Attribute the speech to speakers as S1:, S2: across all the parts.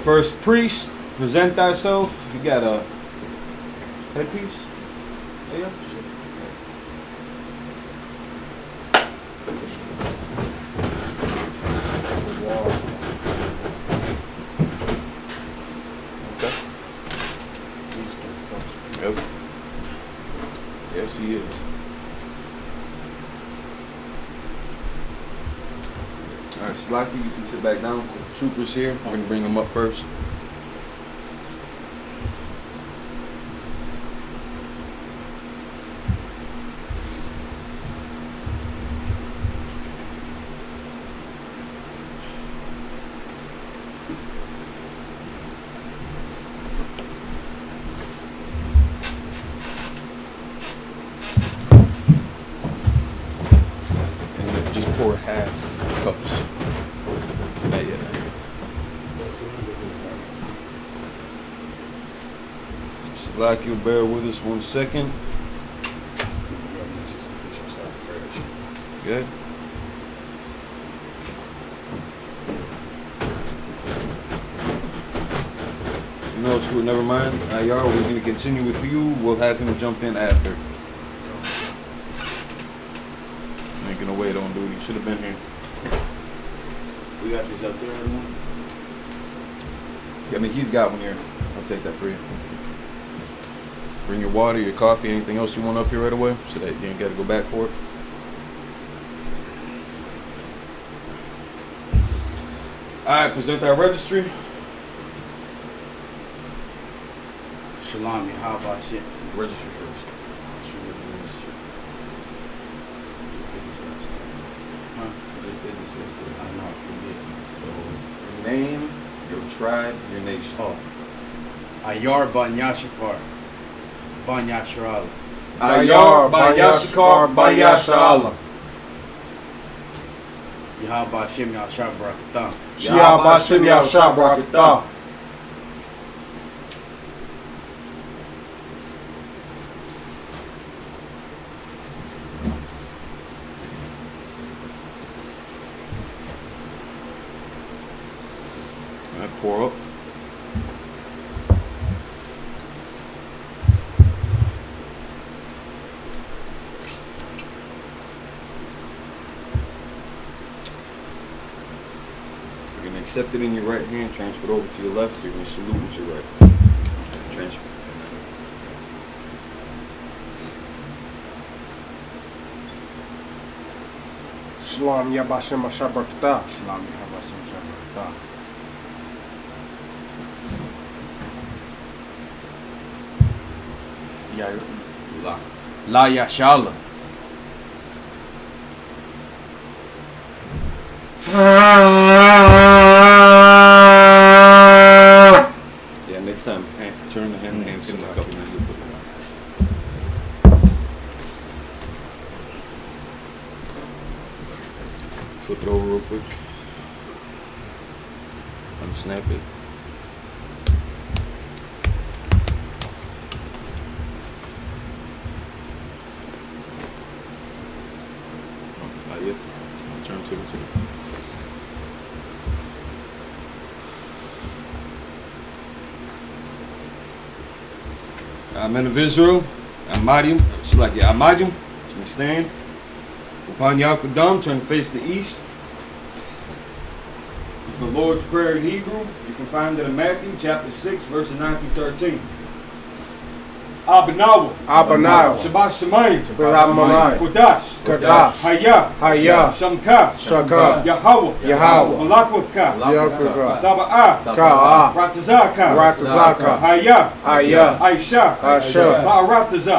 S1: first priest, present thyself. You got a headpiece? Yeah. Yep. Yes, he is. Alright, Slocky, you can sit back down. Troopers here. I'm going to bring them up first. Pour half cups. Not yet. Slack, you'll bear with us 1 second. Good. No, it's cool. Never mind. Y'all, we're going to continue with you. We'll have him jump in after. Making a wait on dude. You should have been here.
S2: We got these up there right now?
S1: Yeah, I mean, he's got one here. I'll take that for you. Bring your water, your coffee, anything else you want up here right away so that you ain't got to go back for it. Alright, present our registry.
S2: Shalom, how about shit?
S1: Registry first.
S2: I know, forget.
S1: So, your name, your tribe, your nation.
S2: Oh. Ayar Ban Yashikar. Ban Yasharala.
S3: Ayar Ban Yashikar Ban Yasharala.
S2: Yahaba Shem Yashar Barakatah.
S3: Yahaba Shem Yashar Barakatah.
S1: Pour up. You're going to accept it in your right hand, transfer it over to your left. You're going to salute with your right. Transfer.
S3: Shalom Yabashim Ashar Barakatah.
S2: Shalom Yahaba Shem Yashar Barakatah. La Yashala.
S1: Yeah, next time, turn the hand pin a couple minutes. Put it down. Flip it over real quick. Unsnap it. Turn to it too. Men of Israel, Amadim, it's like the Amadim, so we stand. Upon Yakudam, turn to face the east. It's the Lord's Prayer in Hebrew. You can find it in Matthew chapter 6, verses 9 through 13. Abanawa, Shabbat Shemayim, Kodash, Hayah, Shamka, Yahweh, Malakwithka, Taba'ah, Ratazaka, Hayah, Aisha, Ba'arataza,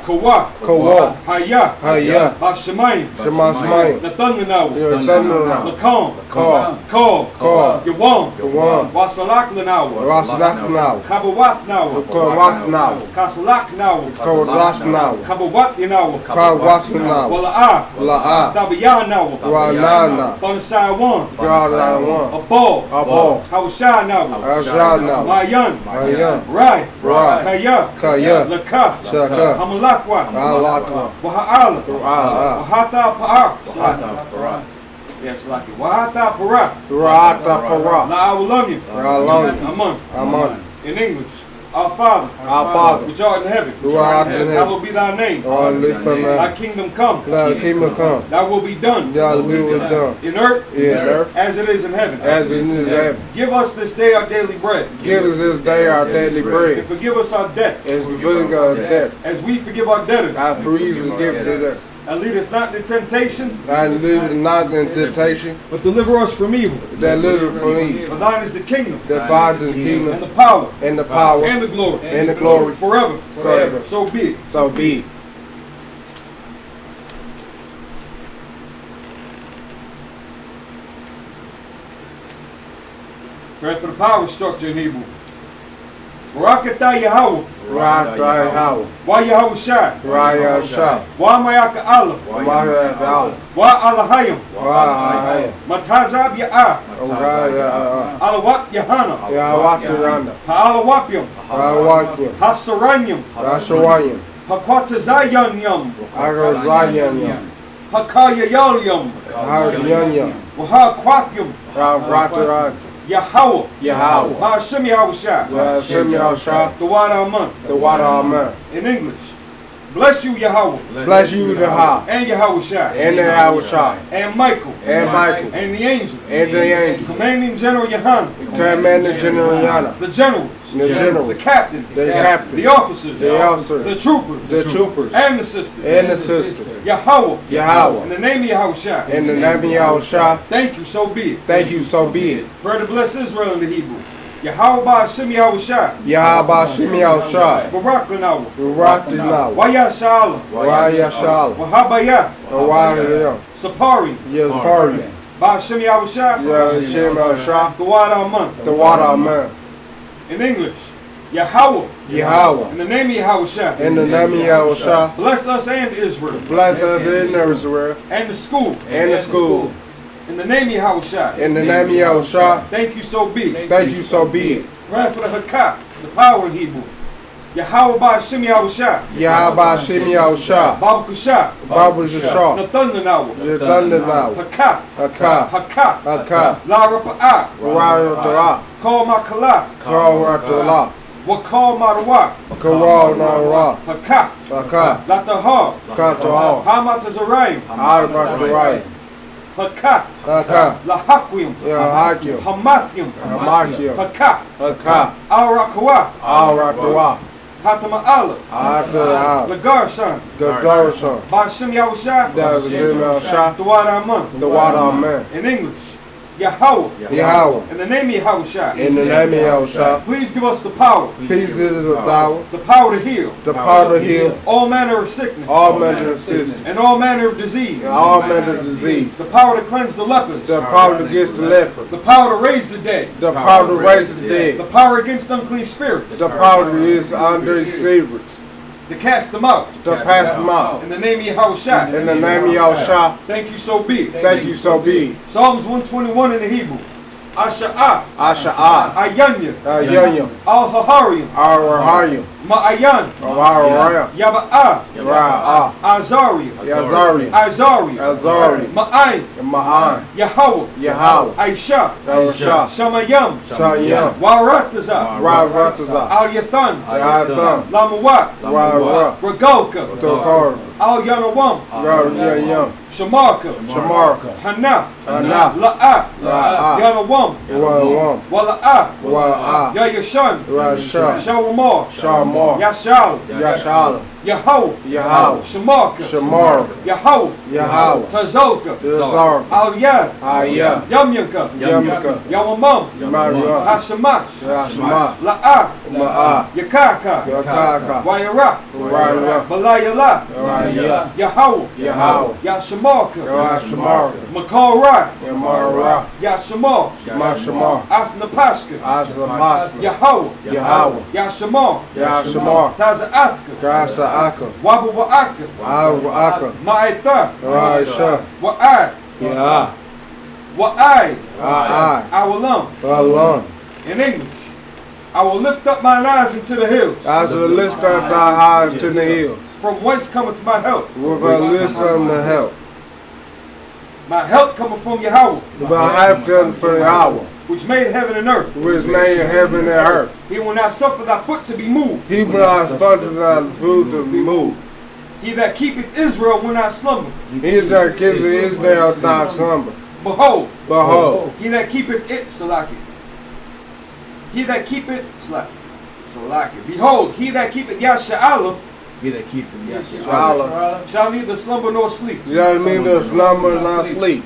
S1: Kawa, Hayah, Bashemayim, Nathanawa, Lakom, Kol, Yawam, Wasalak Lanawa, Kabawath Nawa, Kasalak now,
S3: Kawaras now,
S2: Kabawat now,
S3: Kawas now,
S2: Wala'a, Dabiya now,
S3: Walana,
S2: Bonasai one,
S3: God I want,
S2: Abo, Hawashah now, Mayan, Rai, Kaya, Laka, Hamalakwa, Waha'ala, Wahata Pa'ar, Yes, like it. Wahata para.
S3: Rata para.
S2: La awulam
S3: Ra'alam.
S2: Aman.
S3: Aman.
S2: In English, our Father,
S3: Our Father,
S2: which art in heaven,
S3: who art in
S2: hallowed
S3: heaven,
S2: be thy name. Thy kingdom come.
S3: Thy kingdom come.
S2: Thy will be done.
S3: Thy will be done
S2: In earth,
S3: in earth
S2: as it is in heaven.
S3: as it is in heaven.
S2: Give us this day our daily bread.
S3: Give us this day our daily
S2: And
S3: bread.
S2: forgive us our debts,
S3: As we forgive our debt,
S2: as we forgive our debtors.
S3: our freeze was given to us.
S2: And lead us not into temptation,
S3: And lead us not in temptation,
S2: but deliver us from evil.
S3: that little for me.
S2: For thine is the kingdom,
S3: That Father, the
S2: and
S3: kingdom,
S2: the power,
S3: and the power,
S2: and the glory,
S3: and the glory,
S2: forever.
S3: forever.
S2: So be it.
S3: So be it.
S2: Pray for the power structure in Hebrew. Barakatah Yahweh,
S3: Rata Howard,
S2: Wa Yahweh Shai,
S3: Raya Shah,
S2: Wa Mayaka Allah,
S3: Maya Dawah,
S2: Wa Alahayim,
S3: Wahaya,
S2: Matazab Ya'ah,
S3: Raya,
S2: Alawat Yahana,
S3: Yawatiranda,
S2: Ha'alawapyam,
S3: Rawakim,
S2: Hasaranyam,
S3: Rashawayim,
S2: Hakwatazayanyam,
S3: Agazayanyam,
S2: Hakayayalyam,
S3: Haryanyam,
S2: Wahakwathyam,
S3: Ravatirand,
S2: Yahweh,
S3: Yahweh,
S2: Ma'ashem Yahweh Shai,
S3: Yashim Yashah,
S2: the water Aman.
S3: the water Amen.
S2: In English, bless you Yahweh,
S3: Bless you the Ha,
S2: and Yahweh Shai,
S3: and the Yahweh Shah,
S2: and Michael,
S3: and Michael,
S2: and the angels,
S3: and the angel,
S2: commanding General Yohanan,
S3: Commander General Yana,
S2: the generals,
S3: the general,
S2: the captains,
S3: the captain,
S2: the officers,
S3: the officer,
S2: the troopers,
S3: the troopers,
S2: and the sisters,
S3: and the sisters.
S2: Yahweh, in
S3: Yahweh,
S2: the name of Yahweh Shai,
S3: in the name of Yahweh Shah,
S2: thank you, so be it.
S3: thank you, so be it.
S2: Pray to bless Israel in the Hebrew. Yahweh Ba'ashem Yahweh Shai,
S3: Yahweh Shim Yahweh Shah,
S2: Barak Lanawa,
S3: Raktinawa,
S2: Wayashala,
S3: Raya Shala,
S2: Wahabayah,
S3: Raya,
S2: Sapari,
S3: Yazpari,
S2: Ba'ashem Yahweh Shai,
S3: Yashim Yahweh Shah,
S2: the water Aman.
S3: the water Amen.
S2: In English, Yahweh,
S3: Yahweh,
S2: in the name of Yahweh Shai,
S3: in the name of Yahweh Shah,
S2: bless us and Israel,
S3: bless us in Israel,
S2: and the school,
S3: and the school,
S2: in the name of Yahweh Shai.
S3: in the name of Yahweh Shah,
S2: Thank you, so be it.
S3: thank you, so be it.
S2: Pray for the Hakah, the power in Hebrew. Yahweh Ba'ashem Yahweh Shai,
S3: Yahweh Shim Yahweh Shah,
S2: Baba Kushah,
S3: Baba Shah,
S2: Nathan Lanawa,
S3: the thunder now,
S2: Hakah,
S3: Hakah,
S2: Hakah,
S3: Hakah,
S2: La Rapa'ah,
S3: Raya Dara,
S2: Call Makala,
S3: Karatala,
S2: Wakal Marawah,
S3: Karal Nara,
S2: Hakah,
S3: Hakah,
S2: Latahar,
S3: Katahal,
S2: Hamatazarayim,
S3: Arbakirai,
S2: Hakah,
S3: Hakah,
S2: Lahakwim,
S3: Yahakim,
S2: Hamathyim,
S3: Hamakim,
S2: Hakah,
S3: Hakah,
S2: Arakawah,
S3: Aratwa,
S2: Hatama'ala,
S3: Atara,
S2: Lagarshan,
S3: Gadarsan,
S2: Ba'ashem Yahweh Shai,
S3: Davim Shah,
S2: the water Aman.
S3: the water Amen.
S2: In English, Yahweh,
S3: Yahweh,
S2: in the name of Yahweh Shai,
S3: in the name of Yahweh Shah,
S2: please give us the power,
S3: peace is a power,
S2: the power to heal
S3: the power to heal
S2: all manner of sickness
S3: all manner of sickness,
S2: and all manner of disease,
S3: and all manner of disease,
S2: the power to cleanse the lepers,
S3: the power against the leper,
S2: the power to raise the dead,
S3: the power to raise the
S2: the
S3: dead,
S2: power against unclean spirits,
S3: the power to use under slavery,
S2: to cast them out.
S3: to pass them out.
S2: In the name of Yahweh Shai,
S3: In the name of Yahweh Shah,
S2: thank you, so be.
S3: thank you, so be.
S2: Psalms 121 in the Hebrew. Asha'ah,
S3: Asha'ah,
S2: Ayanya,
S3: Ayanyam,
S2: Al-Hahariam,
S3: Arahayim,
S2: Ma'ayan,
S3: Awaraya,
S2: Yaba'ah,
S3: Ra'ah,
S2: Azariah,
S3: Yazari,
S2: Azariah,
S3: Azari,
S2: Ma'ay,
S3: Ma'an,
S2: Yahweh,
S3: Yahweh,
S2: Aisha,
S3: Yarashah,
S2: Shamayam,
S3: Shayam,
S2: Warataza,
S3: Ravataza,
S2: Al-Yathan,
S3: Yadam,
S2: Lamawat,
S3: Ra,
S2: Regalka,
S3: Kokar,
S2: Al-Yanawam,
S3: Yam,
S2: Shamarka,
S3: Shamarka,
S2: Hana,
S3: Hana,
S2: La'ah,
S3: Ra'ah,
S2: Yanawam,
S3: Wa'am,
S2: Wala'ah,
S3: Wa'ah,
S2: Yayashan,
S3: Rasha,
S2: Shawamar,
S3: Shamar,
S2: Yashal,
S3: Yashala,
S2: Yahweh,
S3: Yahweh,
S2: Shamarka,
S3: Shamarka,
S2: Yahweh,
S3: Yahweh,
S2: Tazolka,
S3: Tazar,
S2: Al-Yad,
S3: Ayah,
S2: Yamyanka,
S3: Yamka,
S2: Yawamam,
S3: Maria,
S2: Hashamash,
S3: Yashma,
S2: La'ah,
S3: Ma'ah,
S2: Yakaka,
S3: Yakaka,
S2: Wayara,
S3: Raya,
S2: Balayala,
S3: Raya,
S2: Yahweh,
S3: Yahweh,
S2: Yashamarka,
S3: Yashmarka,
S2: Makal
S3: Yamara,
S2: Yashamar,
S3: Mashamar,
S2: Athnapaska,
S3: Aslamasa,
S2: Yahweh,
S3: Yahweh,
S2: Yashamar,
S3: Yashamar,
S2: Taza Athka,
S3: Gasa Aka,
S2: Wabu Wa'aka,
S3: Aka,
S2: Ma'itha,
S3: Raisha,
S2: Wa'ai,
S3: Ya,
S2: Wa'ai,
S3: Awalam,
S2: Awalam. In English, I will lift up mine eyes into the hills,
S3: as a list of thy eyes to the hills,
S2: from whence cometh my help.
S3: with a list from the help.
S2: My help cometh from Yahweh,
S3: My help comes from Yahweh,
S2: which made heaven and earth.
S3: which made heaven and earth.
S2: He will not suffer thy foot to be moved.
S3: He will not suffer thy foot to be moved.
S2: He that keepeth Israel will not slumber.
S3: He that keepeth Israel not slumber.
S2: Behold,
S3: Behold,
S2: he that keepeth it, Salaki. He that keepeth, Salaki. Behold, he that keepeth Yasha'alah
S1: He that keepeth Yahshua.
S3: Shalom.
S2: shall neither slumber nor sleep.
S3: That means the slumber not sleep.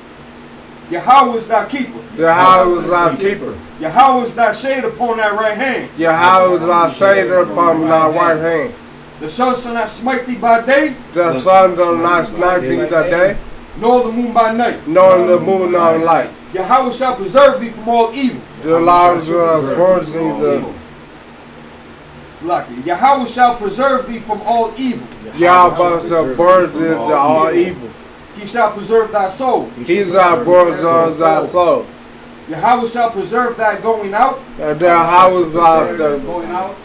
S2: Yahweh is thy keeper.
S3: Yahweh is thy keeper.
S2: Yahweh is thy shade upon thy right hand.
S3: Yahweh is thy savior upon thy right hand.
S2: The sun shall not smite thee by day,
S3: The sun does not smite thee the day,
S2: nor the moon by night.
S3: nor the moon nor light.
S2: Yahweh shall preserve thee from all evil.
S3: The laws of mercy, the
S2: Salaki. Yahweh shall preserve thee from all evil.
S3: Yahweh shall burn thee to all evil.
S2: He shall preserve thy soul.
S3: He's our burden of thy soul.
S2: Yahweh shall preserve thy going out.
S3: And the house of the
S2: Going out.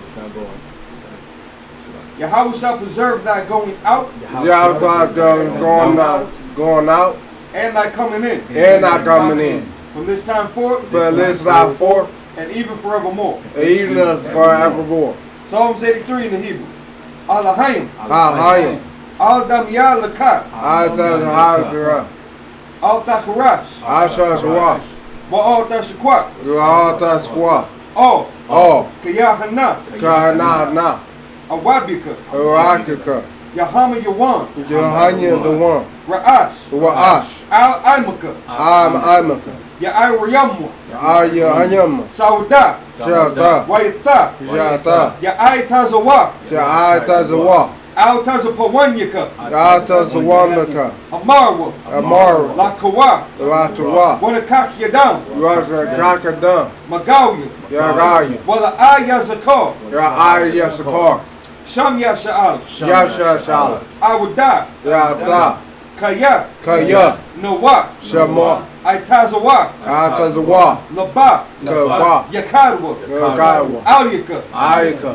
S2: Yahweh shall preserve thy going out
S3: Yahweh going out
S2: and thy coming in
S3: and not coming in.
S2: from this time forth
S3: For this thy forth,
S2: and even forevermore.
S3: even forevermore.
S2: Psalms 83 in the Hebrew. Alahayim.
S3: Ahayim.
S2: Al Damiyah Lakat.
S3: Atahadra.
S2: Al Tacharash.
S3: Ashashwa.
S2: Ma'al Tashakwat.
S3: Ratasqua.
S2: Oh.
S3: Oh.
S2: Kayahana.
S3: Kanana.
S2: Awabika.
S3: Rakaka.
S2: Yahama Yawan.
S3: Jahanya the one.
S2: Ra'ash.
S3: Waash.
S2: Al Imaka.
S3: Amaka.
S2: Ya'ayriyamwa.
S3: Ayahanyam.
S2: Sauda.
S3: Shata.
S2: Wayatha.
S3: Shata.
S2: Ya'aytazawa.
S3: Shatazawa.
S2: Al Tazapawanyaka.
S3: Atazawamaka.
S2: Amarwa.
S3: Amara.
S2: Lakawa.
S3: Ratawa.
S2: Wanakak Yadam.
S3: Rata Kakadam.
S2: Magawya.
S3: Yagaya.
S2: Wala Ayazakar.
S3: Yasakar.
S2: Sham Yasha'al.
S3: Yasha Shala.
S2: Awada.
S3: Yata.
S2: Kaya.
S3: Kaya.
S2: Nawa.
S3: Shama.
S2: Aitazawa.
S3: Atazawa.
S2: Laba.
S3: Kaba.
S2: Yakarwa.
S3: Kagawa.
S2: Alyaka.
S3: Ayaka.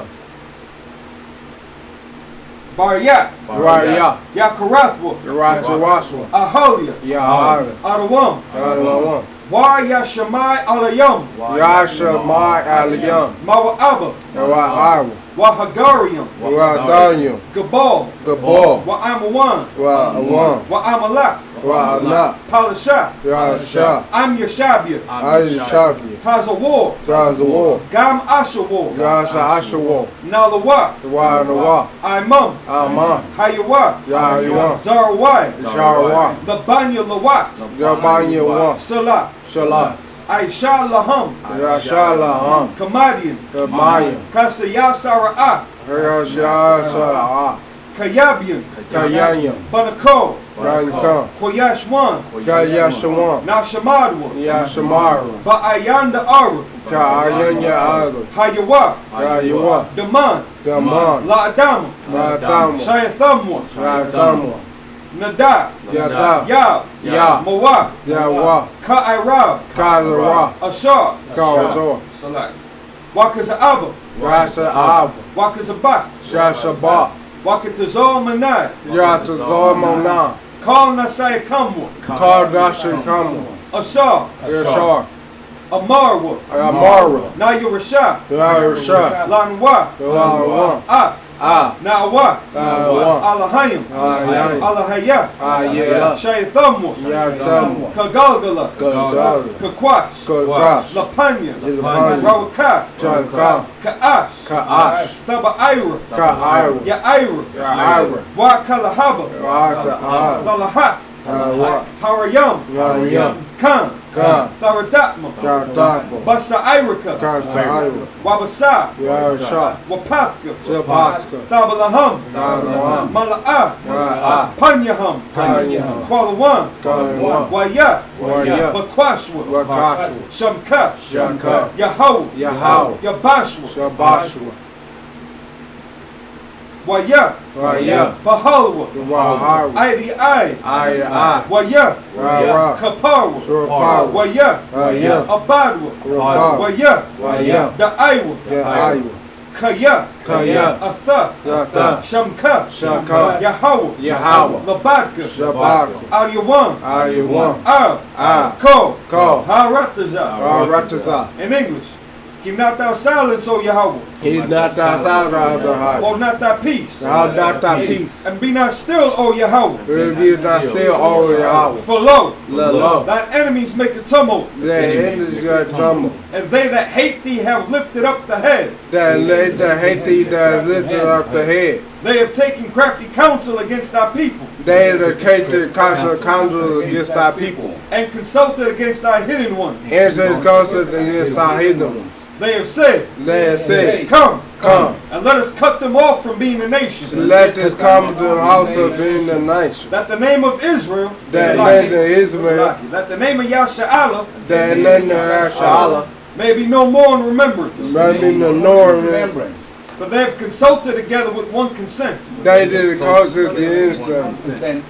S2: Baryat.
S3: Raya.
S2: Yakarathwa.
S3: Ratawaswa.
S2: Aholia.
S3: Yahara.
S2: Adawam.
S3: Yahara.
S2: Wa Yashamai Alayam.
S3: Yasha Mai Aliyam.
S2: Mawa'aba.
S3: Yahara.
S2: Wa Hagariam.
S3: Radanyam.
S2: Gabal.
S3: Gabor.
S2: Wa Amawan.
S3: Wa
S2: Wa Amalak.
S3: Ana.
S2: Palasha.
S3: Yasha.
S2: I'm Yashabia.
S3: Aishabi.
S2: Tazawar.
S3: Tazawar.
S2: Gam Ashawar.
S3: Yasha Ashawa.
S2: Nalawa.
S3: Wa
S2: Imam.
S3: Aman.
S2: Hayawa.
S3: Yahiwan.
S2: Zarawai.
S3: Sharawa.
S2: The Banya Lawat.
S3: Yabanya Wan.
S2: Salah.
S3: Shala.
S2: Aisha Laham.
S3: Yashala Ham.
S2: Kamadian.
S3: Maya.
S2: Kasaya Sara'ah.
S3: Yasha
S2: Kayabian.
S3: Kayanya.
S2: Banako.
S3: Ranka.
S2: Koyashwan.
S3: Kayashawan.
S2: Nashamadwa.
S3: Yashamara.
S2: Ba'ayanda Ara.
S3: Kayanya Aru.
S2: Hayawa.
S3: Yawa.
S2: Daman.
S3: Daman.
S2: La'adama.
S3: Radama.
S2: Shayathamwa.
S3: Radama.
S2: Nada.
S3: Yada.
S2: Yab.
S3: Ya.
S2: Mawa.
S3: Yawa.
S2: Ka'irab.
S3: Kazara.
S2: Ashar.
S3: Kazor.
S2: Salat. Wakaza Abba.
S3: Rasa Abu.
S2: Wakaza Bak.
S3: Shashaba.
S2: Wakatazor Manai.
S3: Yata Zormona.
S2: Call Nasai Kamwa.
S3: Kardashian Kamu.
S2: Ashar.
S3: Yashar.
S2: Amarwa.
S3: Amara.
S2: Nayurasha.
S3: Yarasha.
S2: Lanwa.
S3: Yawa.
S2: Ah. Nawa.
S3: Awa.
S2: Alahayim.
S3: Ayay.
S2: Alahaya.
S3: Ayela.
S2: Shayathamwa.
S3: Yadamu.
S2: Kagalgala.
S3: Gagari.
S2: Kakwash.
S3: Kagash.
S2: Lapanya.
S3: Lapanya.
S2: Rawaka.
S3: Chaka.
S2: Ka'ash.
S3: Ka'ash.
S2: Thaba'ira.
S3: Ka'ira.
S2: Ya'ira.
S3: Ya'ira.
S2: Wakalahaba.
S3: Rata Ahad.
S2: Thalahat.
S3: Hawa.
S2: Harayam.
S3: Yayam.
S2: Khan.
S3: Khan.
S2: Tharadapma.
S3: Yadapo.
S2: Basairika.
S3: Kasaira.
S2: Wabasa.
S3: Yarasha.
S2: Wapathka.
S3: Japatka.
S2: Thabalaham.
S3: Tadawam.
S2: Mala'ah.
S3: Ra'a.
S2: Panyaham.
S3: Panyaham.
S2: Kwalawan.
S3: Kaiwa.
S2: Waya.
S3: Waya.
S2: Bakwashwa.
S3: Wakashwa.
S2: Shamka.
S3: Shaka.
S2: Yahau.
S3: Yahau.
S2: Yabashwa.
S3: Shabashwa.
S2: Waya.
S3: Waya.
S2: Bahalwa.
S3: Waharu.
S2: Ivy Eye.
S3: Aya.
S2: Waya.
S3: Rara.
S2: Kaparwa.
S3: Surpawa.
S2: Waya.
S3: Aya.
S2: Abadwa.
S3: Rabba.
S2: Waya.
S3: Waya.
S2: Da'aiwa.
S3: Yaiwa.
S2: Kaya,
S3: Kaya,
S2: Atha,
S3: Atha,
S2: Shamka,
S3: Shaka,
S2: Yahweh,
S3: Yahweh,
S2: Labadka,
S3: Shabaka,
S2: Al-Yawan,
S3: Ayawan,
S2: Ko,
S3: Ko,
S2: Ha-Rataza.
S3: Arataza.
S2: In English, keep not thou silence, O Yahweh,
S3: He's not thy side of the heart.
S2: hold not thy peace,
S3: Thou not thy peace.
S2: and be not still, O Yahweh.
S3: It is not still all Yahweh.
S2: For lo,
S3: Lo,
S2: thine enemies make a tumult,
S3: the enemies got tumble.
S2: and they that hate thee have lifted up the head.
S3: That laid the hate thee that lifted up the head.
S2: They have taken crafty counsel against thy people,
S3: They have taken counsel against thy people.
S2: and consulted against thy hidden ones.
S3: Answers counsel against thy hidden ones.
S2: They have said,
S3: They have said,
S2: Come,
S3: Come,
S2: and let us cut them off from being a nation,
S3: let this come to the house of in the nation.
S2: that the name of Israel,
S3: That name of Israel,
S2: that the name of Yasha'Allah
S3: that name of Ashala,
S2: may be no more in remembrance.
S3: may be the norm.
S2: For they have consulted together with one consent.
S3: They did cause it the innocent.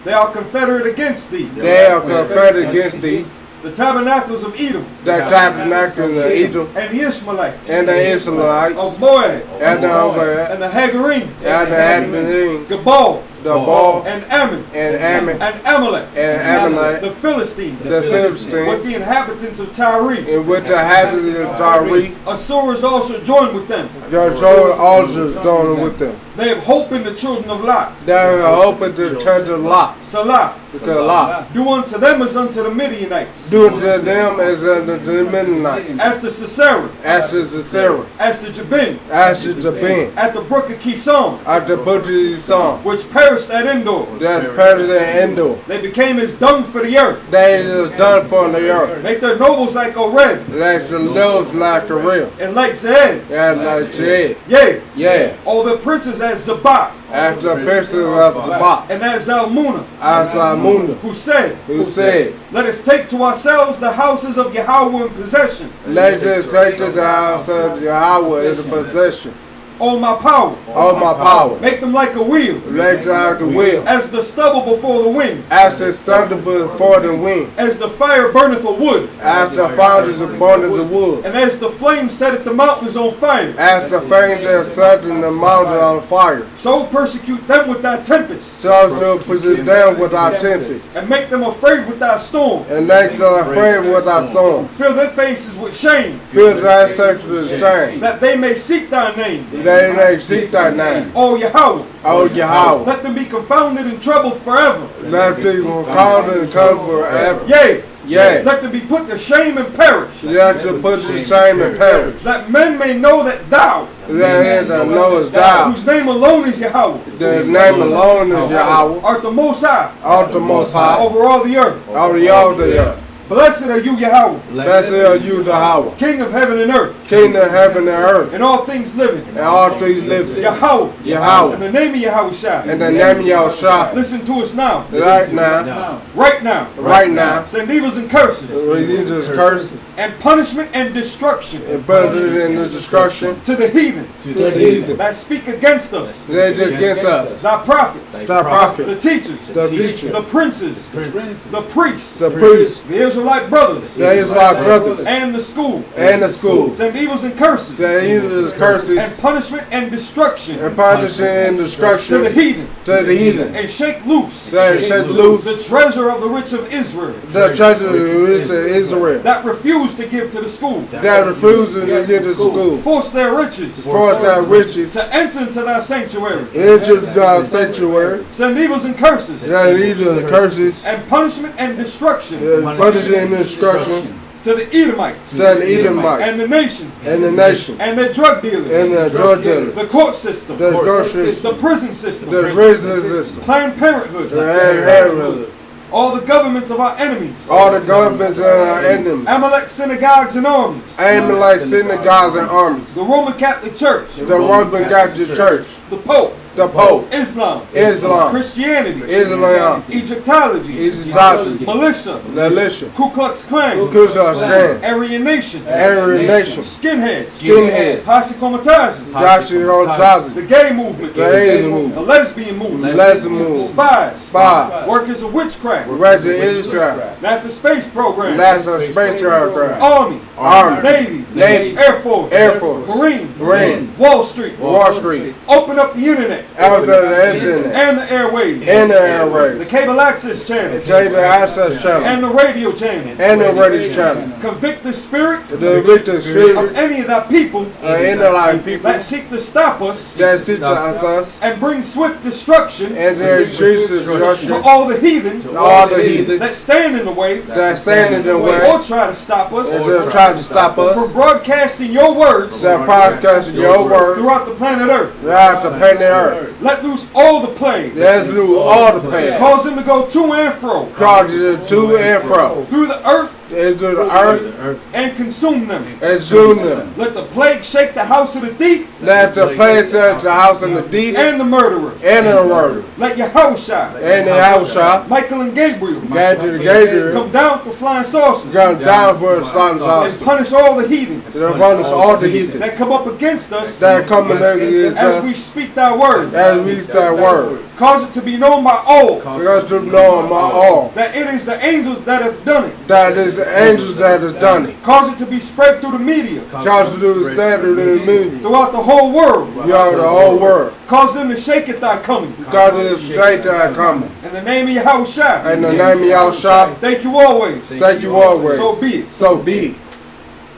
S2: They are confederate against thee.
S3: They are confederate against thee.
S2: The tabernacles of Edom
S3: The tabernacle of Edom
S2: and the Ishmaelites
S3: and the Israelites
S2: of Moab
S3: and the Obed
S2: and the Hagarim,
S3: and the Adamines,
S2: Gebal
S3: the Baal
S2: and Ammon
S3: and Ammon
S2: and Amalek,
S3: and Ammonite,
S2: the Philistines,
S3: the
S2: with
S3: Philistines,
S2: the inhabitants of Tyre.
S3: and with the habitants of Tyre.
S2: Assur is also joined with them.
S3: Your children also done with them.
S2: They have hope in the children of Lot.
S3: They are open to church of Lot.
S2: Salah.
S3: Because Lot.
S2: Do unto them as unto the Midianites,
S3: Do to them as unto the Mennonites.
S2: as to Sisera,
S3: As to Sisera.
S2: as to Jabin,
S3: As to Jabin.
S2: at the brook of Kison,
S3: At the butcher song.
S2: which perished at Endor.
S3: That's President Endor.
S2: They became as dung for the earth.
S3: They is done for the earth.
S2: Make their nobles like Oreb,
S3: Like the nose like the real.
S2: and like Zeed.
S3: And like Jed.
S2: Yea,
S3: Yeah.
S2: all the princes as Zabak,
S3: After the princes of the Bach.
S2: and as Zalmunna,
S3: Asamuna.
S2: who said,
S3: Who said,
S2: Let us take to ourselves the houses of Yahweh in possession.
S3: let us take to the house of Yahweh in the possession.
S2: All my power,
S3: All my power.
S2: make them like a wheel,
S3: Let out the will.
S2: as the stubble before the wind,
S3: As the thunderbolt before the wind.
S2: as the fire burneth a wood,
S3: As the founders of abundance of wood.
S2: and as the flame setteth the mountains on fire.
S3: As the flames that set in the mountain on fire.
S2: So persecute them with thy tempest,
S3: So to put it down with our tempest.
S2: and make them afraid with thy storm.
S3: And make them afraid with our storm.
S2: Fill their faces with shame,
S3: Fill thy sex with shame.
S2: that they may seek thy name.
S3: They may seek thy name.
S2: O Yahweh,
S3: O Yahweh.
S2: let them be confounded and troubled forever.
S3: Let people call and come forever.
S2: Yea,
S3: Yea.
S2: let them be put to shame and perish,
S3: Let to put to shame and perish.
S2: that men may know that thou,
S3: Let him that knowest thou.
S2: whose name alone is Yahweh,
S3: The name alone is Yahweh.
S2: art the Most High
S3: Out the Most High.
S2: over all the earth.
S3: Out of all the earth.
S2: Blessed are you, Yahweh,
S3: Blessed are you, Yahweh.
S2: King of heaven and earth,
S3: King of heaven and earth.
S2: and all things living.
S3: And all things living.
S2: Yahweh,
S3: Yahweh.
S2: in the name of Yahweh Shai.
S3: In the name of Yahushua.
S2: Listen to us now,
S3: Right now.
S2: right now.
S3: Right now.
S2: Send evils and curses,
S3: Jesus curse
S2: and punishment and destruction
S3: and put it in the destruction
S2: to the heathen
S3: to the heathen.
S2: that speak against us,
S3: They did against us.
S2: thy prophets,
S3: The
S2: the
S3: prophets.
S2: teachers,
S3: The preachers.
S2: the princes, the priests,
S3: The priests.
S2: the Israelite brothers,
S3: The Israelite brothers.
S2: and the school.
S3: And the schools.
S2: Send evils and curses,
S3: The evil curses.
S2: and punishment and destruction
S3: And punishment and
S2: to the
S3: destruction
S2: heathen,
S3: to the heathen.
S2: and shake loose
S3: They shake loose
S2: the treasure of the rich of Israel
S3: the church of Israel.
S2: that refuse to give to the school.
S3: That refused to get to school.
S2: Force their riches
S3: For their riches.
S2: to enter into thy sanctuary.
S3: Into God's sanctuary.
S2: Send evils and curses,
S3: That evil curses.
S2: and punishment and destruction
S3: Punishment and destruction.
S2: to the Edomites,
S3: To the Edomites.
S2: and the nation,
S3: And the nation.
S2: and their drug dealers,
S3: And the drug dealers.
S2: the court system,
S3: The groceries.
S2: the prison system,
S3: The prison system.
S2: Planned Parenthood,
S3: The
S2: all the governments of our enemies,
S3: all the governments and our enemies.
S2: Amalek synagogues and armies,
S3: Amalek synagogues and armies.
S2: the Roman Catholic Church,
S3: The Roman Catholic Church.
S2: the Pope,
S3: The Pope.
S2: Islam.
S3: Islam.
S2: Christianity.
S3: Islam.
S2: Egyptology.
S3: Egyptology.
S2: Militia.
S3: Militia.
S2: Ku Klux Klan.
S3: Ku Klux Klan.
S2: Aryan Nation.
S3: Aryan Nation.
S2: Skinhead.
S3: Skinhead.
S2: Posse Comitatus.
S3: The
S2: The gay movement.
S3: The gay movement.
S2: The lesbian movement.
S3: Lesbian movement.
S2: Spies.
S3: Spies.
S2: Workers of witchcraft.
S3: Resident Israel.
S2: NASA space program.
S3: NASA space program.
S2: Army.
S3: Army.
S2: Navy.
S3: Navy.
S2: Air Force.
S3: Air Force.
S2: Marines.
S3: Marines.
S2: Wall Street.
S3: Wall Street.
S2: Open up the internet.
S3: Out of the internet.
S2: And the airwaves.
S3: And the
S2: The
S3: airways.
S2: cable access channel.
S3: Cable access channel.
S2: And the radio channel.
S3: And the radio channel.
S2: Convict the spirit
S3: The victim
S2: of
S3: spirit.
S2: any of the people
S3: In the line people.
S2: that seek to stop us
S3: That sit to us.
S2: and bring swift destruction
S3: And their Jesus
S2: to
S3: destruction.
S2: all the heathen
S3: All the heathen.
S2: that stand in the way
S3: That stand in the way.
S2: or try to stop us
S3: And just try to stop
S2: from
S3: us.
S2: broadcasting your words
S3: That podcast your word.
S2: throughout the planet Earth.
S3: Throughout the planet Earth.
S2: Let loose all the plagues.
S3: Let's lose all the pain.
S2: Cause them to go to and fro
S3: Cause it to and fro.
S2: through the earth
S3: Into the earth
S2: and consume them.
S3: and zoom them.
S2: Let the plague shake the house of the thief
S3: Let the place at the house of the deep
S2: and the murderer.
S3: and the murder.
S2: Let Yahushua,
S3: And the house shop.
S2: Michael and Gabriel
S3: Got to the gator.
S2: come down for flying saucers
S3: Gun down for the slaughter house.
S2: and punish all the heathens
S3: To punish all the
S2: that
S3: heathens
S2: come up against us
S3: that come against
S2: as we
S3: us
S2: speak thy word.
S3: as we speak that word.
S2: Cause it to be known by all
S3: Because to know my all.
S2: that it is the angels that have done it.
S3: That is the angels that has done it.
S2: Cause it to be spread through the media
S3: Cause to do the standard in the movie.
S2: throughout the whole world.
S3: Y'all the whole world.
S2: Cause them to shake at thy coming.
S3: God is straight that coming.
S2: In the name of Yahushua.
S3: In the name of y'all shop.
S2: Thank you always.
S3: Thank you always.
S2: So be it.
S3: So be it.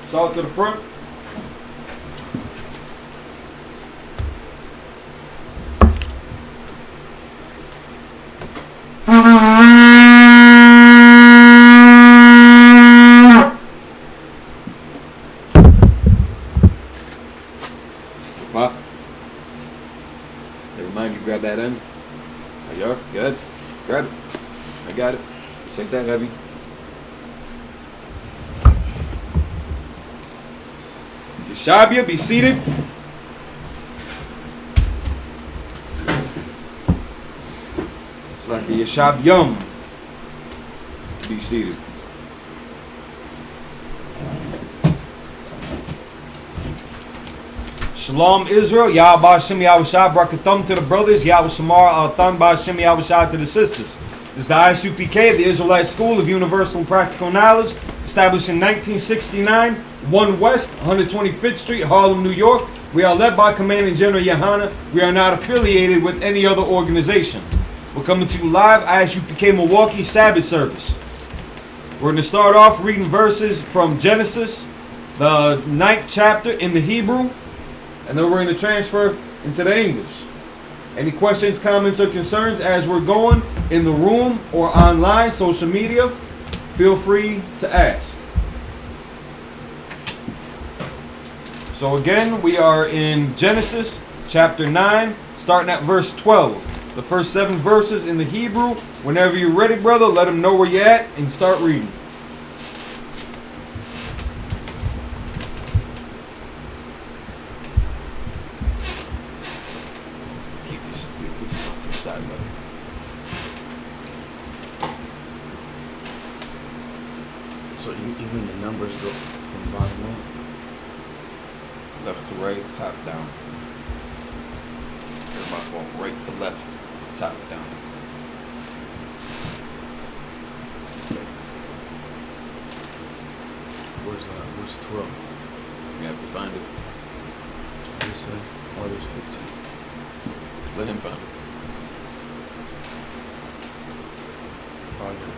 S2: Salt to the front.
S1: Wow. Never mind, you grab that end. There you are. Good. Grab it. I got it. This ain't that heavy.
S2: Yeshabia, be seated. It's like the Yeshabyum.
S1: Be seated.
S2: Shalom Israel, Yahweh Shem Yahushua, Brakathum to the brothers, Yahweh Shamar Al-Thon Shem Yahushua to the sisters. This is the Isupk, the Israelite School of Universal and Practical Knowledge, established in 1969, 1 West, 125th Street, Harlem, New York. We are led by Commanding General Yohana. We are not affiliated with any other organization. We're coming to you live, Isupk Milwaukee Sabbath service. We're going to start off reading verses from Genesis, the 9th chapter in the Hebrew, and then we're going to transfer into the English. Any questions, comments, or concerns as we're going in the room or online, social media, feel free to ask. So again, we are in Genesis chapter 9, starting at verse 12. The first 7 verses in the Hebrew. Whenever you're ready, brother, let them know where you're at and start reading.
S1: Keep this to the side, buddy. So even the numbers go from bottom up? Left to right, top down. Or my fault. Right to left, top down. Where's 12? You have to find it. What is that? Oh, there's 15. Let him find it. Oh, yeah.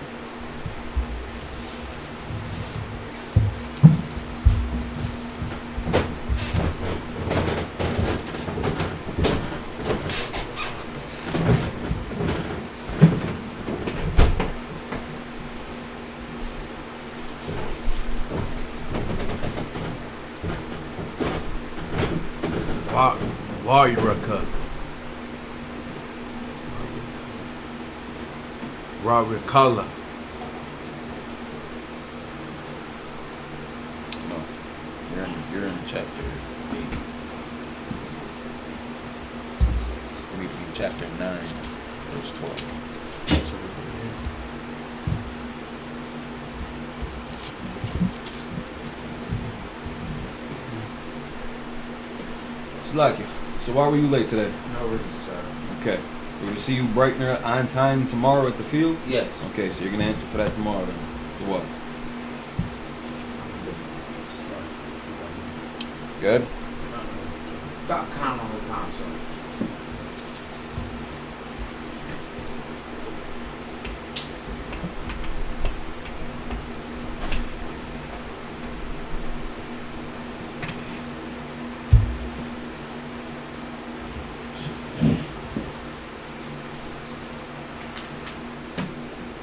S1: Warriorka. Warriorkala. No, you're in chapter 8. Let me chapter 9, verse 12.
S2: Slakia. So why were you late today?
S3: No reason, sir.
S2: Okay. Will we see you bright and on time tomorrow at the field?
S3: Yes.
S2: Okay, so you're gonna answer for that tomorrow then. The what? Good?
S3: Got count on the console.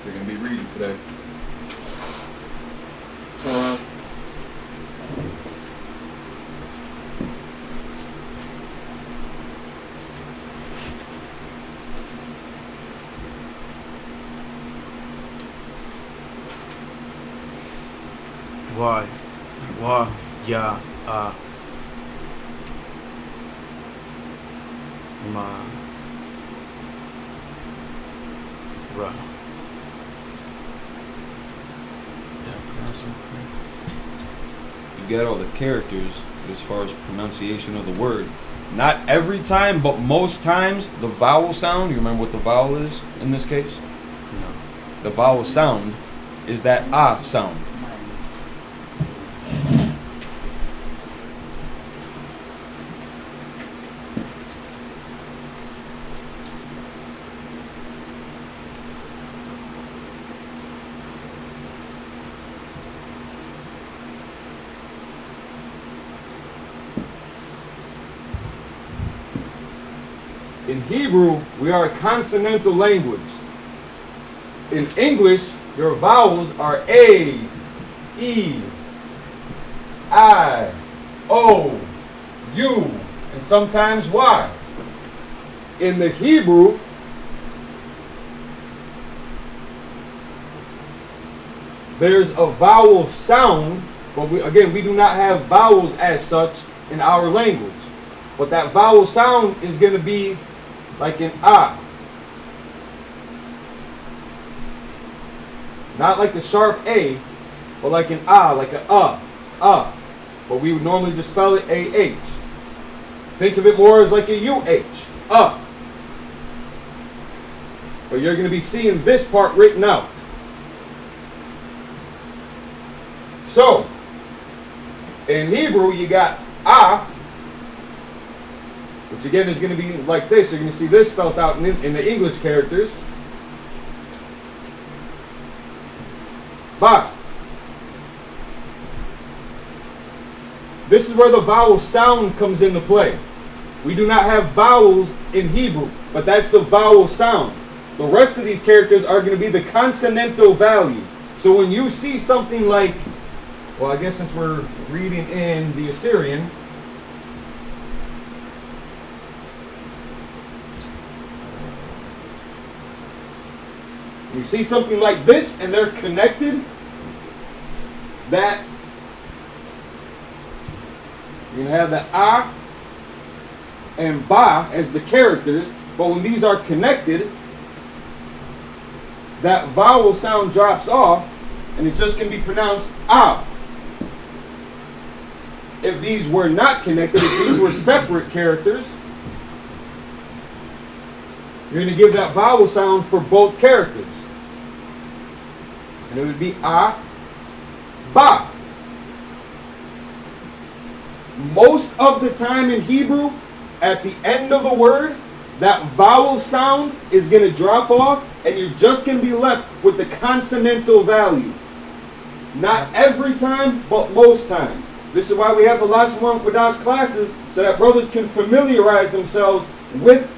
S1: You're going to be reading today.
S4: Ya Ma Ra. Did I pronounce it correct?
S2: You get all the characters as far as pronunciation of the word. Not every time, but most times, the vowel sound, you remember what the vowel is in this case?
S4: No.
S2: The vowel sound is that ah sound. In Hebrew, we are a consonantal language. In English, your vowels are A, E, I, O, U, and sometimes Y. In the Hebrew, there's a vowel sound, but we do not have vowels as such in our language. But that vowel sound is going to be like an ah. Not like a sharp A, but like an ah, like a ah. But we would normally just spell it AH. Think of it more as like a UH, But you're going to be seeing this part written out. So, in Hebrew, you got ah, which again is going to be like this. You're going to see this spelled out in the English characters. Ba. This is where the vowel sound comes into play. We do not have vowels in Hebrew, but that's the vowel sound. The rest of these characters are going to be the consonantal value. So when you see something like, well, I guess since we're reading in the Assyrian, you see something like this and they're connected, that you're going to have the ah and ba as the characters, but when these are connected, that vowel sound drops off and it's just going to be pronounced ah. If these were not connected, if these were separate characters, you're going to give that vowel sound for both characters. And it would be ah, ba. Most of the time in Hebrew, at the end of the word, that vowel sound is going to drop off and you're just going to be left with the consonantal value. Not every time, but most times. This is why we have the last one with those classes, so that brothers can familiarize themselves with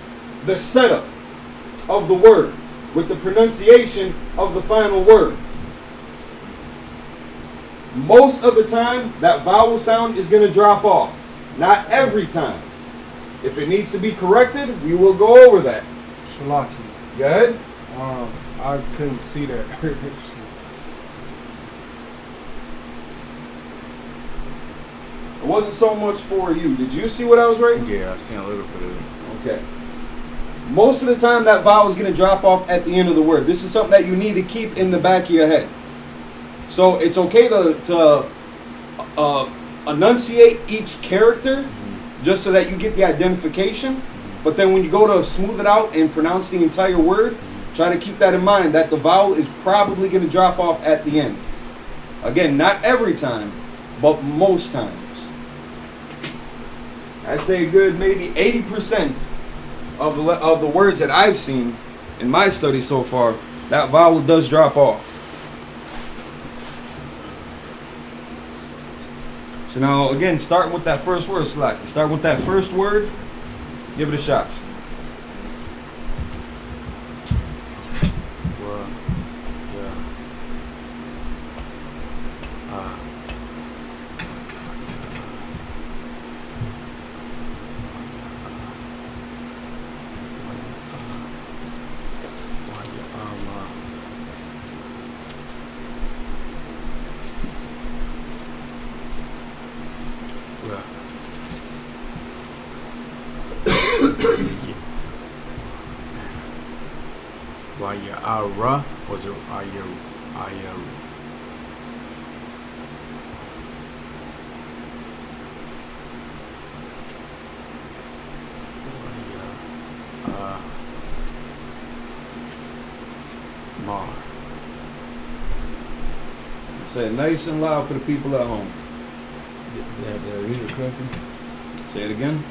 S2: the setup of the word, with the pronunciation of the final word. Most of the time, that vowel sound is going to drop off. Not every time. If it needs to be corrected, we will go over that.
S5: Shalaki.
S1: Go ahead.
S5: I couldn't see that.
S1: It wasn't so much for you. Did you see what I was writing?
S4: Yeah, I've seen a little bit of it.
S1: Okay.
S2: Most of the time, that vowel is going to drop off at the end of the word. This is something that you need to keep in the back of your head. So it's okay to enunciate each character just so that you get the identification. But then when you go to smooth it out and pronounce the entire word, try to keep that in mind, that the vowel is probably going to drop off at the end. Again, not every time, but most times. I'd say a good maybe 80% of the words that I've seen in my study so far, that vowel does drop off. So now, again, starting with that first word, Slack. Start with that first word. Give it a shot.
S4: Wa. Ya. Waya ara was it Ayaru? Mar.
S2: Say it nice and loud for the people at home.
S4: Did I read it correctly?
S2: Say it again.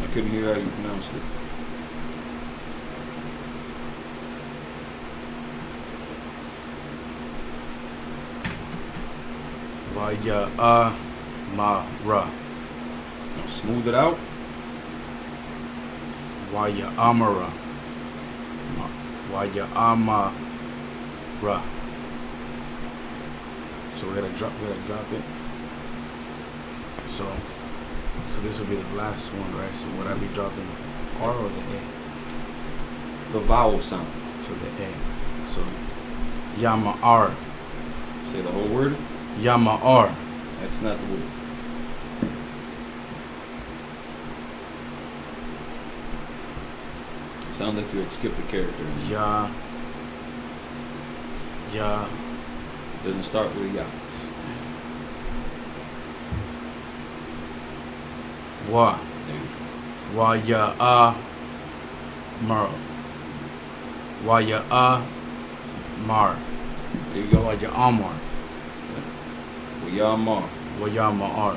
S2: I couldn't hear how you pronounced it.
S4: Waya Mara.
S2: Now smooth it out.
S4: Waya Amara. Waya Amara. So we gotta drop it. So this will be the last one, right? So would I be dropping the R or the A?
S2: The vowel sound.
S4: So the A. So Yama R.
S2: Say the whole word.
S4: Yama R.
S2: That's not the word. Sound like you had skipped a character.
S4: Ya.
S2: Doesn't start with a ya.
S4: Wa.
S2: There you go.
S4: Waya Mar. Waya Mar.
S2: There you go.
S4: Waya Amar.
S2: Well, y'all more.
S4: Waya Ma'ar.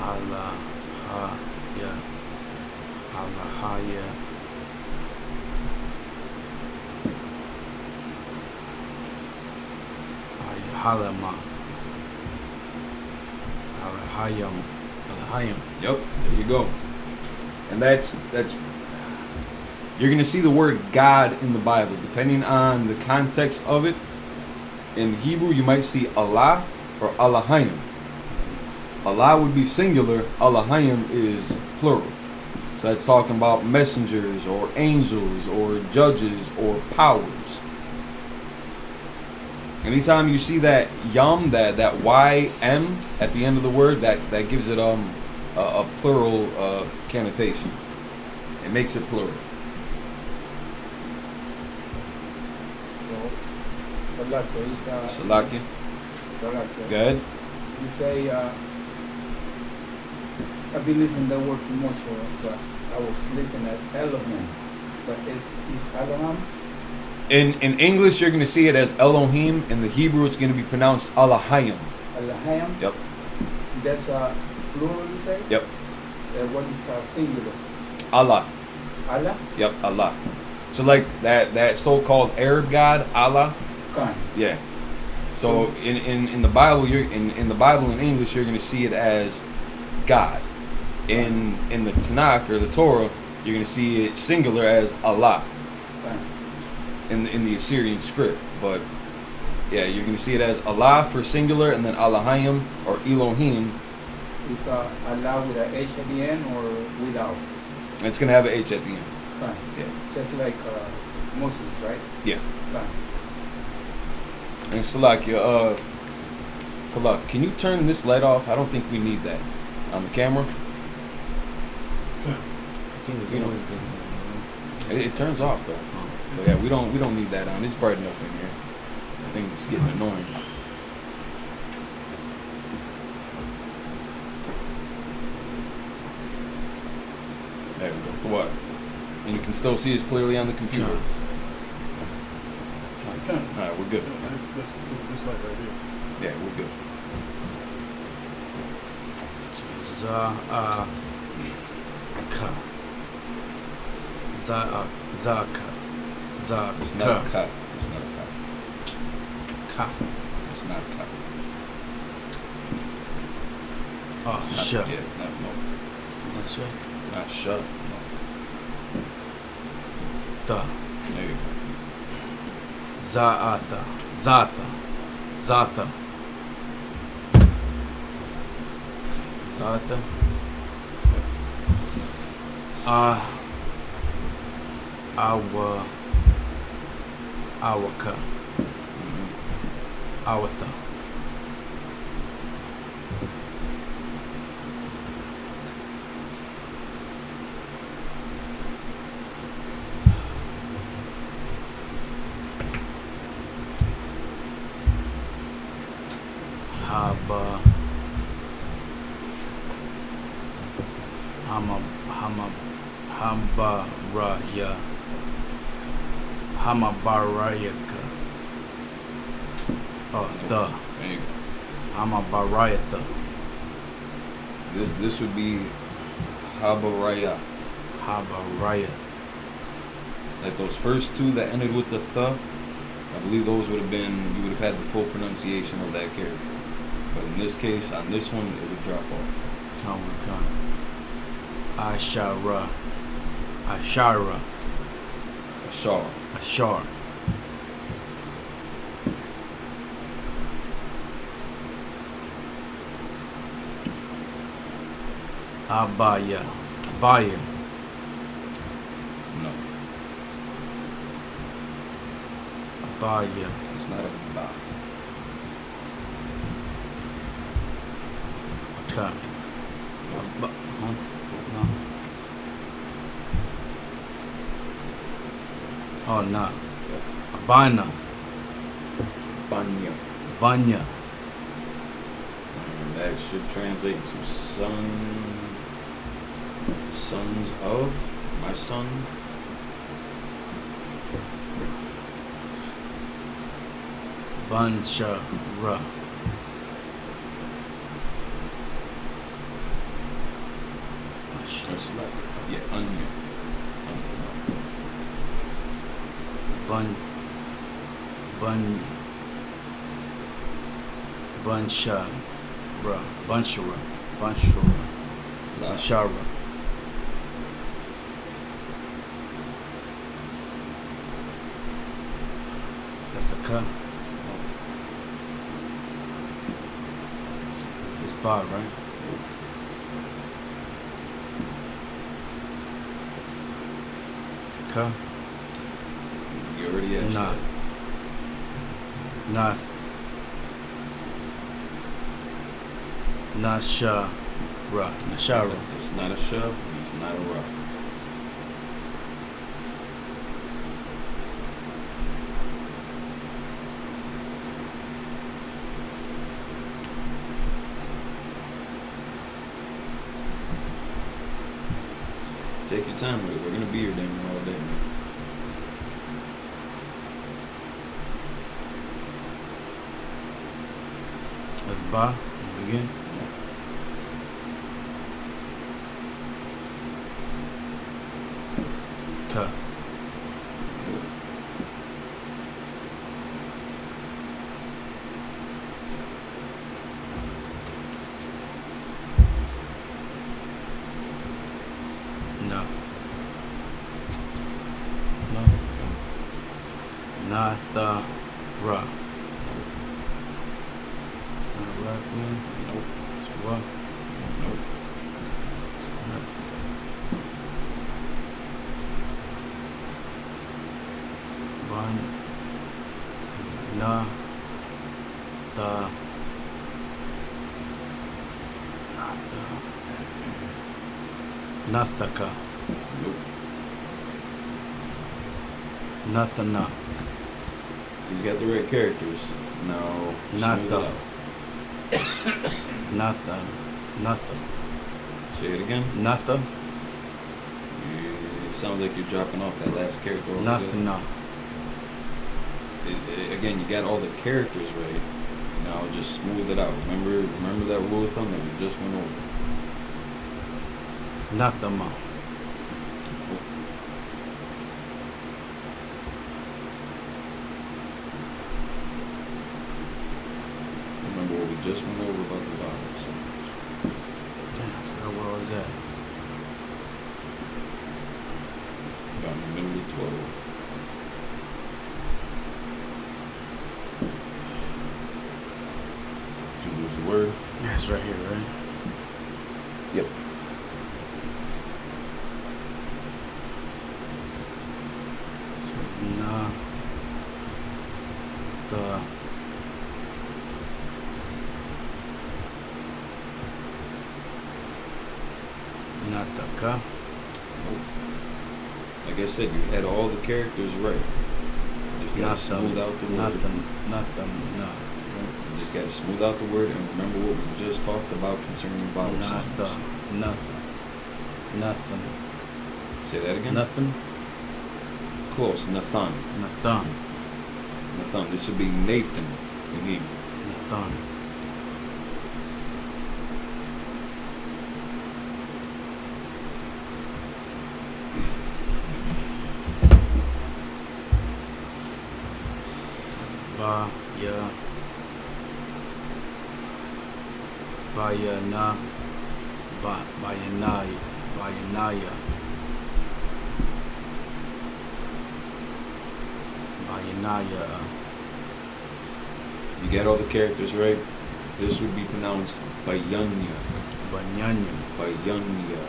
S4: Allah ha ya. Allah ha ya. Halama. Alahayam. Alahayam.
S2: Yep, there you go. And that's you're gonna see the word God in the Bible, depending on the context of it. In Hebrew, you might see Allah or Alahayim. Allah would be singular, Alahayim is plural. So that's talking about messengers or angels or judges or powers. Anytime you see that yum, that YM at the end of the word, that gives it a plural connotation. It makes it plural.
S3: So,
S2: Salakia. Go ahead.
S3: You say, I've been listening to that word too much, but I was listening at Elohim. But is Elohim?
S2: In English, you're going to see it as Elohim. In the Hebrew, it's going to be pronounced Alahayim.
S3: Elohim?
S2: Yep.
S3: That's plural, you say?
S2: Yep.
S3: What is singular?
S2: Allah.
S3: Allah?
S2: Yep, Allah. So like that so-called Arab god, Allah.
S3: Khan.
S2: Yeah. So in the Bible, in the Bible in English, you're going to see it as God. In the Tanakh or the Torah, you're going to see it singular as Allah. In the Assyrian script, but yeah, you're going to see it as Allah for singular, and then Alahayim or Elohim
S3: is allowed with a H at the end or without?
S1: It's gonna have an H at the end.
S3: Fine.
S1: Yeah.
S3: Just like Muslims, right?
S1: Yeah.
S3: Fine.
S1: And Salakia, Kalak, can you turn this light off? I don't think we need that on the camera.
S4: I think it's
S1: You know.
S4: always been there.
S1: It turns off though. But yeah, we don't need that on. It's bright enough in here. I think it's getting annoying. There we go. The water. And you can still see us clearly on the computer. Alright, we're good.
S5: This light right here.
S1: Yeah, we're good.
S4: Za'aka. Za'aka.
S1: It's not a
S4: Za'aka.
S1: cut. It's not a cut.
S4: Ka.
S1: It's not a cut.
S4: Oh,
S1: It's not,
S4: shut.
S1: yeah, it's not. No,
S4: Not shut.
S1: not shut. No.
S4: Ta.
S1: There you go.
S4: Za'ata. Zata. Zata. Zata. Awaka. Awatha. Haba. Hambaraya. Hamabarayaka. Oh, the.
S1: There you go.
S4: Hamabarayatha.
S1: This would be Habarayath.
S4: Habarayath.
S1: Like those first two that ended with the th, I believe those would have been, you would have had the full pronunciation of that character. But in this case, on this one, it would drop off.
S4: Come. Ashara. Ashara.
S1: Ashar.
S4: Ashar. Abaya. Abaya.
S1: No,
S4: Abaya.
S1: it's not a ba.
S4: Okay. Huh? No. Oh, no. Abana.
S1: Banya.
S4: Banya.
S1: And that should translate to sons of, my son.
S4: Banshara.
S1: That's like, yeah, onion.
S4: Bun. Bunshara. Bunshara. Bunshara. That's a cut. It's bar, right? Cut.
S1: You already asked
S4: Nah.
S1: that.
S4: Not. Nashara. Nashara.
S1: It's not a shove, it's not a rock. Take your time with it. We're gonna be here damn near all day, man.
S4: That's ba. Begin. Ka. No. No. Natha Ra. It's not Ra again.
S1: Nope.
S4: It's Ra. Nathaka.
S1: Nope.
S4: Nathana.
S1: You got the right characters. Now, smooth it
S4: Natha.
S1: out.
S4: Nathan. Natha.
S1: Say it again.
S4: Natha.
S1: It sounds like you're dropping off that last character. over there.
S4: Nathana.
S1: Again, you got all the characters right. Now just smooth it out. Remember that rule of thumb that we just went over.
S4: Nathama.
S1: Remember what we just went over about the vowel sounds.
S4: Damn, I forgot where I was at.
S1: About in the middle of 12. Did you lose the word?
S4: Yeah, it's right here, right?
S1: Yep.
S4: So, na. The. Nathaka.
S1: Like I said, you had all the characters right. You just gotta smooth out the word.
S4: Nothing. No.
S1: You just gotta smooth out the word and remember what we just talked about concerning vowel sounds.
S4: Nothing.
S1: Say that again.
S4: Nothing.
S1: Close. Nathan.
S4: Nathan.
S1: Nathan. This would be Nathan in Hebrew.
S4: Nathan. Bayanaya.
S1: You get all the characters right. This would be pronounced Bayanya.
S4: Banyanya.
S1: Bayanya.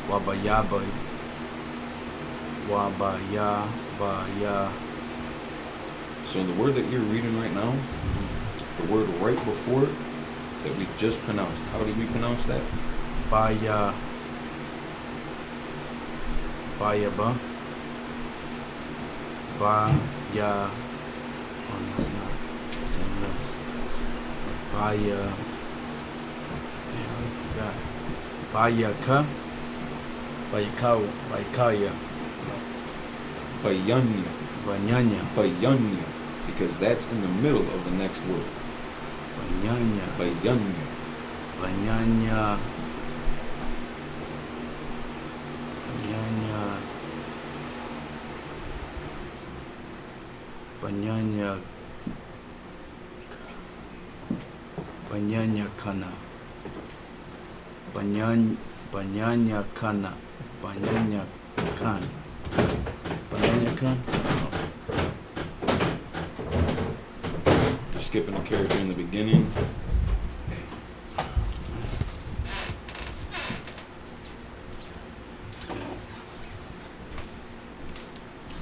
S4: Wabaya bay. Wabaya baya.
S1: So the word that you're reading right now, the word right before it that we just pronounced, how did we pronounce that?
S4: Baya. Bayaba. Baya. Oh, that's not same letter. Baya. Damn, I forgot. Bayaka. Bayakaya.
S1: Bayanya.
S4: Banyanya.
S1: Bayanya. Because that's in the middle of the next word.
S4: Banyanya.
S1: Bayanya.
S4: Banyanya. Banyanya. Banyanya. Banyanya kana. Banyanya kana. Banyanya kan. Banyanya kan.
S1: You're skipping a character in the beginning.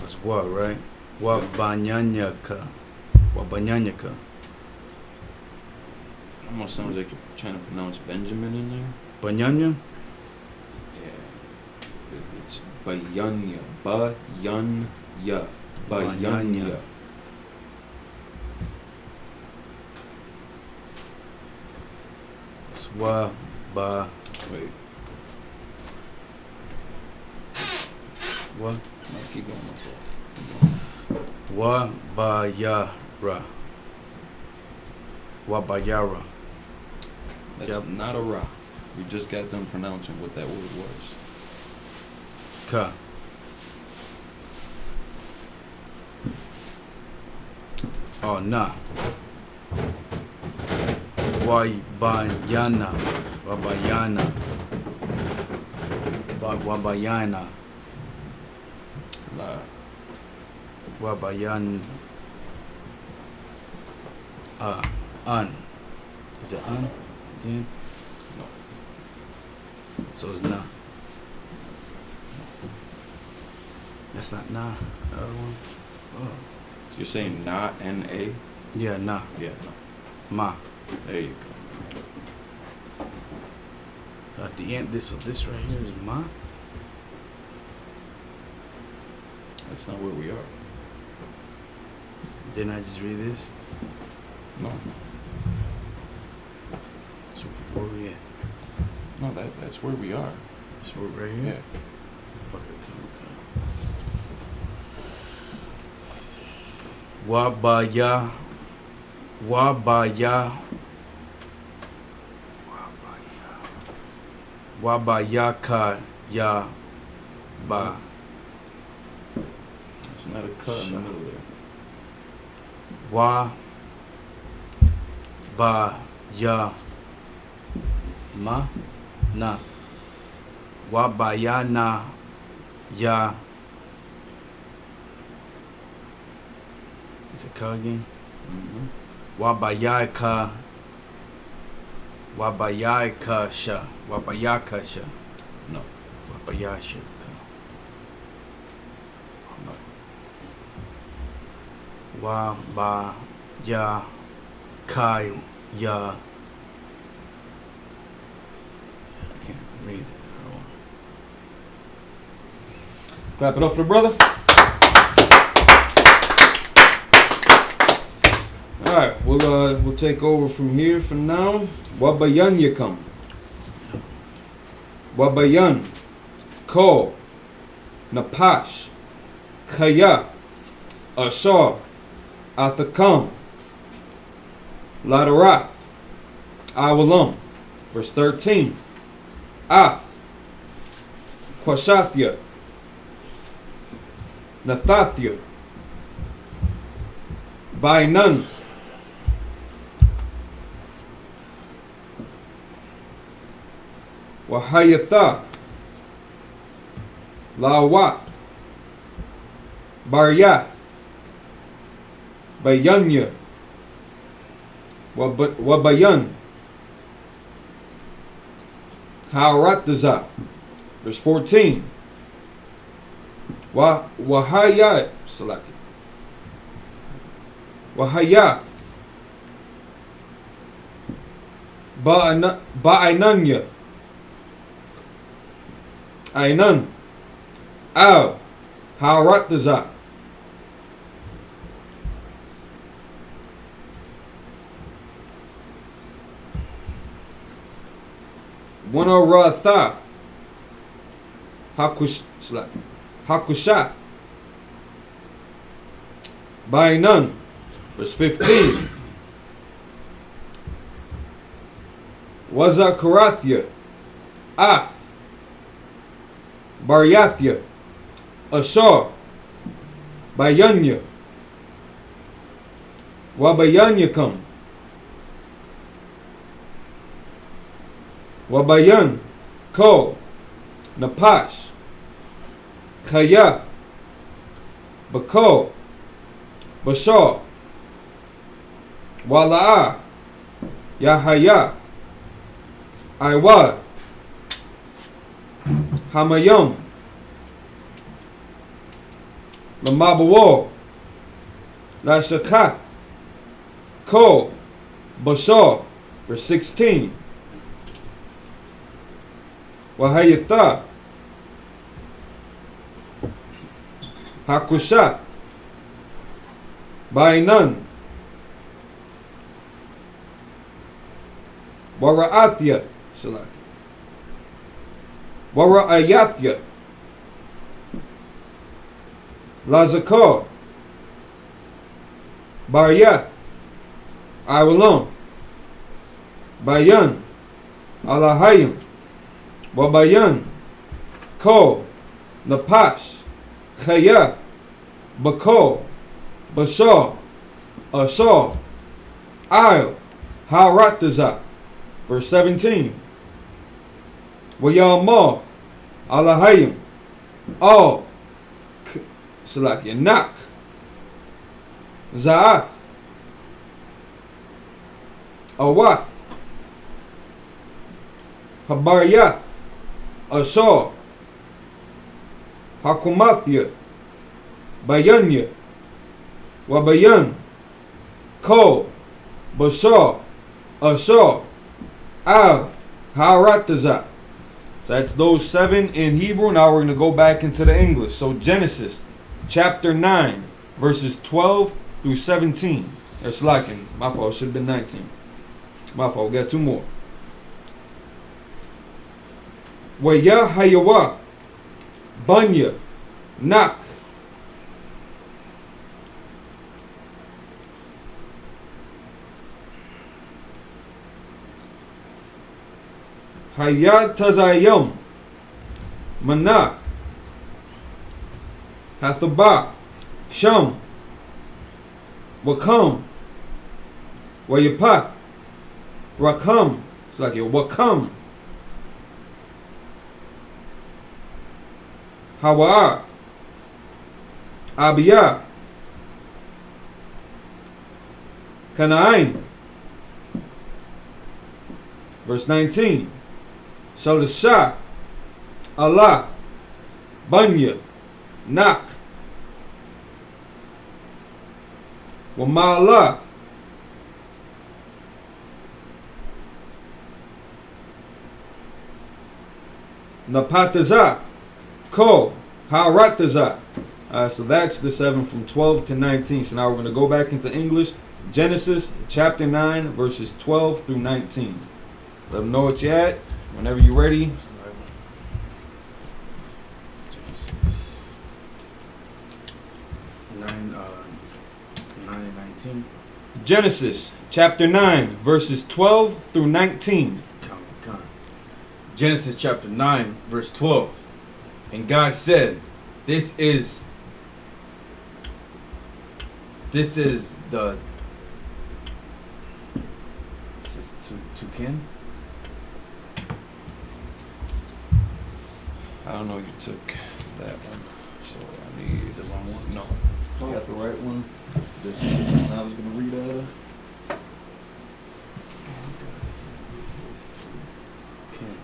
S4: That's what, right? What banyanyaka? What banyanyaka?
S1: Almost sounds like you're trying to pronounce Benjamin in there.
S4: Banyanya?
S1: Yeah. It's Bayanya. Bayanya. Bayanya.
S4: Swa ba
S1: Wait.
S4: what?
S1: No, keep going. My fault. Keep going.
S4: Wa bayara. Wa bayara.
S1: That's
S4: Yep.
S1: not a ra. We just got done pronouncing what that word was.
S4: Ka. Oh nah. Wabayana. Wabayana. Wabayana.
S1: La.
S4: Wabayan. An. Is it an? Then?
S1: No.
S4: So it's not. That's not nah. The other one. Oh.
S1: You're saying na, N-A?
S4: Yeah, nah.
S1: Yeah, no.
S4: Ma.
S1: There you go.
S4: At the end, this right here is ma.
S1: That's not where we are.
S4: Then I just read this.
S1: No.
S4: So where we at?
S1: No, that's where we are.
S4: So we're right here.
S1: Yeah.
S4: Okay, come. Wabaya. Wabayaka ya ba.
S1: It's not a cut in the middle there.
S4: Wa ba ya ma na. Wa ba ya na ya. Is it ka again?
S1: Mm-hmm.
S4: Wa ba ya ka. Wa ba ya ka sha. Wa ba ya ka sha.
S1: No.
S4: Wa ba ya sha ka. Wa ba ya kai ya. I can't read it.
S2: Clap it up for the brother. All right, we'll take over from here for now. Wabayan yakam. Wabayan. Ko. Napash. Khaya. Asar. Athakam. Ladarath. Awalam. Verse 13. Ath. Quashathya. Nathathya. Bainan. Wahayatha. Lawath. Baryath. Bayanya. Wabayan. Haratazah. Verse 14. Wahaya. Select. Wahaya. Ba'inanya. Ainan. Al. Haratazah. Wanaratha. Hakushath. Bainan. Verse 15. Wazakarathya. Ath. Baryathya. Ashar. Bayanya. Wabayanyakam. Wabayan. Ko. Napash. Khaya. Bako. Bashar. Wala'a. Yahaya. Iwad. Hamayam. Lamabawa. Lashakath. Ko. Bashar. Verse 16. Wahayatha. Hakushath. Bainan. Wara'athya. Wara'ayathya. Lazakar. Baryath. Iwalam. Bayan. Alahayim. Wabayan. Ko. Napash. Khaya. Bako. Bashar. Ashar. Il. Haratazah. Verse 17. Wayamah. Alahayim. All. Salakia. Nak. Za'ath. Awath. Habaryath. Ashar. Hakumathya. Bayanya, Wabayan, Ko, Bashaw, Ashaw, Al, Harataza. So that's those 7 in Hebrew. Now we're going to go back into the English. So Genesis chapter 9, verses 12 through 17. That's lacking. My fault. Should have been 19. My fault. We got 2 more. Waya Hayawa, Banya, Nak, Hayat Tazayum, Mana, Hathaba, Sham, Wakam, Wayapat, Rakam. It's like your Wakam. Hawa, Abiyah, Kanaim. Verse 19. Shalisha, Allah, Banya, Nak, Wamala, Napataza, Ko, Harataza. So that's the 7 from 12 to 19. So now we're going to go back into English. Genesis chapter 9, verses 12 through 19. Let them know what you're at. Whenever you're ready.
S4: Genesis 9 and 19.
S2: Genesis chapter 9, verses 12 through 19.
S4: Count. Genesis chapter 9, verse 12. And God said, This is toucan.
S1: I don't know. You took that one, so I need
S4: The wrong one?
S1: No, you got the right one. This one I was gonna read out of.
S4: This is toucan.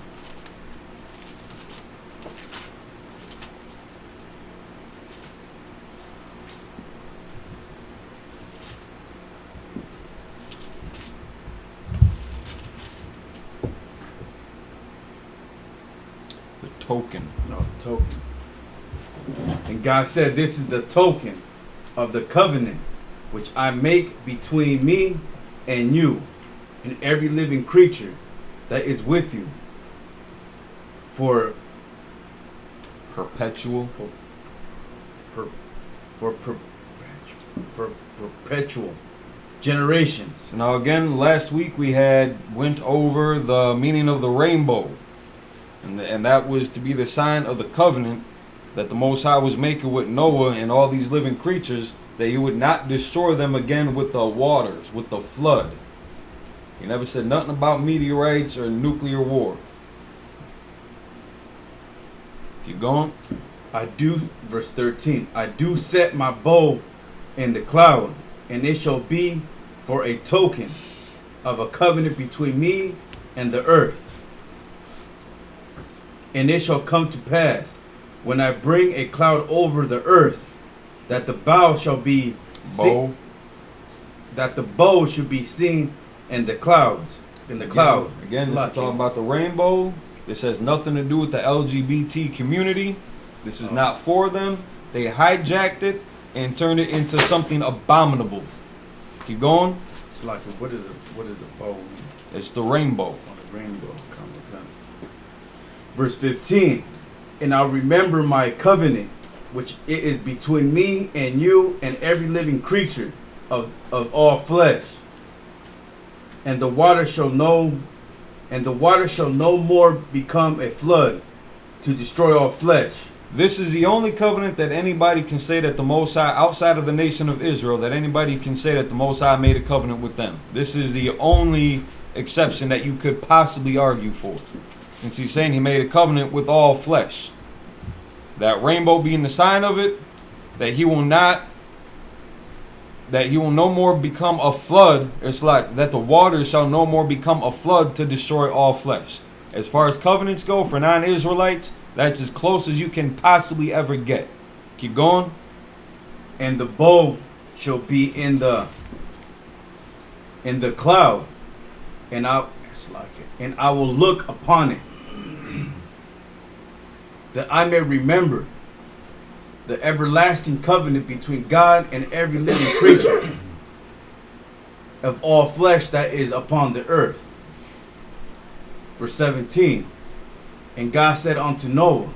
S1: The token.
S4: No, token. And God said, This is the token of the covenant which I make between me and you and every living creature that is with you for
S1: Perpetual.
S4: perpetual generations.
S2: So now again, last week we went over the meaning of the rainbow. And that was to be the sign of the covenant that the Most High was making with Noah and all these living creatures, that he would not destroy them again with the waters, with the flood. He never said nothing about meteorites or nuclear war. Keep going.
S4: Verse 13, I do set my bow in the cloud, and it shall be for a token of a covenant between me and the earth. And it shall come to pass, when I bring a cloud over the earth, that the bow shall be that the bow should be seen in the clouds. In the cloud.
S2: Again, this is talking about the rainbow. This has nothing to do with the LGBT community. This is not for them. They hijacked it and turned it into something abominable. Keep going.
S4: It's like, what is the bow mean?
S2: It's the rainbow.
S4: On the rainbow. Come. Verse 15. And I'll remember my covenant, which it is between me and you and every living creature of all flesh. And the water shall no more become a flood to destroy all flesh.
S2: This is the only covenant that anybody can say that the Most High, outside of the nation of Israel, that anybody can say that the Most High made a covenant with them. This is the only exception that you could possibly argue for, since he's saying he made a covenant with all flesh. That rainbow being the sign of it, that he will no more become a flood. It's like that the waters shall no more become a flood to destroy all flesh. As far as covenants go for non-Israelites, that's as close as you can possibly ever get. Keep going.
S4: And the bow shall be in the cloud, and I will look upon it, that I may remember the everlasting covenant between God and every living creature of all flesh that is upon the earth. Verse 17. And God said unto Noah,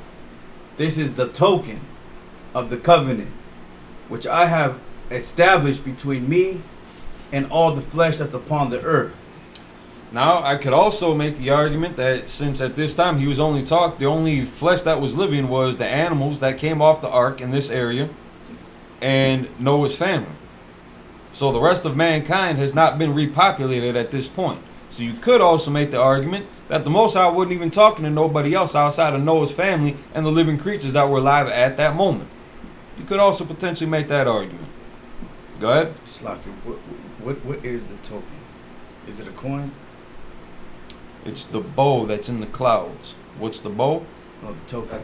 S4: this is the token of the covenant which I have established between me and all the flesh that's upon the earth.
S1: Now, I could also make the argument that since at this time he was only the only flesh that was living was the animals that came off the ark in this area and Noah's family. So the rest of mankind has not been repopulated at this point. So you could also make the argument that the Most High wasn't even talking to nobody else outside of Noah's family and the living creatures that were alive at that moment. You could also potentially make that argument. Go ahead.
S4: Slocky, what is the token? Is it a coin?
S1: It's the bow that's in the clouds. What's the bow?
S4: Oh, the token.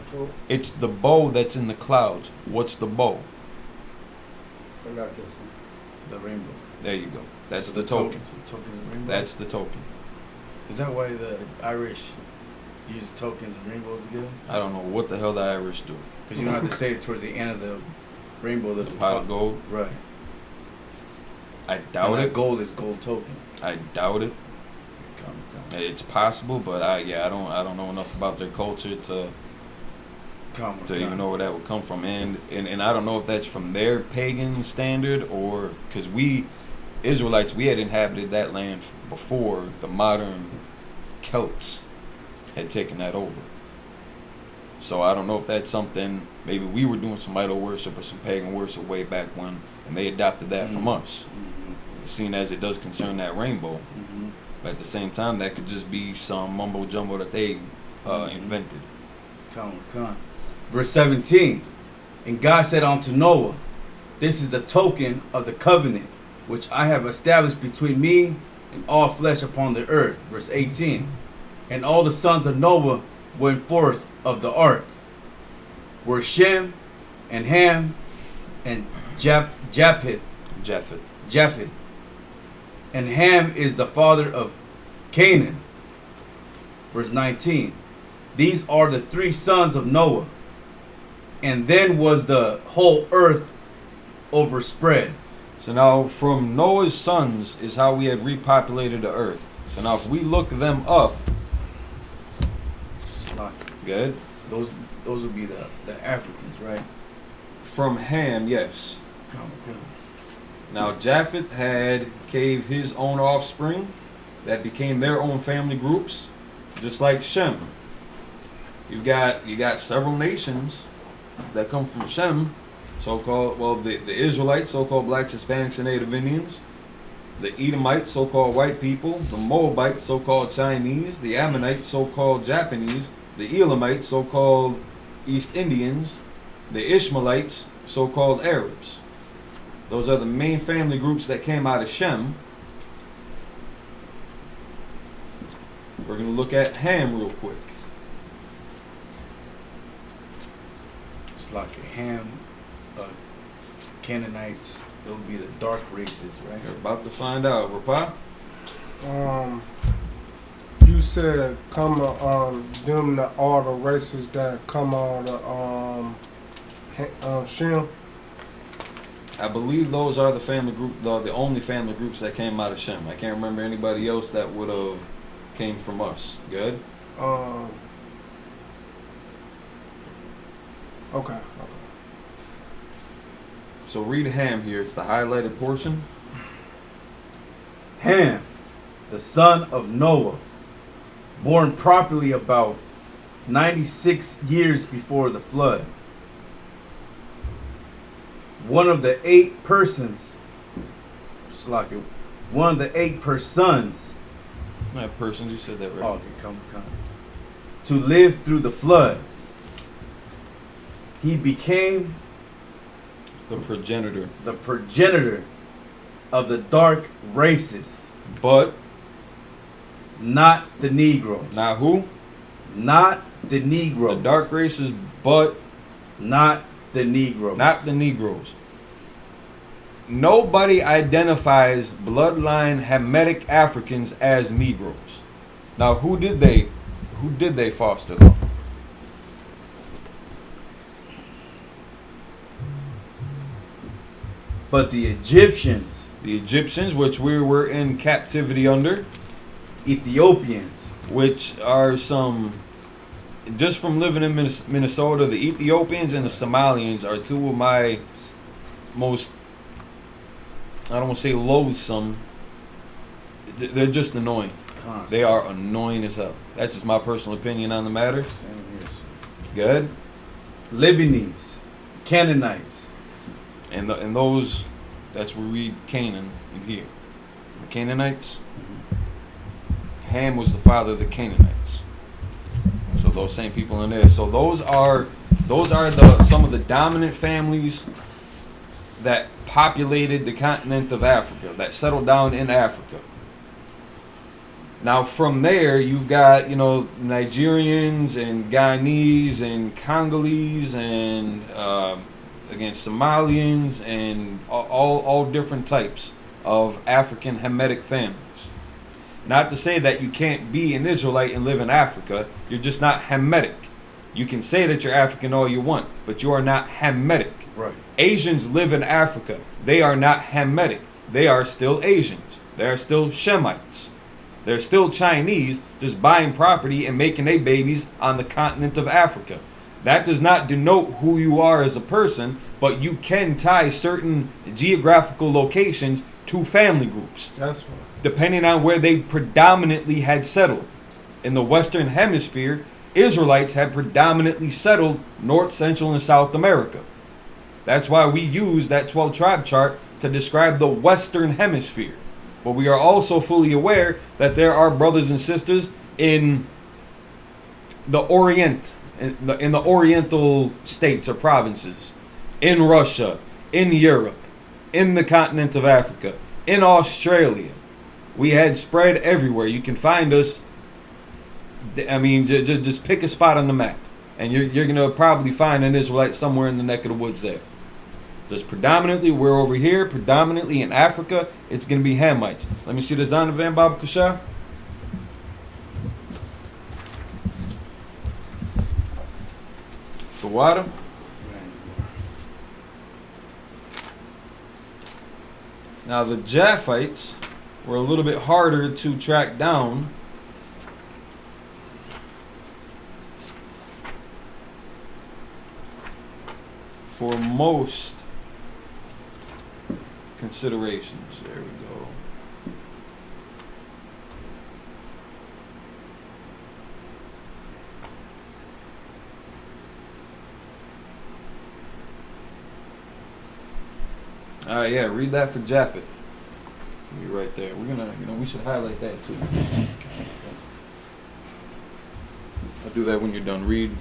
S1: It's the bow that's in the clouds. What's the bow?
S4: The rainbow.
S1: There you go. That's
S4: So
S1: the token.
S4: So the token's a rainbow?
S1: That's the token.
S4: Is that why the Irish use tokens and rainbows together?
S1: I don't know what the hell the Irish do.
S4: Because you don't have to say it towards the end of the rainbow. There's
S1: The pot of gold.
S4: Right.
S1: I doubt
S4: And that
S1: it.
S4: gold is gold tokens.
S1: I doubt it.
S4: Come.
S1: It's possible, but I don't know enough about their culture to even know where that would come from, and I don't know if that's from their pagan standard or because we Israelites, we had inhabited that land before the modern Celts had taken that over. So I don't know if that's something, maybe we were doing some idol worship or some pagan worship way back when, and they adopted that from us. Seeing as it does concern that rainbow, but at the same time, that could just be some mumbo jumbo that they invented.
S4: Come. Verse 17. And God said unto Noah, this is the token of the covenant which I have established between me and all flesh upon the earth. Verse 18. And all the sons of Noah went forth of the ark were Shem and Ham and Japheth. And Ham is the father of Canaan. Verse 19. These are the three sons of Noah. And then was the whole earth overspread.
S1: So now from Noah's sons is how we had repopulated the earth. So now if we look them up, good.
S4: Those would be the Africans, right?
S1: From Ham, yes.
S4: Come.
S1: Now Japheth gave his own offspring that became their own family groups, just like Shem. You got several nations that come from Shem, so-called, the Israelites, so-called blacks, Hispanics, and Native Indians, the Edomites, so-called white people, the Moabites, so-called Chinese, the Ammonites, so-called Japanese, the Elamites, so-called East Indians, the Ishmaelites, so-called Arabs. Those are the main family groups that came out of Shem. We're going to look at Ham real quick.
S4: It's like Ham, Canaanites, those would be the dark races, right?
S1: You're about to find out, Rapa.
S5: You said come them all the races that come out of Shem.
S1: I believe those are the family group, the only family groups that came out of Shem. I can't remember anybody else that would have came from us. Good?
S5: Okay.
S1: So read Ham here. It's the highlighted portion.
S4: Ham, the son of Noah, born properly about 96 years before the flood. One of the 8 persons, one of the 8 persons.
S1: Not persons, you said that right.
S4: Oh, okay, come. To live through the flood. He became
S1: The progenitor.
S4: of the dark races.
S1: But
S4: Not the Negroes.
S1: not who?
S4: Not the Negroes.
S1: The dark races, but
S4: Not the Negroes.
S1: not the Negroes.
S2: nobody identifies bloodline Hamitic Africans as Negroes. Now, who did they foster though?
S4: But the Egyptians,
S2: The Egyptians, which we were in captivity under,
S4: Ethiopians,
S2: which are some, just from living in Minnesota, the Ethiopians and the Somalians are two of my most, I don't want to say loathsome, they're just annoying. They are annoying as hell. That's just my personal opinion on the matter.
S4: Same here, sir.
S2: Good.
S4: Lebanese, Canaanites,
S2: And those, that's where we read Canaan in here. The Canaanites. Ham was the father of the Canaanites. So those same people in there. So those are some of the dominant families that populated the continent of Africa, that settled down in Africa. Now from there, you've got, Nigerians and Guyanese and Congolese and again Somalians and all different types of African Hamitic families. Not to say that you can't be an Israelite and live in Africa. You're just not Hamitic. You can say that you're African all you want, but you are not Hamitic.
S4: right?
S2: Asians live in Africa. They are not Hamitic. They are still Asians. They are still Shemites. They're still Chinese, just buying property and making their babies on the continent of Africa. That does not denote who you are as a person, but you can tie certain geographical locations to family groups,
S5: That's right.
S2: depending on where they predominantly had settled. In the Western Hemisphere, Israelites had predominantly settled North, Central, and South America. That's why we use that 12-tribe chart to describe the Western Hemisphere. But we are also fully aware that there are brothers and sisters in the Orient, in the Oriental states or provinces, in Russia, in Europe, in the continent of Africa, in Australia. We had spread everywhere. You can find us. I mean, just pick a spot on the map, and you're gonna probably find an Israelite somewhere in the neck of the woods there. Just predominantly, we're over here, predominantly in Africa, it's going to be Hamites. Let me see this on the Van Baba Kasha. The water. Now the Japhites were a little bit harder to track down. For most considerations. There we go. Yeah, read that for Japheth. Be right there. We're gonna, we should highlight that too. I'll do that when you're done. Read.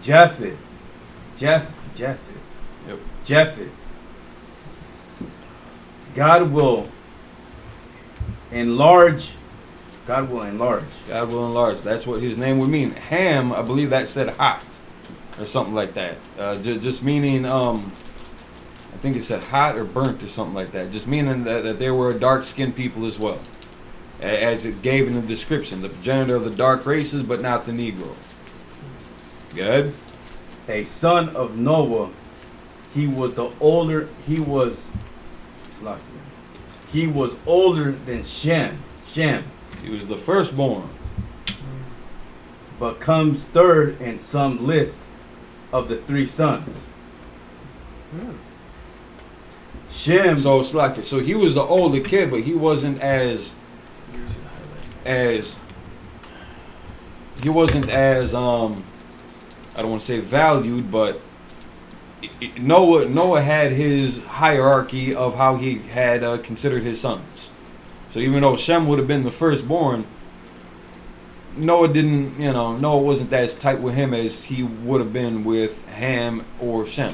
S4: Japheth.
S2: Yep.
S4: Japheth. God will enlarge. God will enlarge.
S2: God will enlarge. That's what his name would mean. Ham, I believe that said hot or something like that. Just meaning, I think it said hot or burnt or something like that. Just meaning that there were dark-skinned people as well. As it gave in the description. The progenitor of the dark races, but not the Negro. Good.
S4: A son of Noah. He was older than Shem.
S2: He was the firstborn.
S4: But comes third in some list of the three sons. Shem.
S2: So it's like, so he was the older kid, but he wasn't as I don't want to say valued, but Noah had his hierarchy of how he had considered his sons. So even though Shem would have been the firstborn, Noah wasn't as tight with him as he would have been with Ham or Shem.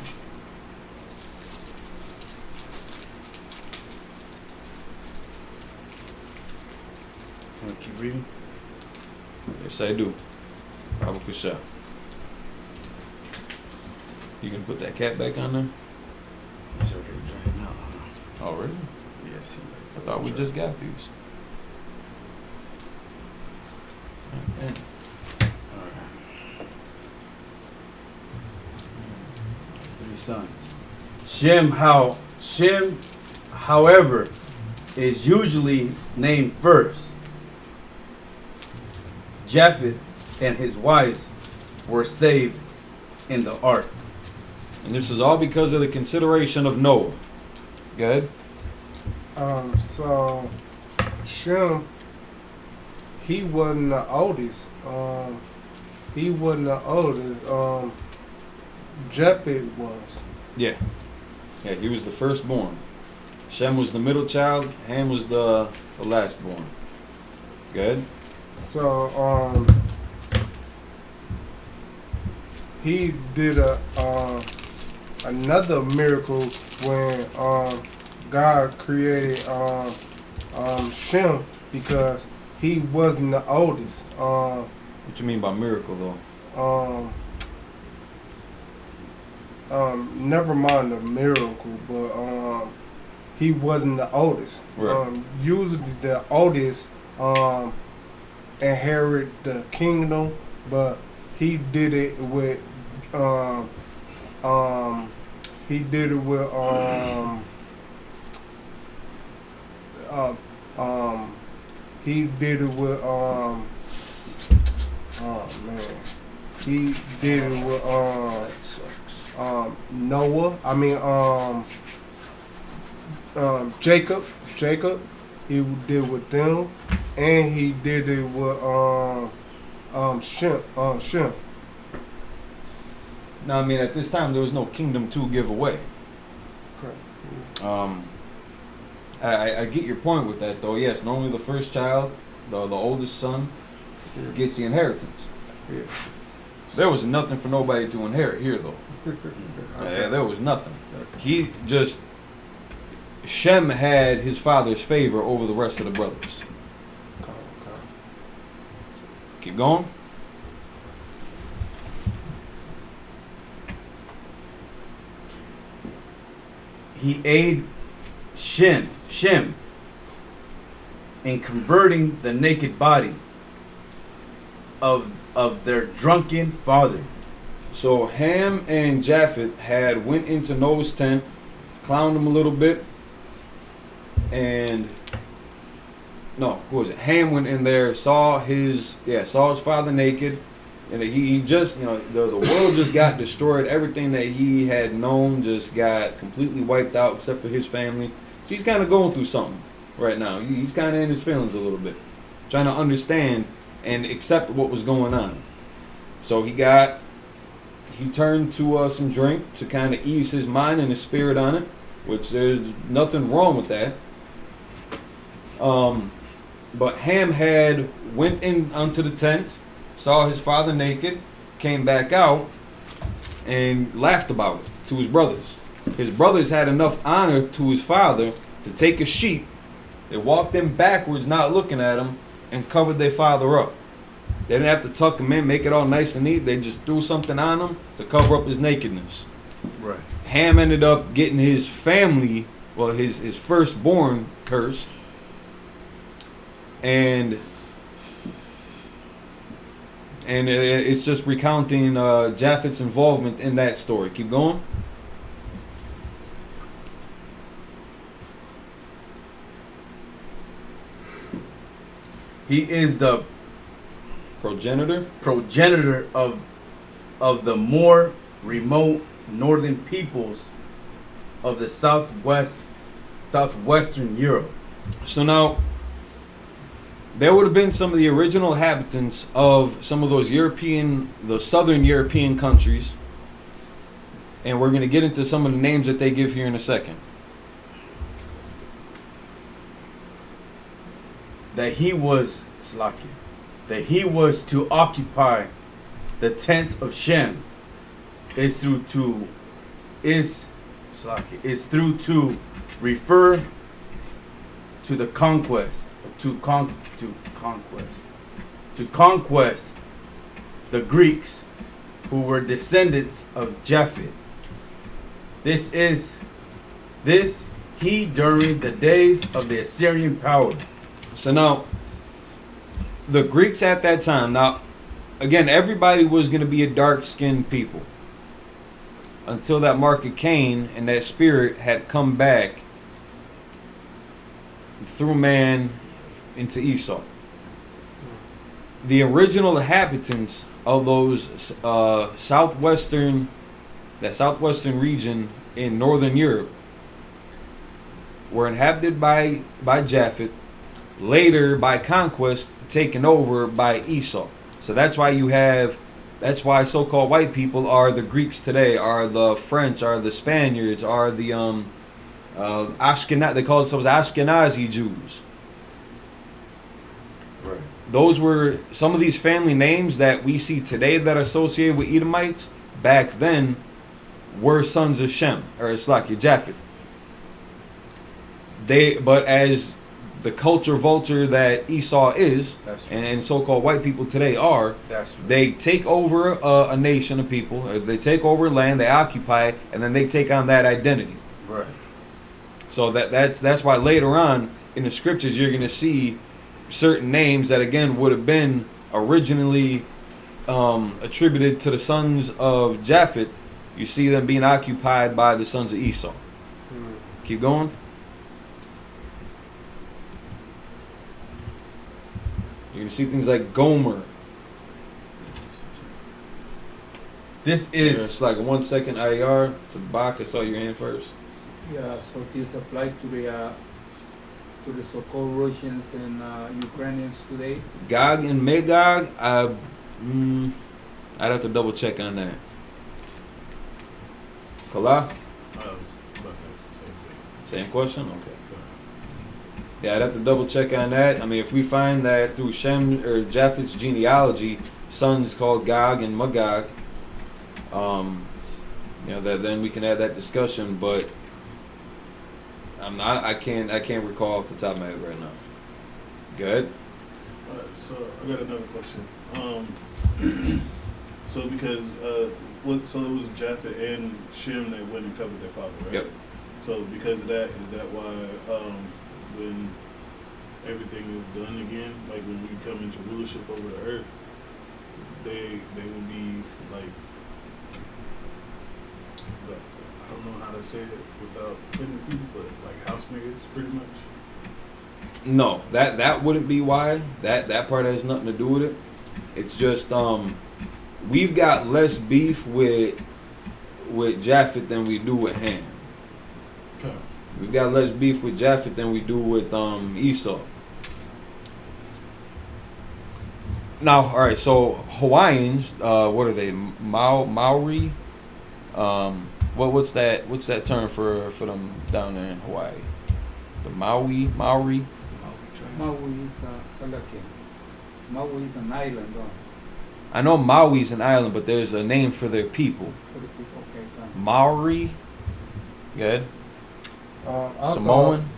S4: Want to keep reading?
S2: Yes, I do. Babu Kusha. You gonna put that cap back on there?
S4: These are drying out.
S1: Oh, really?
S4: Yes.
S1: I thought we just got these. Okay.
S4: Three sons. Shem, however, is usually named first. Japheth and his wives were saved in the ark.
S1: And this is all because of the consideration of Noah. Good.
S5: So Shem, he wasn't the oldest. He wasn't the oldest. Japheth was.
S1: Yeah. Yeah, he was the firstborn. Shem was the middle child. Ham was the lastborn. Good.
S5: So he did another miracle when God created Shem because he wasn't the oldest.
S1: What you mean by miracle, though?
S5: Never mind the miracle, but he wasn't the oldest.
S1: Right.
S5: Usually the oldest inherit the kingdom, but he did it with he did it with he did it with oh man, he did it with Noah. I mean Jacob. He did with them, and he did it with Shem.
S1: Now, I mean, at this time, there was no kingdom to give away.
S5: Correct.
S1: I get your point with that, though. Yes, normally the first child, the oldest son, gets the inheritance.
S5: Yeah.
S1: There was nothing for nobody to inherit here, though. Yeah, there was nothing. He just... Shem had his father's favor over the rest of the brothers.
S5: Okay.
S1: Keep going.
S4: He aided Shem in converting the naked body of their drunken father.
S1: So Ham and Japheth had went into Noah's tent, clowned him a little bit, and no, who was it? Ham went in there, saw his father naked, and he just, the world just got destroyed. Everything that he had known just got completely wiped out except for his family. So he's kind of going through something right now. He's kind of in his feelings a little bit, trying to understand and accept what was going on. So he turned to some drink to kind of ease his mind and his spirit on it, which there's nothing wrong with that. But Ham had went in onto the tent, saw his father naked, came back out, and laughed about it to his brothers. His brothers had enough honor to his father to take a sheep. They walked in backwards, not looking at him, and covered their father up. They didn't have to tuck him in, make it all nice and neat. They just threw something on him to cover up his nakedness.
S4: Right.
S1: Ham ended up getting his family, his firstborn, cursed. And it's just recounting Japheth's involvement in that story. Keep going.
S4: He is the
S1: progenitor
S4: of the more remote northern peoples of the southwestern Europe.
S1: So now, there would have been some of the original inhabitants of some of those the southern European countries, and we're going to get into some of the names that they give here in a second.
S4: That he was to occupy the tents of Shem is through to refer to the conquest the Greeks who were descendants of Japheth. This is This he during the days of the Assyrian power.
S2: So now, the Greeks at that time, now, again, everybody was going to be a dark-skinned people until that mark of Cain and that spirit had come back through man into Esau. The original inhabitants of those southwestern region in northern Europe were inhabited by Japheth, later by conquest taken over by Esau. So that's why so-called white people are the Greeks today, are the French, are the Spaniards, are the Ashkenazi. They call themselves Ashkenazi Jews.
S4: Right.
S2: Those were some of these family names that we see today that are associated with Edomites. Back then, were sons of Shem, or it's like your Japheth. But as the culture vulture that Esau is, and so-called white people today are, they take over a nation of people, or they take over land, they occupy it, and then they take on that identity.
S4: Right.
S2: So that's why later on in the scriptures you're going to see certain names that again would have been originally attributed to the sons of Japheth. You see them being occupied by the sons of Esau. Keep going. You can see things like Gomer.
S4: This is
S2: It's like a 1 second IR to Bach. I saw your hand first.
S3: Yeah, so this applies to the so-called Russians and Ukrainians today.
S2: Gog and Magog. I'd have to double check on that. Kala?
S6: I was about to ask the same thing.
S2: Same question? Okay. Yeah, I'd have to double check on that. I mean, if we find that through Shem or Japheth's genealogy, sons called Gog and Magog, then we can have that discussion. But I can't recall off the top of my head right now. Good.
S6: So I got another question. So because so it was Japheth and Shem that went and covered their father, right?
S2: Yep.
S6: So because of that, is that why when everything is done again, like when we come into rulership over the earth, they will be like, I don't know how to say it without offending people, but like house niggas, pretty much.
S2: No, that wouldn't be why. That part has nothing to do with it. It's just we've got less beef with Japheth than we do with Ham.
S6: Okay.
S2: We've got less beef with Japheth than we do with Esau. Now, all right. So Hawaiians, what are they? Maori. What's that term for them down there in Hawaii? The Maori.
S3: Maui is Salake. Maui is an island.
S2: I know Maui's an island, but there's a name for their people.
S3: For the people, okay.
S2: Maori. Good. Samoan.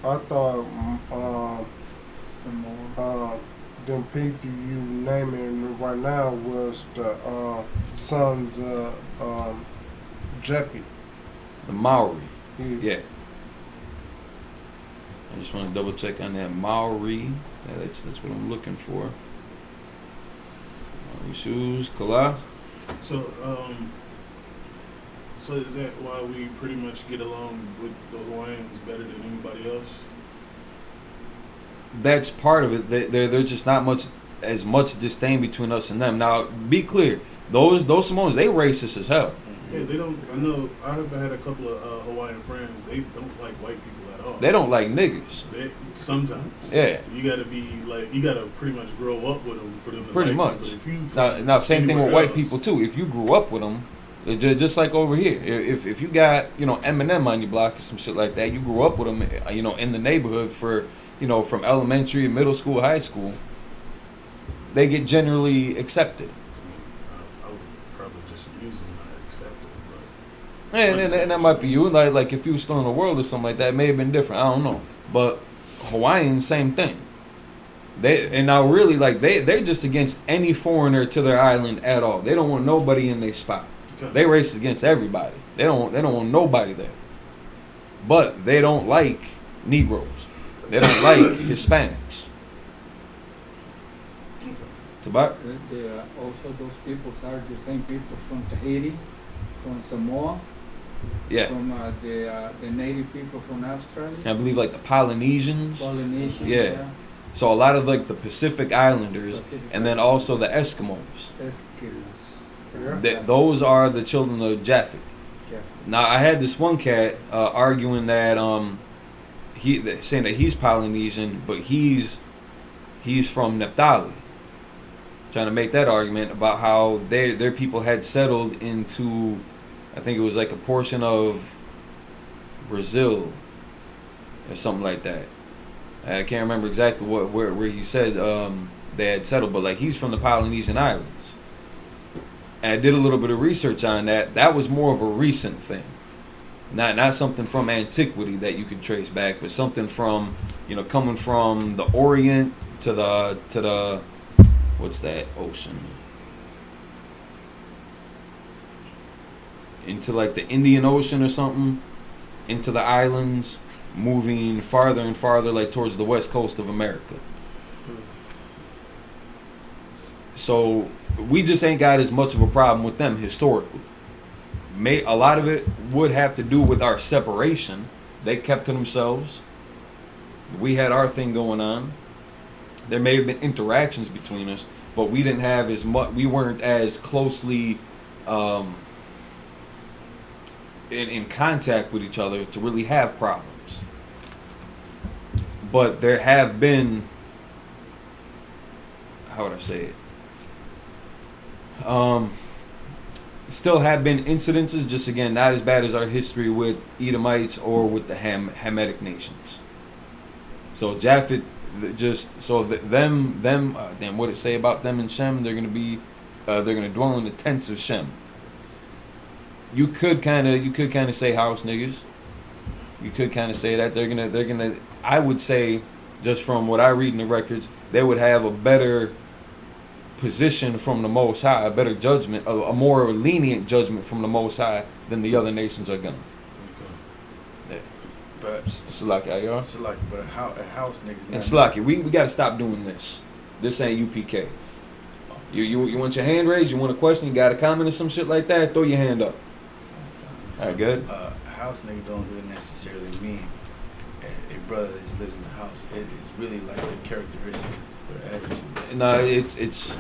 S5: I thought
S3: Samoa.
S5: them people you naming right now was the sons of Jeppy.
S2: The Maori.
S5: Yeah.
S2: Yeah. I just want to double check on that Maori. Yeah, that's what I'm looking for. Maori shoes, Kala.
S6: So so is that why we pretty much get along with the Hawaiians better than anybody else?
S2: That's part of it. There's just not as much disdain between us and them. Now, be clear. Those Samoans, they racist as hell.
S6: Yeah, they don't. I know. I've had a couple of Hawaiian friends. They don't like white people at all.
S2: They don't like niggas.
S6: Sometimes.
S2: Yeah.
S6: You gotta be like. You gotta pretty much grow up with them for them to
S2: Pretty
S6: like
S2: much.
S6: them. But if you
S2: Now, same thing with
S6: anywhere
S2: white people too. If you grew up with them, just like over here. If you got Eminem on your block or some shit like that, you grew up with them, in the neighborhood for from elementary, middle school, high school. They get generally accepted.
S6: I would probably just use them and accept it.
S2: And that might be you. Like if you were still in the world or something like that, it may have been different. I don't know. But Hawaiians, same thing. They're just against any foreigner to their island at all. They don't want nobody in their spot.
S6: Okay.
S2: They race against everybody. They don't want nobody there.
S1: but they don't like Negroes. They don't like Hispanics. Tabak?
S3: Also, those people are the same people from Tahiti, from Samoa,
S1: Yeah.
S3: from the native people from Australia,
S1: I believe like the Polynesians.
S3: Polynesian.
S1: Yeah. So a lot of like the Pacific Islanders, and then also the Eskimos.
S5: Yeah.
S1: Those are the children of Japheth. Now I had this one cat arguing that saying that he's Polynesian, but he's from Nepali. Trying to make that argument about how their people had settled into, I think it was like a portion of Brazil or something like that. I can't remember exactly where he said they had settled, but like he's from the Polynesian Islands. And I did a little bit of research on that. That was more of a recent thing, not something from antiquity that you could trace back, but something from coming from the Orient to the what's that ocean? Into like the Indian Ocean or something, into the islands, moving farther and farther like towards the west coast of America. So we just ain't got as much of a problem with them historically. A lot of it would have to do with our separation. They kept to themselves. We had our thing going on. There may have been interactions between us, but we didn't have as much. We weren't as closely in contact with each other to really have problems. But there have been, how would I say it? Still have been incidences, just again not as bad as our history with Edomites or with the Hamitic nations. So Japheth, damn, what it say about them and Shem? They're gonna dwell in the tents of Shem. You could kind of say house niggas. You could kind of say that they're gonna. I would say, just from what I read in the records, they would have a better position from the Most High, a better judgment, a more lenient judgment from the Most High than the other nations are gonna.
S4: But
S1: Slaki, y'all.
S4: Slaki, but a house niggas.
S1: And Slaki, we gotta stop doing this. This ain't UPK. You want your hand raised? You want a question? You got a comment or some shit like that? Throw your hand up. All right, good.
S4: House nigga don't really necessarily mean a brother that just lives in the house. It's really like their characteristics, their attitudes.
S1: No, it's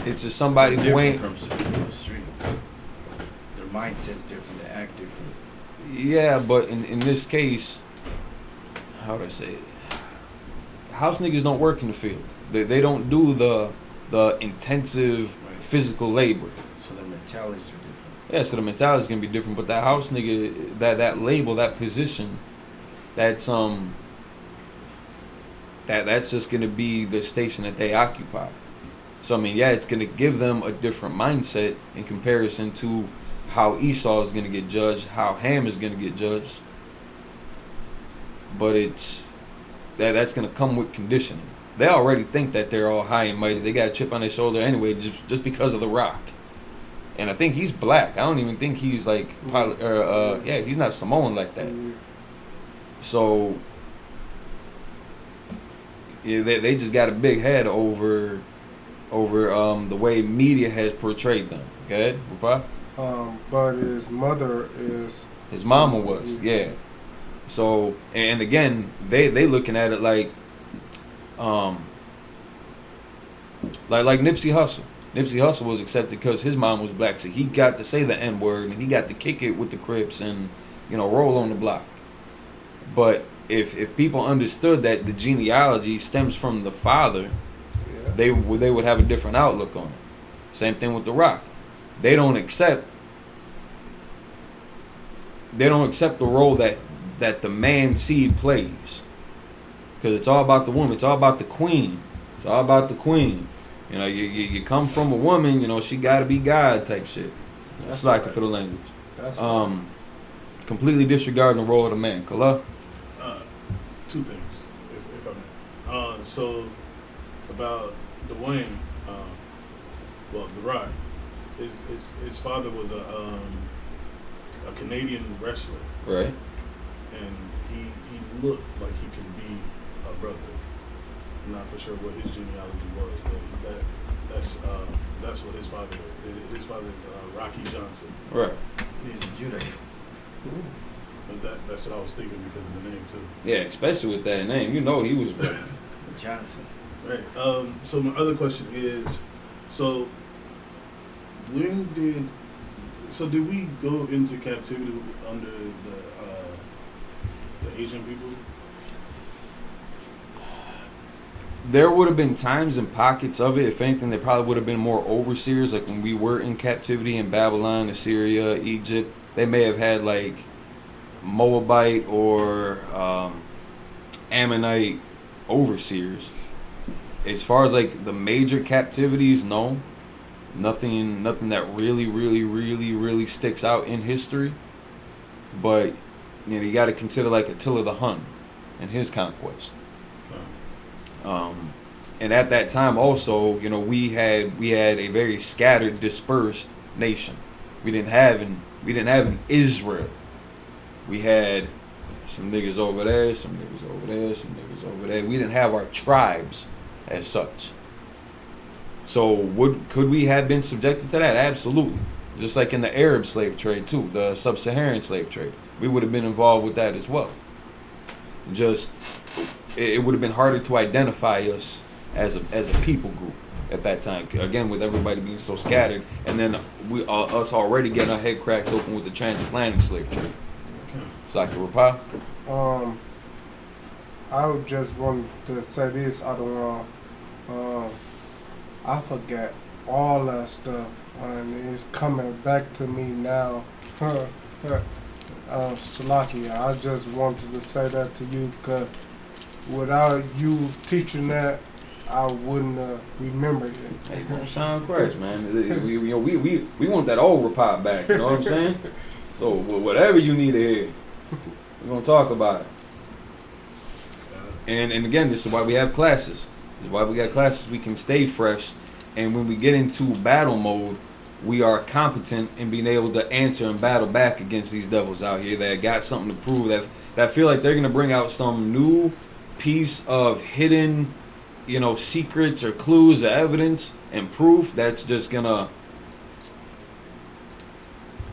S1: just somebody who ain't
S4: from the street. Their mindset's different. They act different.
S1: Yeah, but in this case, how would I say it? House niggas don't work in the field. They don't do the intensive physical labor.
S4: So their mentalities are different.
S1: Yeah, so the mentality is gonna be different. But that house nigga, that label, that position, that's just gonna be the station that they occupy. So I mean, yeah, it's gonna give them a different mindset in comparison to how Esau is gonna get judged, how Ham is gonna get judged. But that's gonna come with conditioning. They already think that they're all high and mighty. They got a chip on their shoulder anyway, just because of the rock. And I think he's black. I don't even think he's like, he's not Samoan like that. So, yeah, they just got a big head over the way media has portrayed them. Go ahead, Papa.
S5: But his mother is.
S1: His mama was, yeah. So, and again, they looking at it like Nipsey Hussle. Nipsey Hussle was accepted because his mom was black, so he got to say the N-word and he got to kick it with the Crips and roll on the block. But if people understood that the genealogy stems from the father, they would have a different outlook on it. Same thing with the Rock. They don't accept the role that the man seed plays, because it's all about the woman. It's all about the queen. It's all about the queen. You come from a woman, she got to be God type shit. That's like it for the language.
S5: That's
S1: Completely disregarding the role of the man. Kala?
S6: Two things, if I may. So, about Dwayne, The Rock, his father was a Canadian wrestler.
S1: Right.
S6: and he looked like he could be a brother. I'm not for sure what his genealogy was, but that's what his father is. His father is Rocky Johnson.
S1: Right.
S4: He's a Judah.
S6: But that's what I was thinking because of the name too.
S1: Yeah, especially with that name. You know he was
S4: Johnson.
S6: Right. So my other question is, so did we go into captivity under the Asian people?
S1: There would have been times and pockets of it. If anything, there probably would have been more overseers. Like when we were in captivity in Babylon, Assyria, Egypt, they may have had like Moabite or Ammonite overseers. As far as like the major captivities, no. Nothing that really sticks out in history. But you got to consider like Attila the Hun and his conquest. And at that time also, we had a very scattered, dispersed nation. We didn't have an Israel. We had some niggas over there, some niggas over there, some niggas over there. We didn't have our tribes as such. So could we have been subjected to that? Absolutely. Just like in the Arab slave trade too, the sub-Saharan slave trade. We would have been involved with that as well. Just it would have been harder to identify us as a people group at that time. Again, with everybody being so scattered, and then us already getting our head cracked open with the transatlantic slave trade. Saki Rapa?
S5: I would just want to say this. I don't want. I forgot all that stuff, and it's coming back to me now. Salakia, I just wanted to say that to you because without you teaching that, I wouldn't have remembered it.
S1: Hey, don't sound crazy, man. We want that old Rapa back. You know what I'm saying? So whatever you need to hear, we're gonna talk about it. And again, this is why we have classes. This is why we got classes. We can stay fresh, and when we get into battle mode, we are competent in being able to answer and battle back against these devils out here that got something to prove, that feel like they're gonna bring out some new piece of hidden, secrets or clues or evidence and proof that's just gonna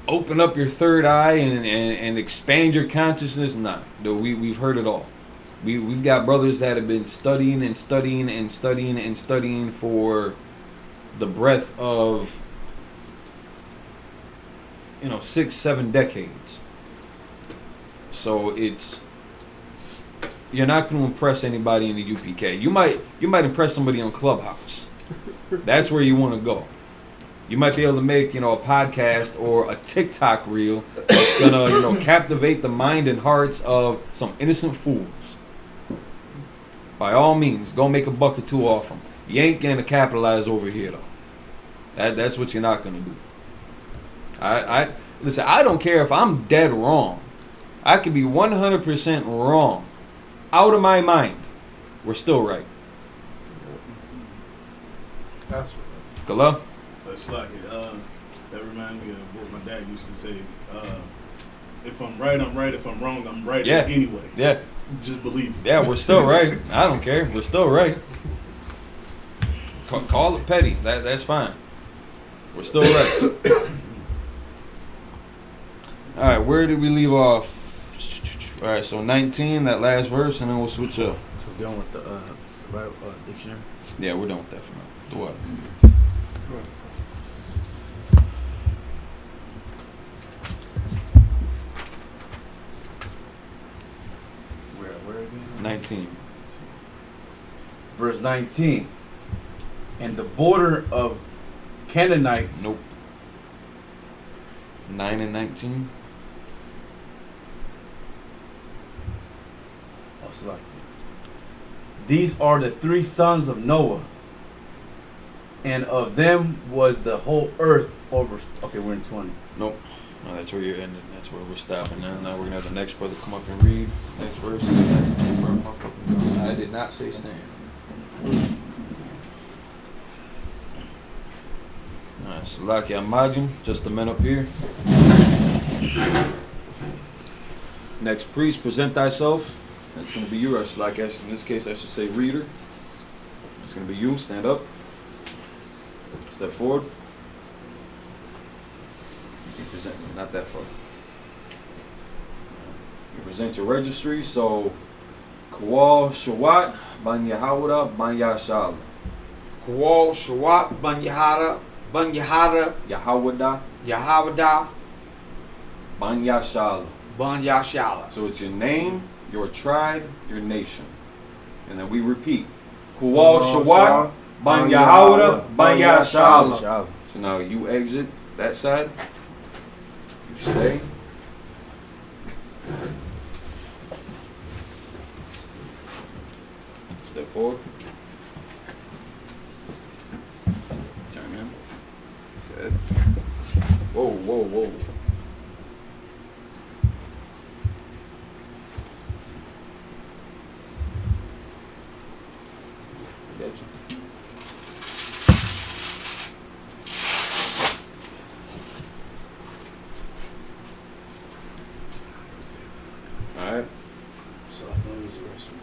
S1: open up your third eye and expand your consciousness. Nah, we've heard it all. We've got brothers that have been studying and studying and studying and studying for the breadth of 6-7 decades. So you're not going to impress anybody in the UPK. You might impress somebody on Clubhouse. That's where you want to go. You might be able to make a podcast or a TikTok reel that's gonna captivate the mind and hearts of some innocent fools. By all means, go make a buck or two off them. You ain't gonna capitalize over here though. That's what you're not gonna do. Listen. I don't care if I'm dead wrong. I could be 100% wrong. Out of my mind, we're still right.
S5: That's right.
S1: Kala?
S6: That's like it. That reminds me of what my dad used to say. If I'm right, I'm right. If I'm wrong, I'm right anyway.
S1: Yeah.
S6: Just believe it.
S1: Yeah, we're still right. I don't care. We're still right. Call it petty. That's fine. We're still right. All right, where did we leave off? All right, so 19, that last verse, and then we'll switch up.
S4: So we're done with the Bible dictionary?
S1: Yeah, we're done with that for now. Do what?
S4: Where again?
S1: 19.
S4: Verse 19. And the border of Canaanites.
S1: Nope. 9 and 19.
S4: Oh, sorry. These are the 3 sons of Noah, and of them was the whole earth over. Okay, we're in 20.
S1: Nope. No, that's where you're ending. That's where we're stopping now. Now we're going to have the next brother come up and read. Next verse. I did not say stand. Alright, Salaki Amajim, just a minute up here. Next, priest, present thyself. That's going to be you. Like in this case, I should say reader. It's going to be you. Stand up. Step forward. You present, not that far. You present your registry. So, Kawal Shawat Ban Yahawada Ban Yashal.
S2: Kawal Shawat Ban Yahada
S1: Yahawada
S2: Yahawada
S1: Ban Yashal.
S2: Ban Yashala.
S1: So it's your name, your tribe, your nation. And then we repeat. Kawal Shawat Ban Yahawada Ban Yashal. So now you exit that side. You stay. Step forward. Turn in. Good. Whoa, whoa, whoa. Gotcha. All right.
S6: So I know there's a restaurant.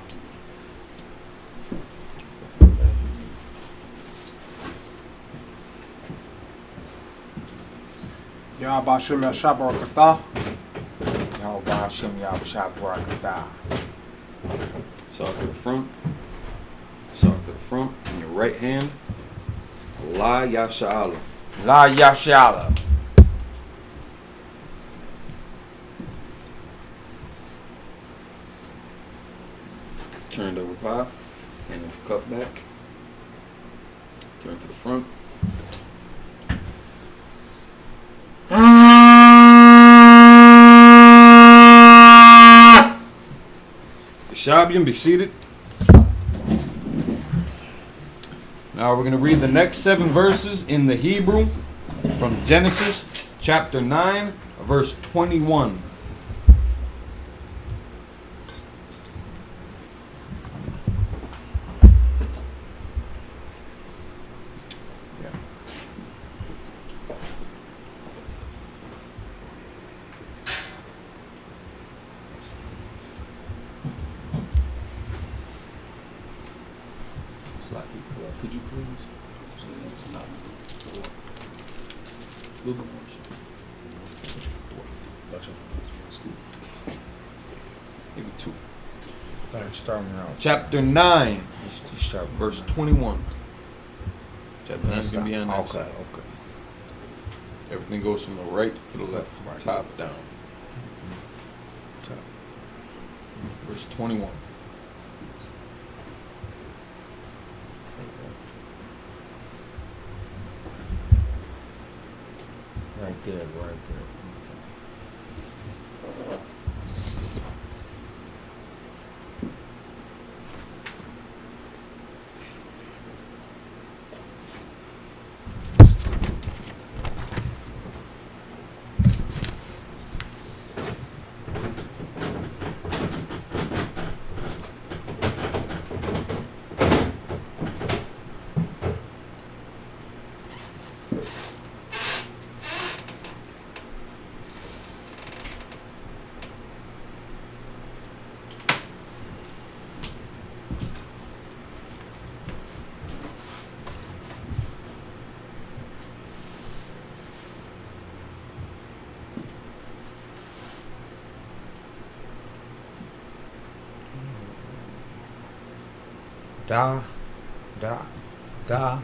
S5: Ya Bashim Yashab Barakatah.
S2: Yahweh Hashem Yahweh Barakatah.
S1: Sock to the front. Sock to the front. In your right hand. La Yasha'ala.
S2: La Yashala.
S1: Turn over pie. And the cup back. Turn to the front. Shabian, be seated. Now we're going to read the next 7 verses in the Hebrew from Genesis chapter 9, verse 21. Could you please? Maybe 2.
S2: Starting out.
S1: Chapter 9,
S2: Start
S1: verse 21. Chapter 9 is going to be on that side.
S2: Okay.
S1: Everything goes from the right to the left,
S2: Right.
S1: top down.
S2: Top.
S1: Verse 21.
S2: Right there, right there. Okay. Da.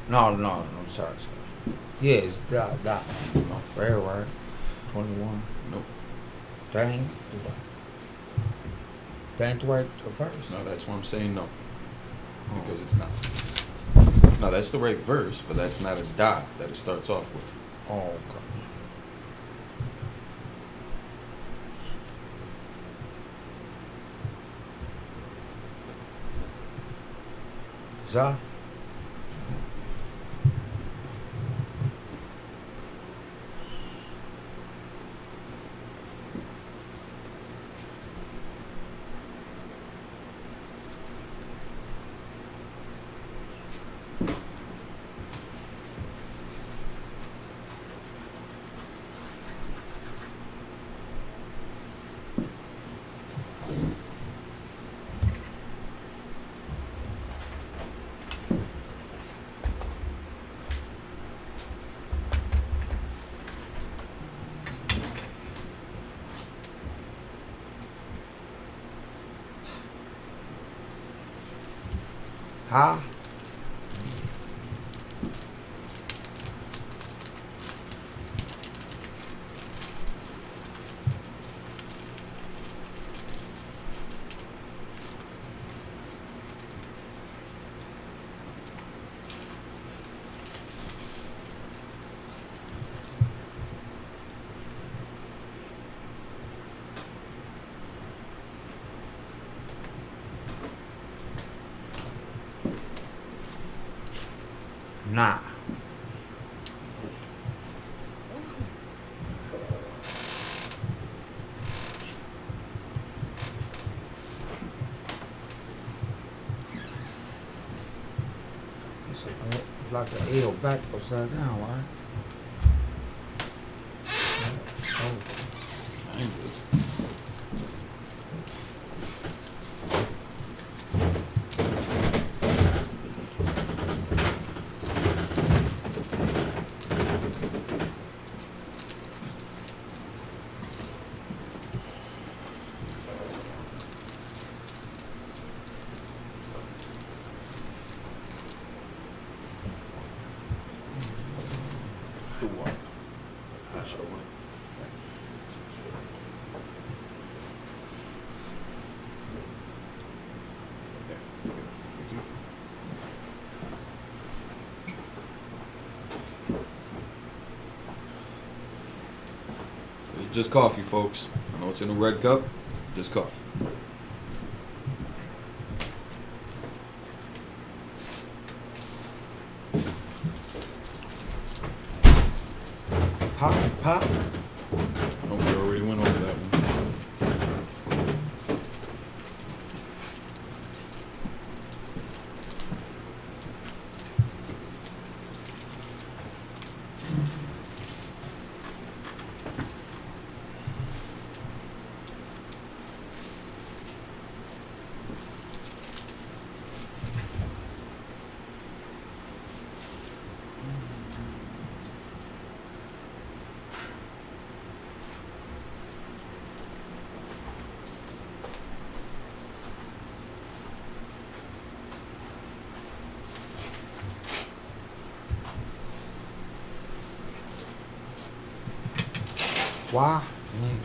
S2: No, I'm sorry. Yeah, it's da. No, right. 21.
S1: Nope.
S2: Dang. That ain't the right verse.
S1: No, that's why I'm saying no.
S2: Oh.
S1: Because it's not. No, that's the right verse, but that's not a dot that it starts off with.
S2: Oh, okay. Za. Ha. Nah. It's like an L back upside down, right? Oh.
S1: I ain't good. For what? I sure will. It's just coffee, folks. I know it's in a red cup. Just coffee.
S2: Pop.
S1: I hope we already went over that one.
S2: Why?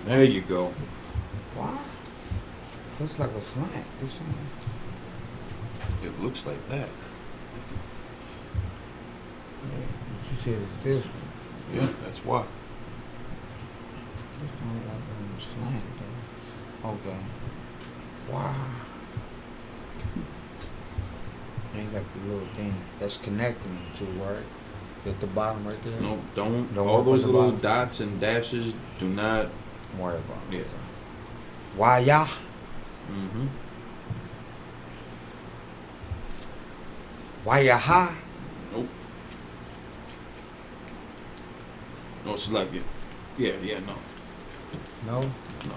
S1: There you go.
S2: Why? Looks like a slant. It's something.
S1: It looks like that.
S2: But you said it's this one.
S1: Yeah, that's why.
S2: It's not like a slant though. Okay. Wow. Then you got the little thing that's connecting them to, right? At the bottom right there.
S1: No, don't.
S2: Don't
S1: All
S2: work
S1: those
S2: on the
S1: little
S2: bottom.
S1: dots and dashes do not.
S2: Don't worry about it.
S1: Yeah.
S2: Okay. Why ya?
S1: Mm-hmm.
S2: Why ya ha?
S1: Nope. No, select it. Yeah, no.
S2: No.
S1: No.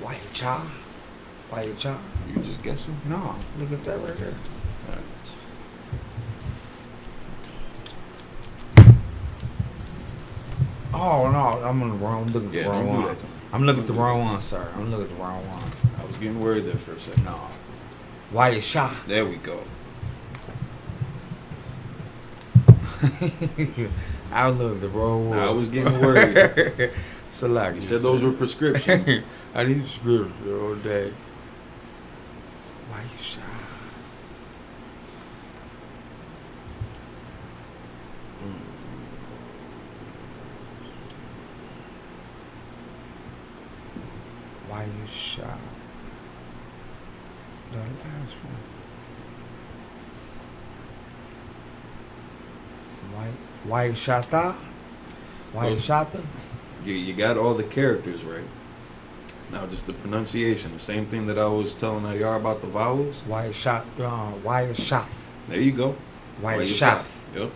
S2: Why ya cha? Why ya cha?
S1: You just guessing?
S2: No. Look at that right there.
S1: All right.
S2: Oh no, I'm on the wrong. Look at the
S1: Yeah,
S2: wrong
S1: don't do
S2: one.
S1: that to me.
S2: I'm looking at the wrong one, sir. I'm looking at the wrong one.
S1: I was getting worried there for a second.
S2: No. Why you shot?
S1: There we go.
S2: I was looking at the wrong one.
S1: I was getting worried.
S2: Select.
S1: You said those were prescription.
S2: I need prescription all day. Why you shot? Why you shot? The last one. Why you shot that? Why you shot that?
S1: You got all the characters right. Now just the pronunciation. The same thing that I was telling Ayar about the vowels.
S2: Why you shot? Why you shot?
S1: There you go.
S2: Why you
S1: you
S2: shot?
S1: Yep.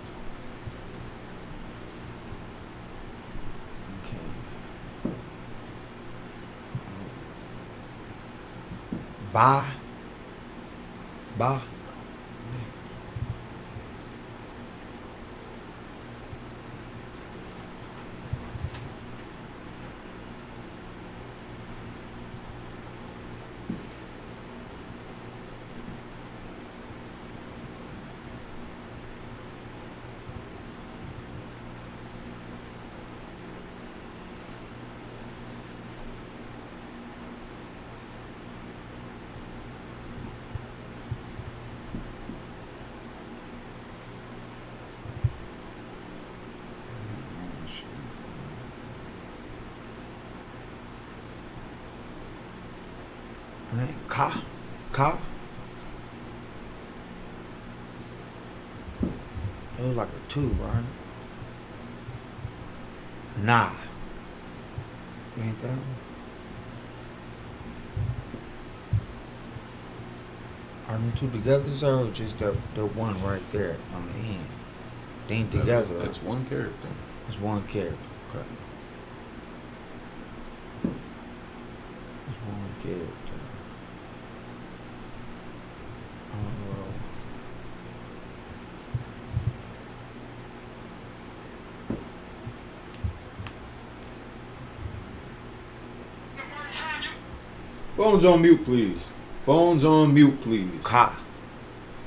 S2: Okay. Ba. Ba. Ka. Ka. It was like a 2, right? Nah. Ain't that one? Are them 2 together, sir, or just the one right there on the end? They ain't together.
S1: That's one character.
S2: It's one character. Okay. It's one character. Oh.
S1: Phones on mute, please. Phones on mute, please.
S2: Ka.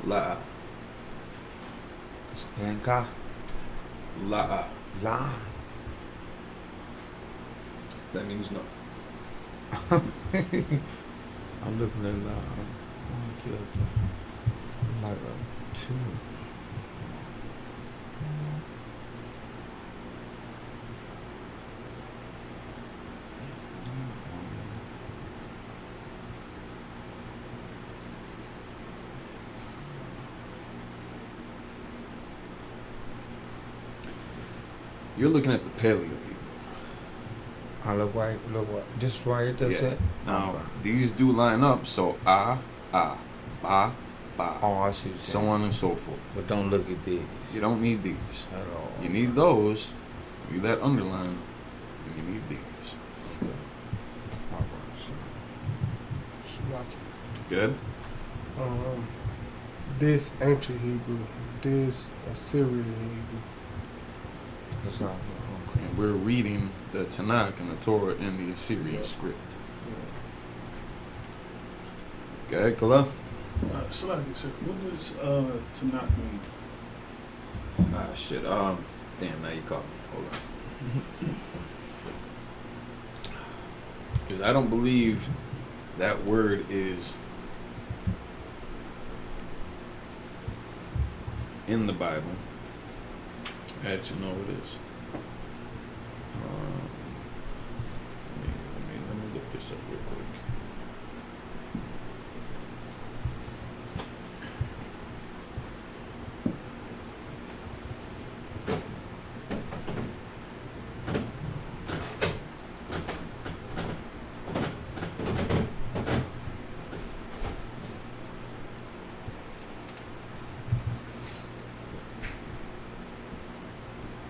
S1: La.
S2: And ka.
S1: La.
S2: La.
S1: That means no.
S2: I'm looking at one character. Like a 2.
S1: You're looking at the Paleo Hebrew.
S2: I look right. This right here, that's it?
S1: Now,
S2: Okay.
S1: these do line up, so ba, ba,
S2: Oh, I see what you're
S1: so
S2: saying.
S1: on and so forth.
S2: But don't look at these
S1: You don't need these.
S2: at all.
S1: You need those. You that underline. And you need these.
S2: Okay. All right, so.
S1: Good?
S5: This ancient Hebrew, this Assyrian Hebrew.
S2: It's not okay.
S1: And we're reading the Tanakh and the Torah in the Assyrian script. Go ahead, Kala.
S6: Salaki, sir, what does Tanakh mean?
S1: Ah, shit. Damn, now you caught me. Hold on. Because I don't believe that word is in the Bible. I actually know it is. Let me look this up real quick.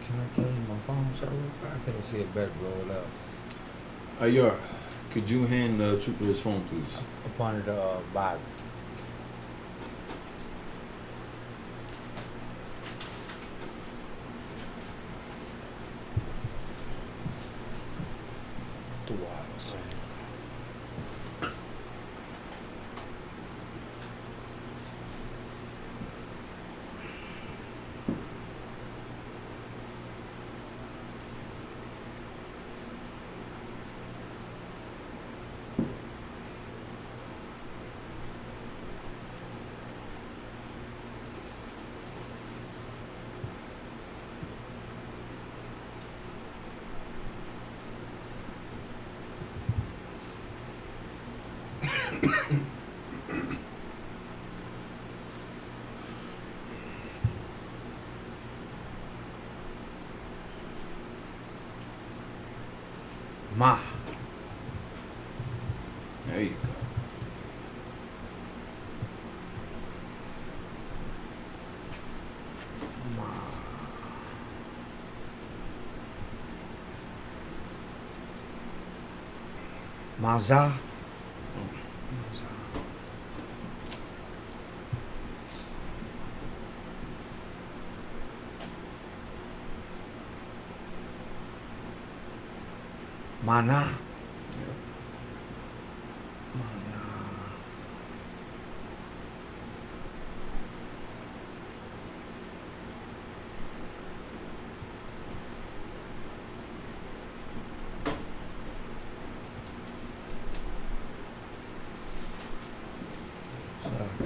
S2: Can I play my phone, sir? I couldn't see it better roll out.
S1: Ayar, could you hand Trooper his phone, please?
S2: Upon the Bible. The wires. Ma.
S1: There you go.
S2: Maza. Mana. Mana.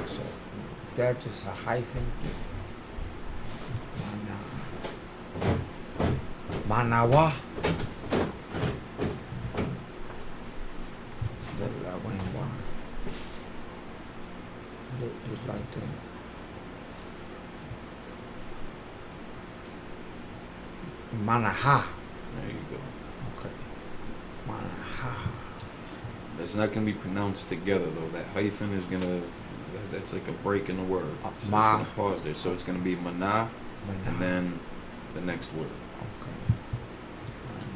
S2: So that just a hyphen. Mana. Manawa.
S7: like that. Manaha.
S1: There you go.
S7: Okay. Manaha.
S1: That's not gonna be pronounced together though. That hyphen is gonna. That's like a break in the word. So it's
S7: Ma.
S1: gonna pause there. So it's gonna be mana,
S7: Mana.
S1: and then the next word.
S7: Okay.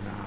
S7: Mana.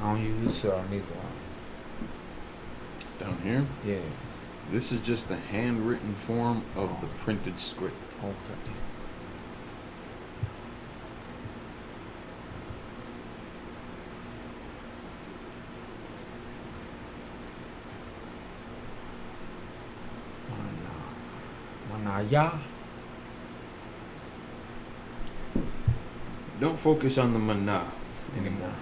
S7: I don't use this neither.
S1: Down here,
S7: Yeah.
S1: this is just the handwritten form of the printed script.
S7: Okay. Manaya.
S1: Don't focus on the mana anymore.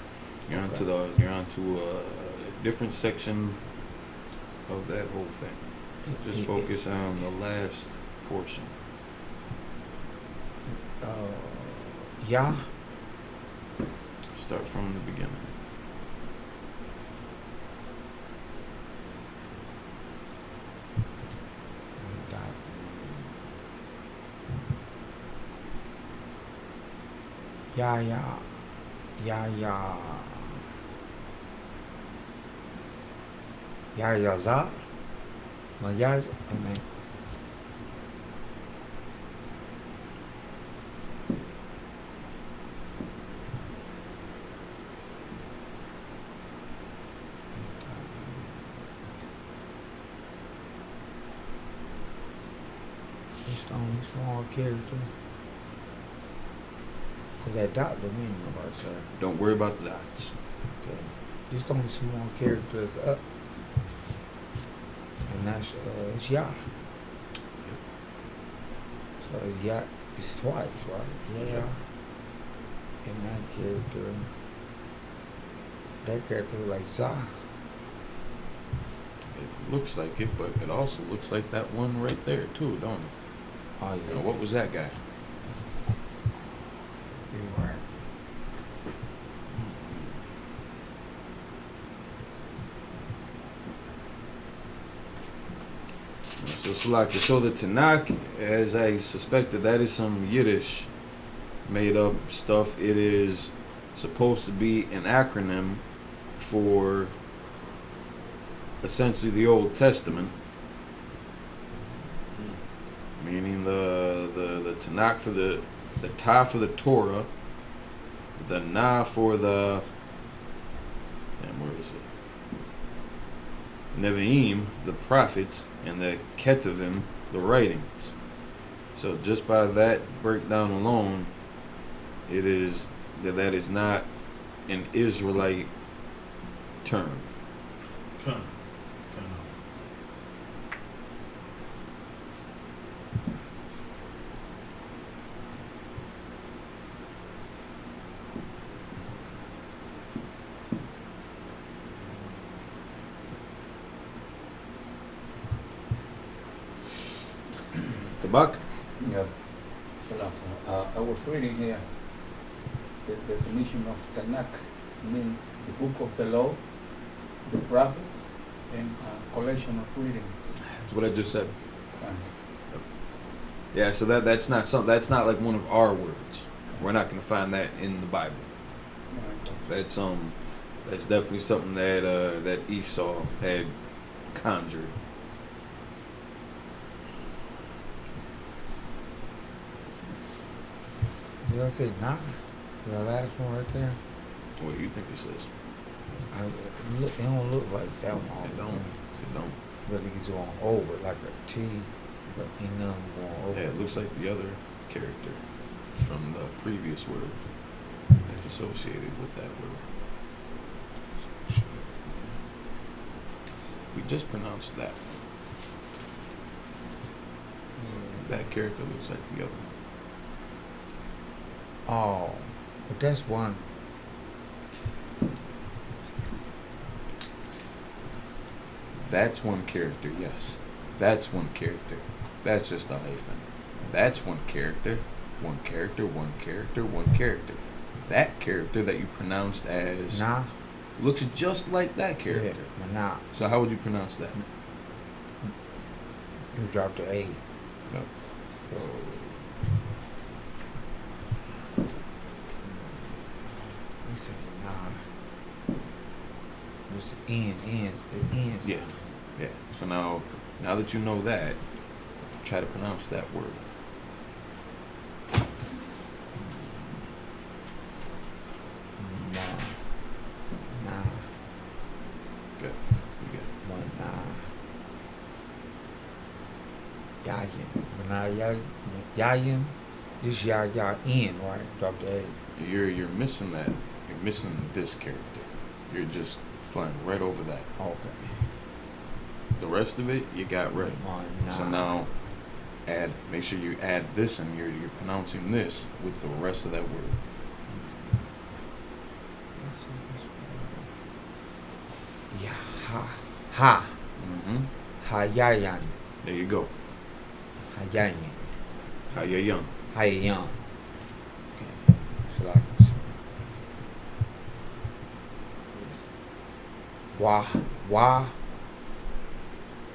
S1: You're
S7: Okay.
S1: onto a different section of that whole thing. Just focus on the last portion.
S7: Ya.
S1: Start from the beginning.
S7: Ya ya. Ya ya. Ya ya za. Maya. And then. Just the only small character. Cause that dot don't mean nobody, sir.
S1: Don't worry about the dots.
S7: Okay. Just the only small character is up. And that's it's Ya. So it's Ya is twice, right? Yeah. And that character like Za.
S1: It looks like it, but it also looks like that one right there too, don't it?
S7: Oh yeah.
S1: Now, what was that guy?
S7: You're right.
S1: So Salaki, so the Tanakh, as I suspected, that is some Yiddish made up stuff. It is supposed to be an acronym for essentially the Old Testament, meaning the Tanakh for the Ta for the Torah, the Na for the, where is it? Nevi'im, the prophets, and the Ketuvim, the writings. So just by that breakdown alone, it is that is not an Israelite term.
S6: Kind of.
S1: Tabak?
S3: Yeah. I was reading here the definition of Tanakh means the book of the law, the prophets, and a collection of readings.
S1: That's what I just said.
S3: Kind
S1: Yeah, so that's not that's not like one of our words. We're not going to find that in the Bible.
S3: of-
S1: That's definitely something that Esau had conjured.
S7: Did I say nah? The last one right there.
S1: What do you think this is?
S7: It don't look like that one. all
S1: It
S7: the
S1: don't.
S7: time.
S1: It don't.
S7: Really, he's going over it like a T, but he nothing going over.
S1: Yeah, it looks like the other character from the previous word that's associated with that word. We just pronounced that. That character looks like the other one.
S7: Oh, but that's one.
S1: That's one character, yes. That's one character. That's just a hyphen. That's one character. One character, one character, one character. That character that you pronounced as
S7: Nah.
S1: looks just like that character.
S7: Yeah, but nah.
S1: So how would you pronounce that?
S7: You dropped the A.
S1: Yep.
S7: So. We say nah. What's the N? N's the N's.
S1: Yeah. Yeah. So now that you know that, try to pronounce that word.
S7: Nah. Nah.
S1: Good. You good.
S7: But nah. Yayin. But nah, Yayin. This N, right? Drop the A.
S1: You're missing that. You're missing this character. You're just flying right over that.
S7: Okay.
S1: The rest of it you got right.
S7: Nah.
S1: So now make sure you add this and you're pronouncing this with the rest of that word.
S7: Let's see this word. Yeah. Ha.
S1: Mm-hmm.
S7: Hayayan.
S1: There you go.
S7: Hayayan.
S1: How you young.
S7: Hayayan. Okay. So like I said. Waya.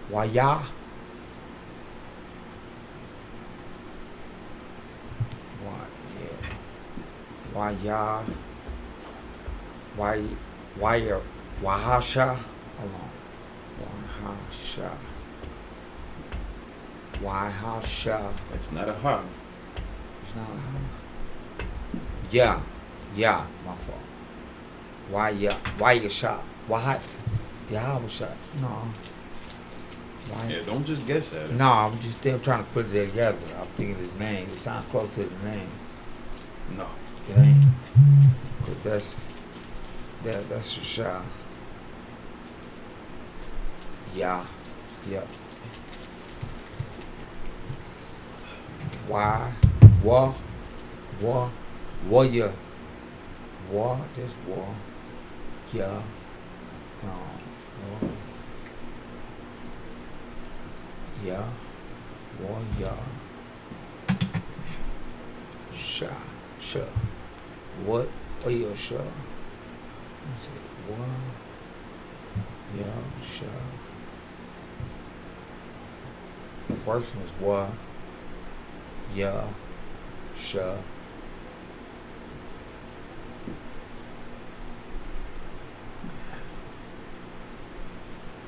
S7: Waya. Wahasha. Hold on. Wahasha.
S1: It's not a ha.
S7: It's not a ha. Yeah. My fault. Wayasha. Yahweh. No.
S1: Yeah, don't just guess at it.
S7: No, I'm just still trying to put it together. I'm thinking his name. It sounds close to the name.
S1: No.
S7: It ain't. Cause that's a shot. Yeah. Why? War. Warrior. War. This war. Yeah. War. Yeah. Warrior. Sha. What? Oh, yeah, sure. Let's see. What? Yeah, sure. The first one was what? Yeah, sure.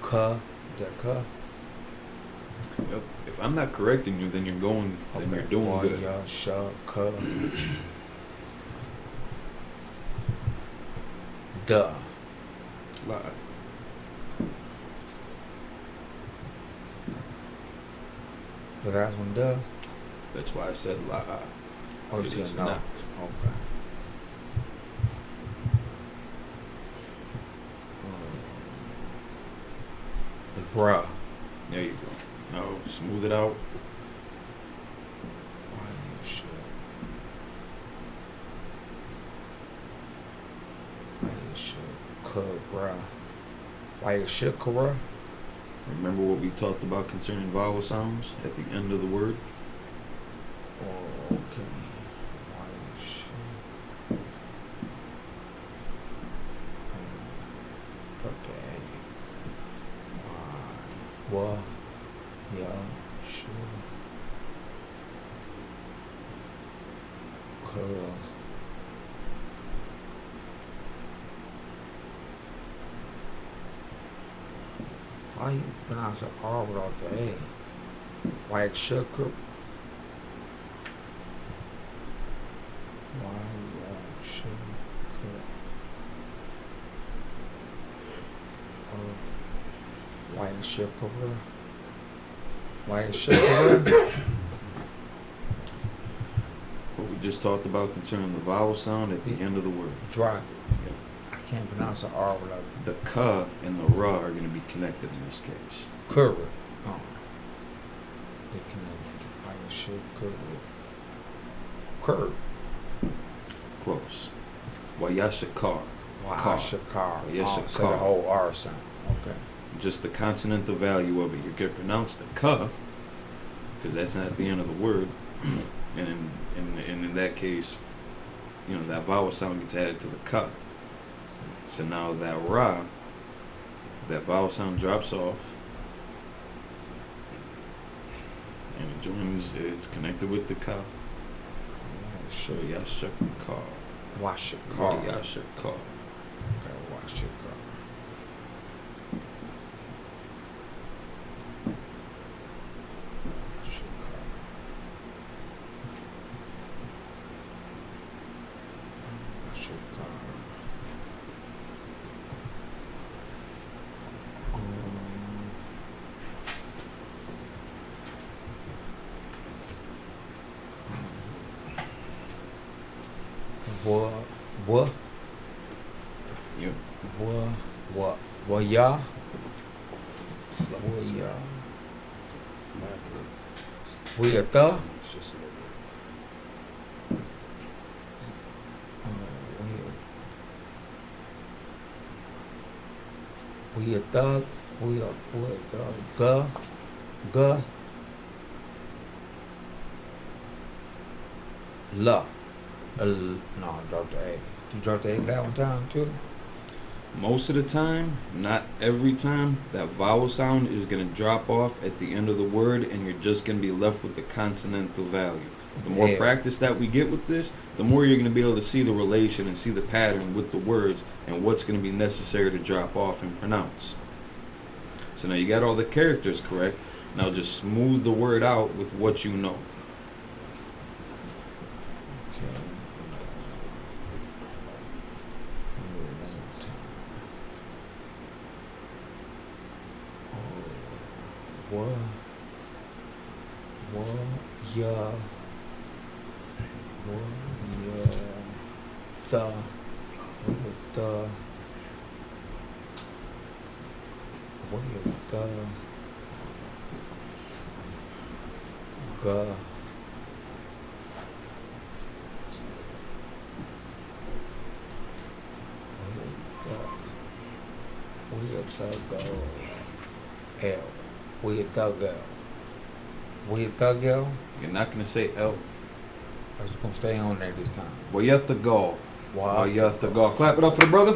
S7: Ka.
S1: Yep. If I'm not correcting you, then you're going. Then you're doing good.
S7: Yeah, sure. Ka. Duh.
S1: Lie.
S7: The last one, duh.
S1: That's why I said lie.
S7: Oh, you
S1: It's
S7: said no.
S1: not.
S7: Okay. Bruh.
S1: There you go. No, smooth it out.
S7: Why you shit? Why you shit? Bruh. Why you shit, bruh?
S1: Remember what we talked about concerning vowel sounds at the end of the word?
S7: Oh, okay. Why you shit? Okay. Why? What? Yeah, sure. Cool. Why you pronounce an R without the A? White sugar. Why sugar? White sugar. White sugar.
S1: What we just talked about concerning the vowel sound at the end of the word.
S7: Drop it.
S1: Yep.
S7: I can't pronounce an R without
S1: The ka and the ra are going to be connected in this case.
S7: curve. Oh. They connected. I should curve. Curve.
S1: Close. Wayashakar.
S7: Washakar.
S1: Yes,
S7: Oh,
S1: a
S7: so
S1: car.
S7: the whole R sound. Okay.
S1: Just the consonantal value of it. You can pronounce the ka, because that's not at the end of the word. And in that case, you know, that vowel sound gets added to the ka. So now that ra, that vowel sound drops off. And it joins, it's connected with the ka. So yashakar.
S7: Washakar.
S1: Yashakar.
S7: Okay, Washakar. What?
S1: You.
S7: What? Ya? What ya? We a the?
S6: It's just a little bit.
S7: We a thug. We a G. La. No, drop the A. You dropped the A that one time too?
S1: Most of the time, not every time, that vowel sound is going to drop off at the end of the word, and you're just going to be left with the consonantal value. The more
S7: Yeah.
S1: practice that we get with this, the more you're going to be able to see the relation and see the pattern with the words and what's going to be necessary to drop off and pronounce. So now you got all the characters correct. Now just smooth the word out with what you know.
S7: Okay. What? Ya? The? Ga? L. We a thug L. We a thug L.
S1: You're not going to say L.
S7: I was gonna stay on there this time.
S1: Wayathagal.
S7: Wow.
S1: Wayathagal. Clap it up for the brother.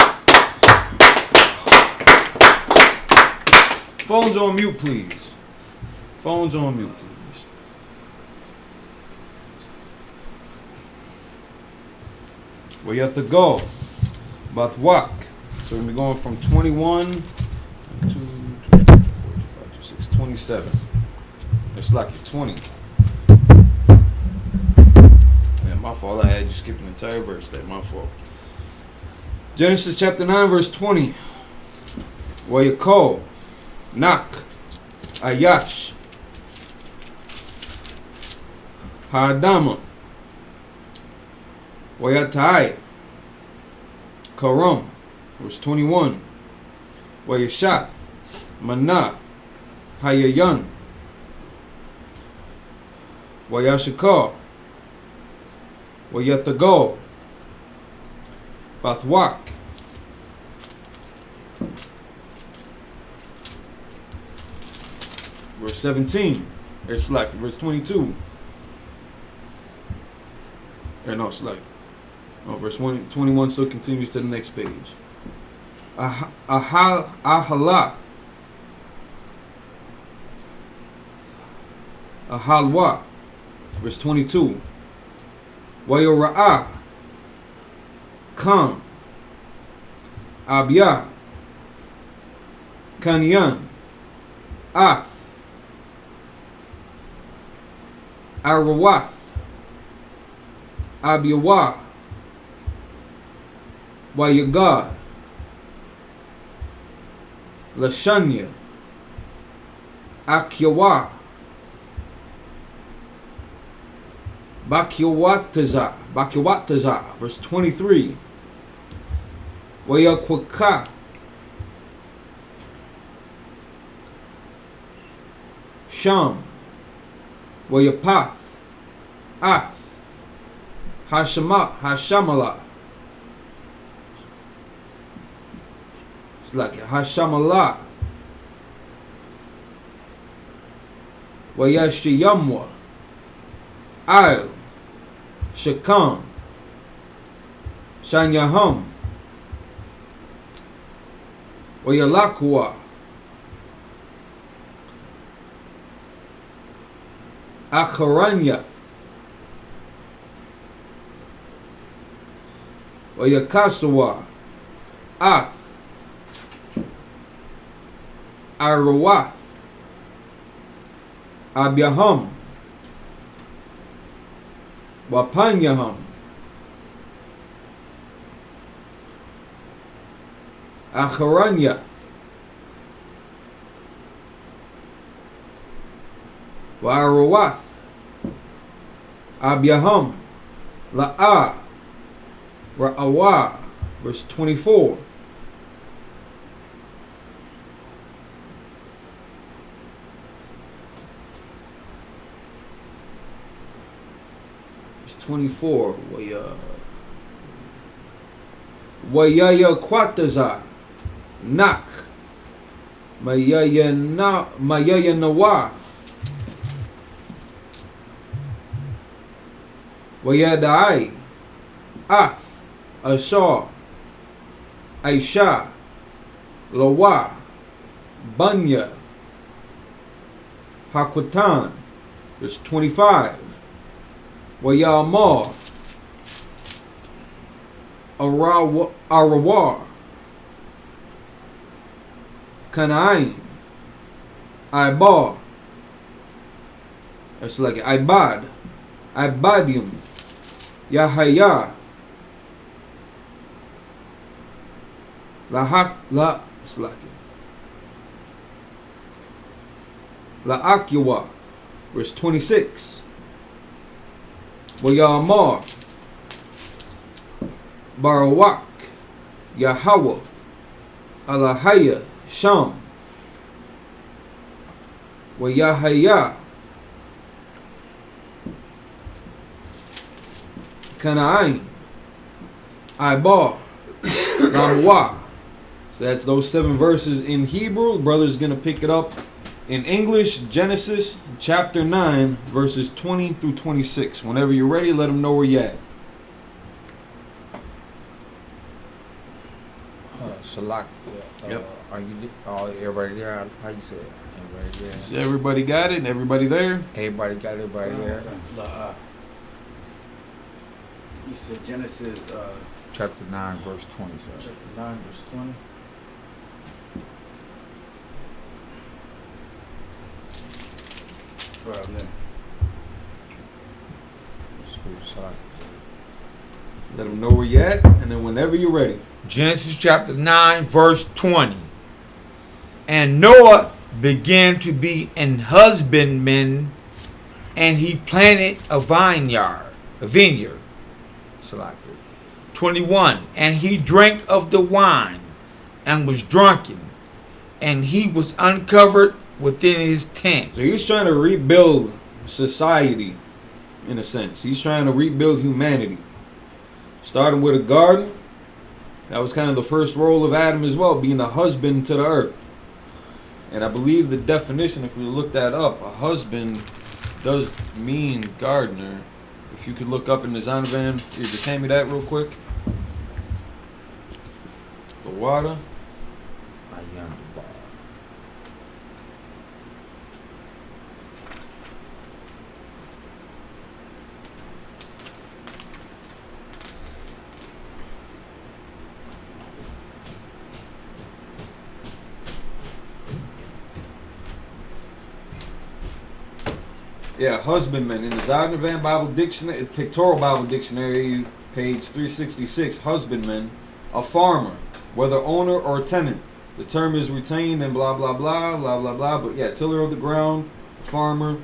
S1: Phones on mute, please. Phones on mute, please. Wayathagal. Bathwak. So we're gonna be going from 21 to 27. It's like you're 20. Yeah, my fault. I had you skip an entire verse there. My fault. Genesis chapter 9, verse 20. Wayakol. Nak. Ayash. Ha'adama. Wayatai. Karam. Verse 21. Wayashath. Manah. Hayayan. Wayashakar. Wayathagal. Bathwak. Verse 17. It's like verse 22. No, it's like. Oh, verse 21 still continues to the next page. Ahala. Ahalwa. Verse 22. Wayora'ah. Kam. Abiyah. Kanyan. Ath. Arawath. Abiyawah. Wayagad. Lashanya. Akyawa. Bakyawataza. Verse 23.
S2: Wayakwaka. Sham. Wayapath. Ath. Hashamala. It's like Hashamala. Wayashiyamwa. Al. Shakam. Shanyaham. Wayalakwa. Akharanya. Wayakasawa. Ath. Arawath. Abyaham. Wapanyaham. Acharanya. Wa'arawath. Abyaham. La'a. Ra'awa. Verse 24. Verse 24. Wayaya Kwataza. Nak. Mayaya Nawa. Wayadai. Ath. Ashar. Aisha. Lawa. Banya. Hakwatan. Verse 25. Wayamar. Arawar. Kanaim. Ibar. That's like Ibad. Ibadium. Yahaya. It's like La'akyawa. Verse 26. Wayamar. Barawak. Yahweh. Alahaya. Sham. Wayahaya. Kanaim. Ibar. Lamwa. So that's those 7 verses in Hebrew. The brother's going to pick it up in English. Genesis chapter 9, verses 20 through 26. Whenever you're ready, let them know where you're at.
S7: Salak.
S1: Yep.
S7: Are you? Oh, everybody there? How you say it? Everybody there?
S1: So everybody got it? Everybody there?
S7: Everybody got everybody there?
S3: You said Genesis
S7: Chapter 9, verse 20. Sir.
S3: chapter 9, verse 20. Problem.
S7: Salak.
S1: Let them know where you're at, and then whenever you're ready.
S7: Genesis chapter 9, verse 20. And Noah began to be an husbandman, and he planted a vineyard. 21. And he drank of the wine, and was drunken, and he was uncovered within his tent.
S1: So he's trying to rebuild society, in a sense. He's trying to rebuild humanity. Starting with a garden. That was kind of the first role of Adam as well, being a husband to the earth. And I believe the definition, if we look that up, a husband does mean gardener. If you could look up in the Zonovan, here, just hand me that real quick. The water. Yeah, husbandman. In the Zonovan Bible Dictionary, Pictorial Bible Dictionary, page 366, husbandman, a farmer, whether owner or tenant. The term is retained and blah, blah, blah, blah, blah, blah. But yeah, tiller of the ground, farmer,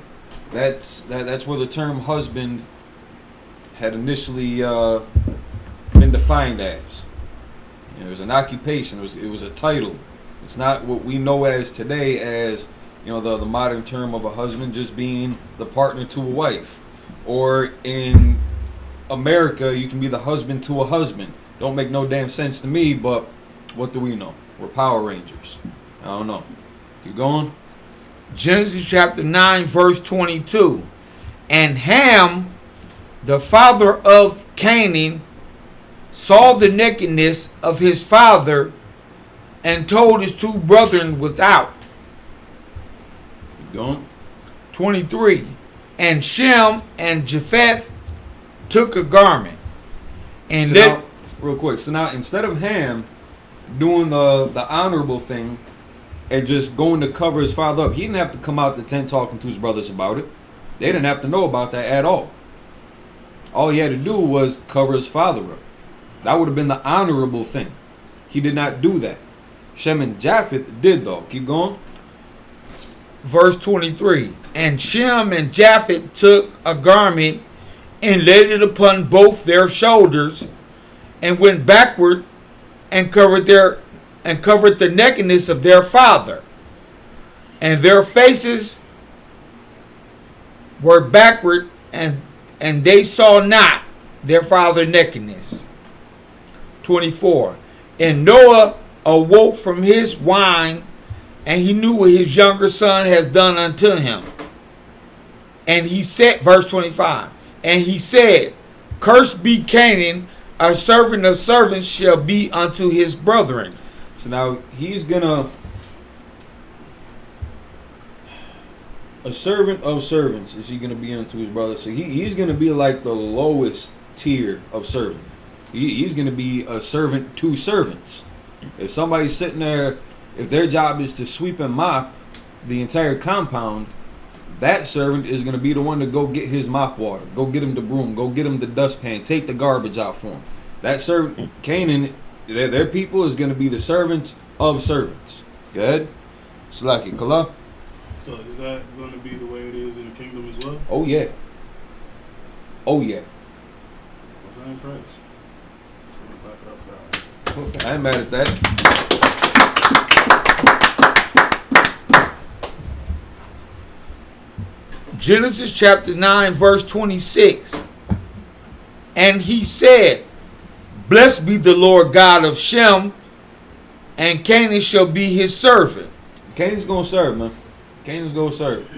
S1: that's where the term husband had initially been defined as. It was an occupation. It was a title. It's not what we know as today as, the modern term of a husband just being the partner to a wife. Or in America, you can be the husband to a husband. Don't make no damn sense to me, but what do we know? We're Power Rangers. I don't know. Keep going.
S7: Genesis chapter 9, verse 22. And Ham, the father of Canaan, saw the nakedness of his father and told his two brethren without.
S1: Keep going.
S7: 23. And Shem and Japheth took a garment and
S1: Now, real quick. So now, instead of Ham doing the honorable thing and just going to cover his father up, he didn't have to come out the tent talking to his brothers about it. They didn't have to know about that at all. All he had to do was cover his father up. That would have been the honorable thing. He did not do that. Shem and Japheth did, though. Keep going.
S7: verse 23. And Shem and Japheth took a garment and laid it upon both their shoulders, and went backward and covered the nakedness of their father, and their faces were backward, and they saw not their father nakedness. 24. And Noah awoke from his wine, and he knew what his younger son has done unto him. And he said, verse 25, and he said, Cursed be Canaan, a servant of servants shall be unto his brethren.
S1: So now he's gonna, a servant of servants is he gonna be unto his brother. So he's gonna be like the lowest tier of servant. He's gonna be a servant to servants. If somebody's sitting there, if their job is to sweep and mop the entire compound, that servant is going to be the one to go get his mop water, go get him the broom, go get him the dustpan, take the garbage out for him. That servant, Canaan, their people is going to be the servants of servants. Go ahead. Slaki Kala.
S6: So is that going to be the way it is in the kingdom as well?
S1: Oh, yeah. Oh, yeah.
S6: Well, thank Christ. I'm gonna clap it up for that one.
S1: I ain't mad at that.
S7: Genesis chapter 9, verse 26. And he said, Blessed be the Lord God of Shem, and Canaan shall be his servant.
S1: Canaan's going to serve, man. Canaan's going to serve.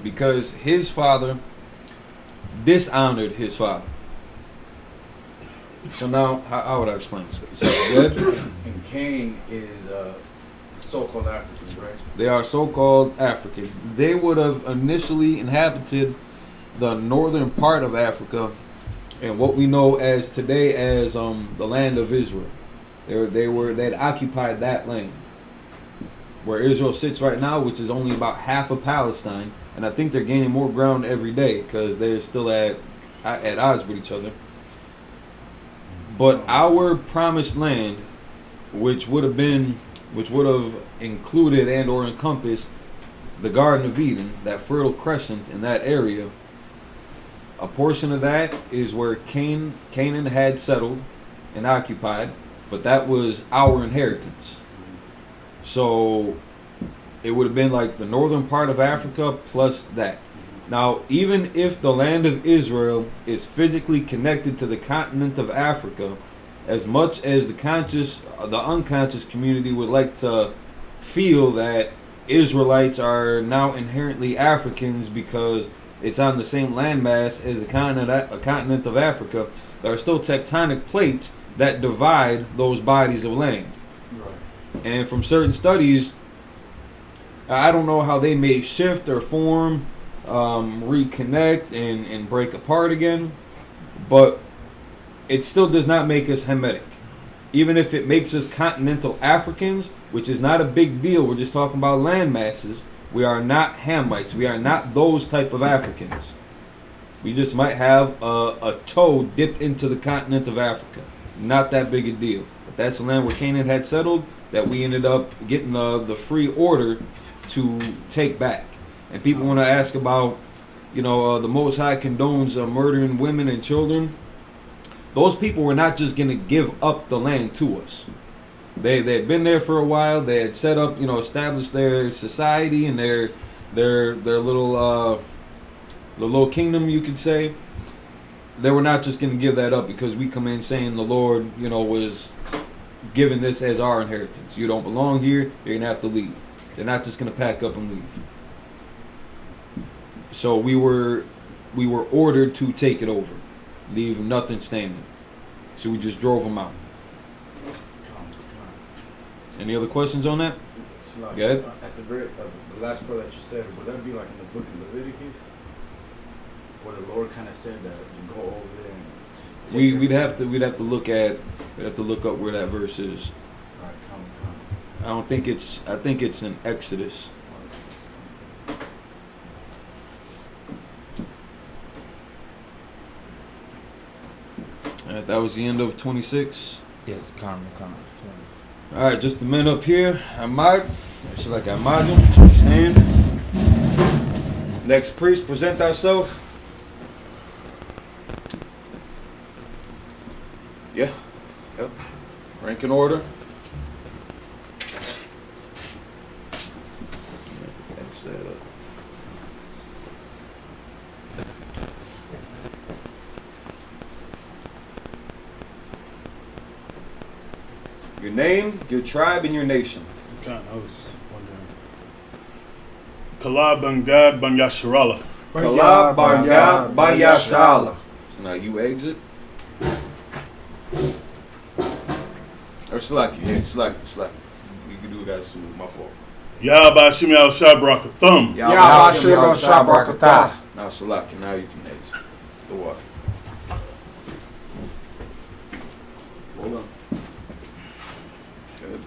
S1: Because his father dishonored his father. So now, how would I explain this? So, good?
S4: And Cain is so-called Africans, right?
S1: They are so-called Africans. They would have initially inhabited the northern part of Africa and what we know as today as the land of Israel. They'd occupied that land where Israel sits right now, which is only about half of Palestine, and I think they're gaining more ground every day because they're still at odds with each other. But our promised land, which would have included and or encompassed the Garden of Eden, that fertile crescent in that area, a portion of that is where Canaan had settled and occupied, but that was our inheritance. So it would have been like the northern part of Africa plus that. Now, even if the land of Israel is physically connected to the continent of Africa, as much as the unconscious community would like to feel that Israelites are now inherently Africans because it's on the same landmass as a continent of Africa, there are still tectonic plates that divide those bodies of land.
S4: Right.
S1: And from certain studies, I don't know how they may shift or form, reconnect and break apart again, but it still does not make us Hamitic. Even if it makes us continental Africans, which is not a big deal, we're just talking about land masses, we are not Hamites. We are not those type of Africans. We just might have a toe dipped into the continent of Africa. Not that big a deal. But that's the land where Canaan had settled that we ended up getting the free order to take back. And people want to ask about, the Most High condones murdering women and children. Those people were not just going to give up the land to us. They had been there for a while. They had set up, established their society and their little kingdom, you could say. They were not just going to give that up because we come in saying the Lord, was giving this as our inheritance. You don't belong here. You're going to have to leave. They're not just going to pack up and leave. So we were ordered to take it over, leave nothing standing. So we just drove them out. Any other questions on that?
S4: It's like,
S1: Go ahead.
S4: At the very the last part that you said, would that be like in the book of Leviticus, where the Lord kind of said that to go over there? And
S1: We'd have to look up where that verse is.
S4: All right, come.
S1: I don't think it's. I think it's in Exodus. That was the end of 26.
S7: Yes, come.
S1: All right, just the men up here. Ahmad, actually like Ahmad, stand. Next priest, present ourselves. Yeah, yep. Rank and order. Match that up. Your name, your tribe, and your nation.
S6: I was wondering. Kalab Bangad Banyasharala.
S1: Kalab Barya Bayashala. So now you exit. Or Slaki, yeah, Slaki. You can do that smooth, my fault.
S6: Yabashimi al Shabrakathum.
S7: Yahweh Shabrakatah.
S1: Now Slaki, now you can exit the water. Hold on. Good.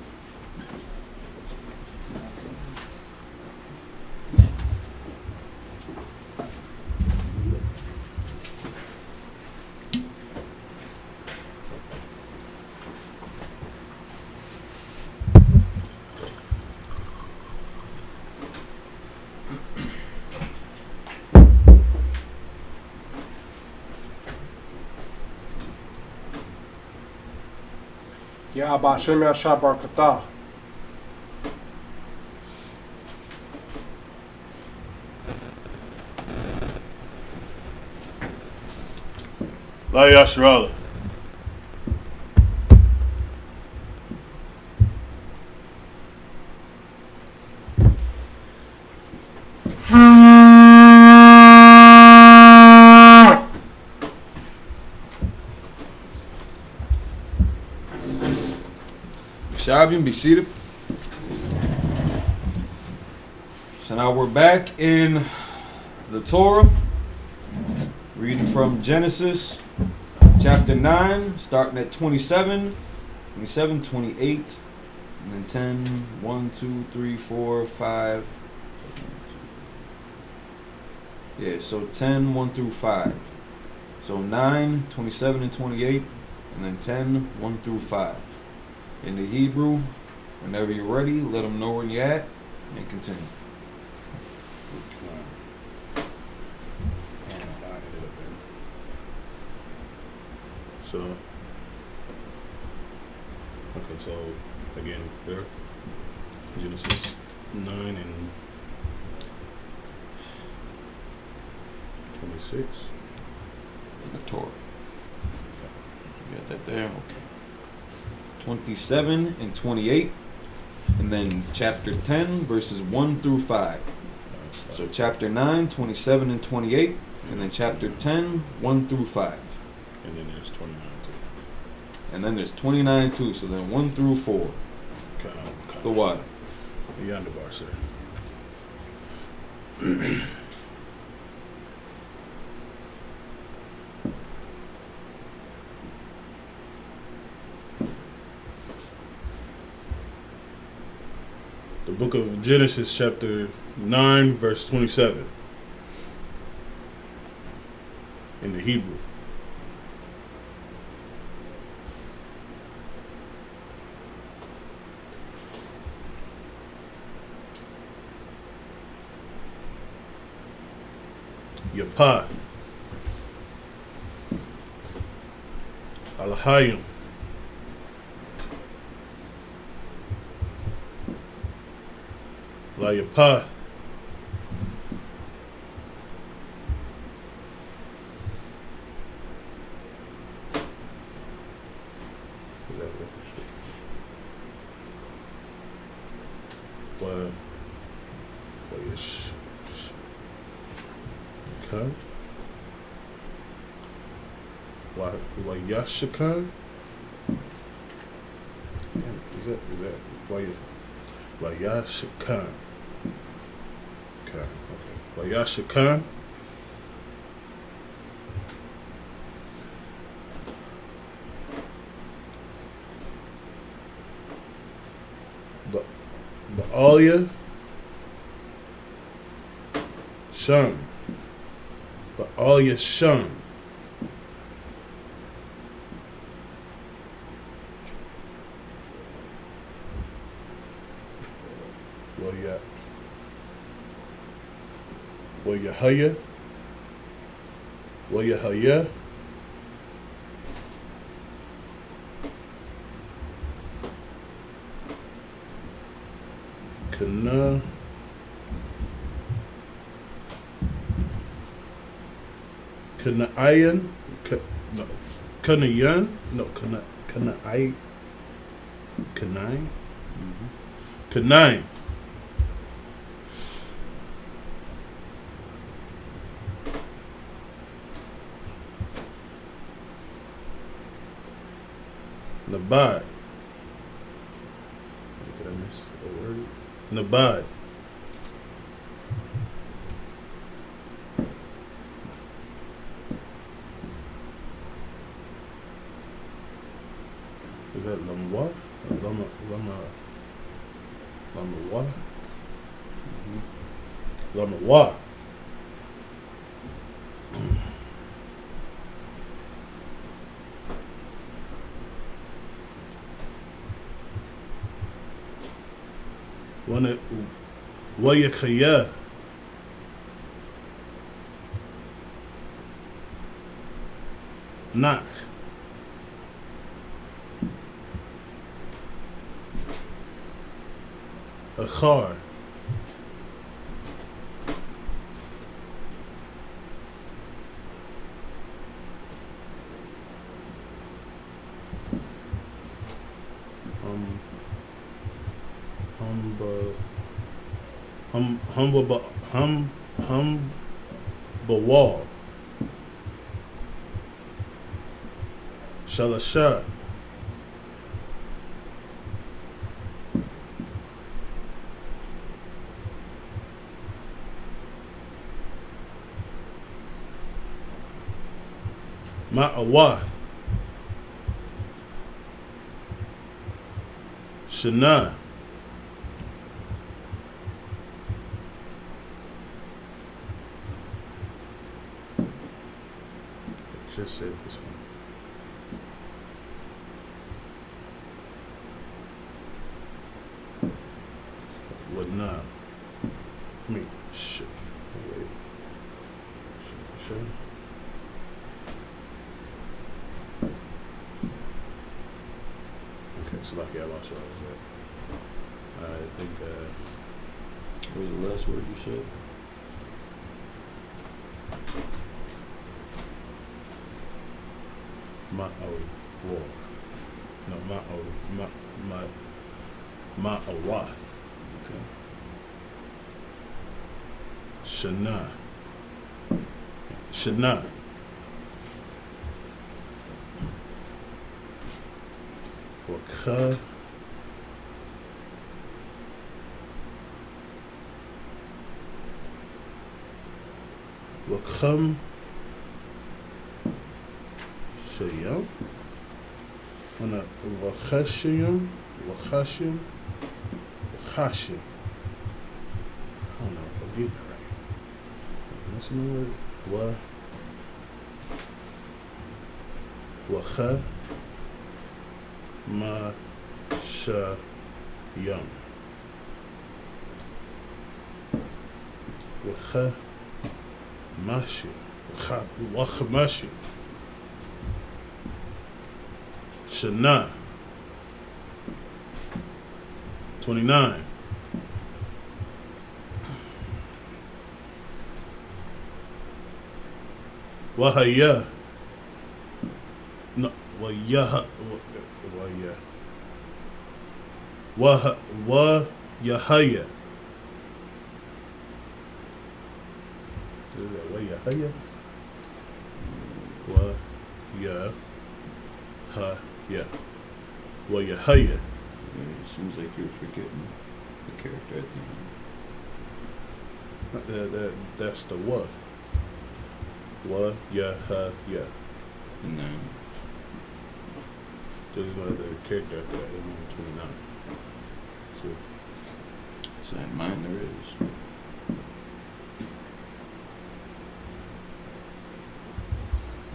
S5: Ya Bashim Yasha Barakatah.
S6: La Yasharala.
S1: Shabian, be seated. So now we're back in the Torah, reading from Genesis chapter 9, starting at 27, 28, and then 10, 1, 2, 3, 4, 5. Yeah, so 10, 1 through 5. So 9, 27, and 28, and then 10, 1 through 5. In the Hebrew, whenever you're ready, let them know where you're at, and continue.
S6: So, okay, so again, there, Genesis 9 and 26.
S1: The Torah. You got that there? Okay. 27 and 28. And then chapter 10, verses 1 through 5. So chapter 9, 27 and 28. And then chapter 10, 1 through 5.
S6: And then there's 29 too.
S1: And then there's 29 too. So then 1 through 4. The water.
S6: Yonder bar, sir. The book of Genesis, chapter 9, verse 27. In the Hebrew. Yapah. Alahayim. Layapath. Wayashakan? Is that Wayashakan? Okay. Wayashakan. Ba'alya Shun. Ba'alya Shun. Wayahaya. Wayahaya. Kana. Kanaayan. No. Kanayan. No. Kanaay. Kanai. Kanai. Nabad. Did I miss a word? Nabad. Is that Lamwa? Lama what? Lama what? Wayakaya. Knock. A car. Bawal. Shalasha. Ma'awath. Shana. Just said this one. What now? I mean, shit. Wait. Shit. Okay, so like, yeah, I lost where I was at. I think,
S1: What was the last word you said?
S6: War. No, Ma'awath.
S1: Okay.
S6: Shana. Wakha. Wakham. Shayam. Wakhashim. I don't know if I get that right. What's the word? Wakha. Ma. Shayam. Wakha. Mashi. Wakha Mashi. Shana. 29. Wahaya. No, Wahaya. Wahaya. Wahaya. Is that Wahaya? Wahaya. Wahaya.
S1: Yeah, it seems like you're forgetting the character at the end.
S6: That's the what? Wahaya.
S1: And then
S6: There's no other character after that. 29.
S1: so in mine there is.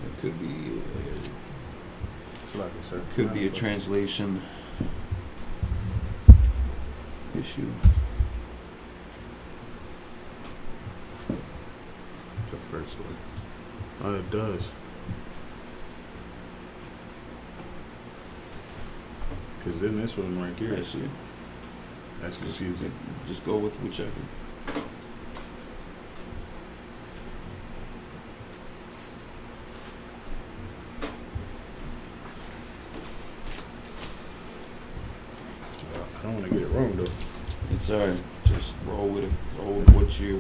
S1: It could be
S6: It's like a certain.
S1: could be a translation issue.
S6: The first one. Oh, it does. Because then this one right here,
S1: I see.
S6: that's confusing.
S1: Just go with whichever.
S6: I don't want to get it wrong though.
S1: It's alright. Just roll with it. Roll with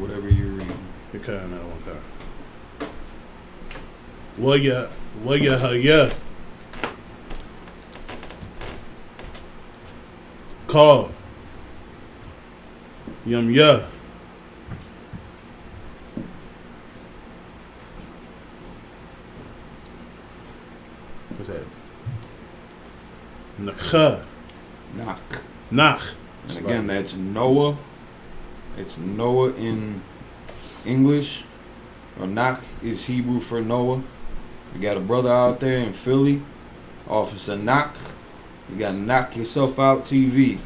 S1: whatever you're reading.
S6: It kind of one kind. Wahaya. Call. Ya. What's that? Nakha.
S1: Knock.
S6: Nach.
S1: And again, that's Noah. It's Noah in English. Or Knock is Hebrew for Noah. We got a brother out there in Philly, Officer Knock. You got Knock Yourself Out TV.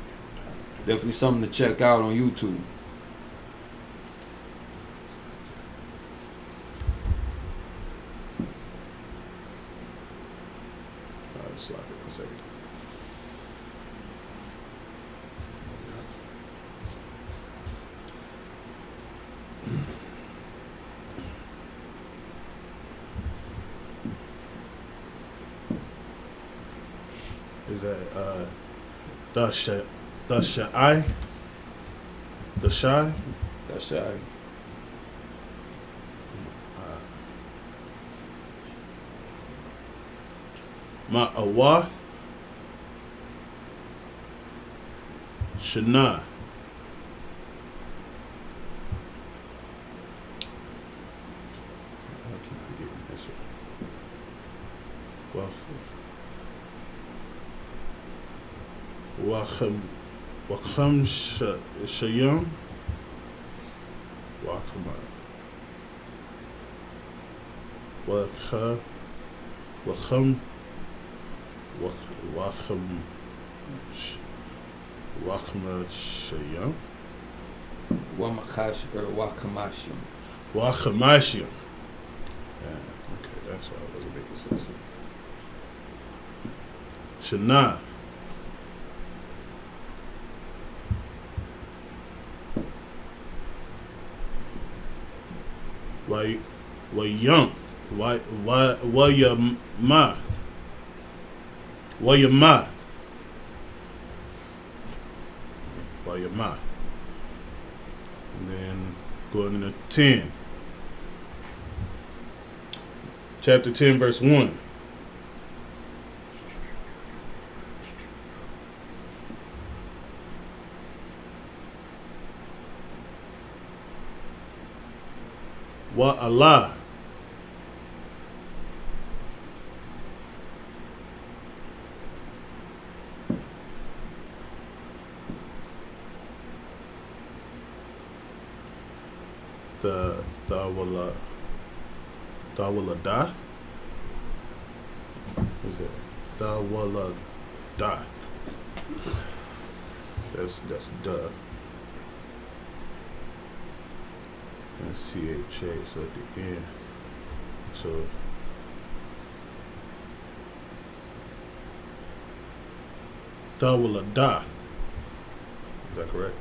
S1: Definitely something to check out on YouTube.
S6: Slap it 1 second. Is that the Shai? The Shai?
S1: That's right.
S6: Ma'awath Shana. I keep forgetting this one. Wacham Shayam. Wacham. Wachmashiyam.
S1: Wamakash or Wakamashim.
S6: Wachamashiyam. Yeah, okay, that's why I wasn't making sense. Shana. Why young? Why your mouth? Why your mouth? Why your mouth? And then going into 10. Chapter 10, verse 1. Wa Allah. Thawaladath? What is it? Thawaladath. That's duh. And CHA, so at the end. So Thawaladath. Is that correct?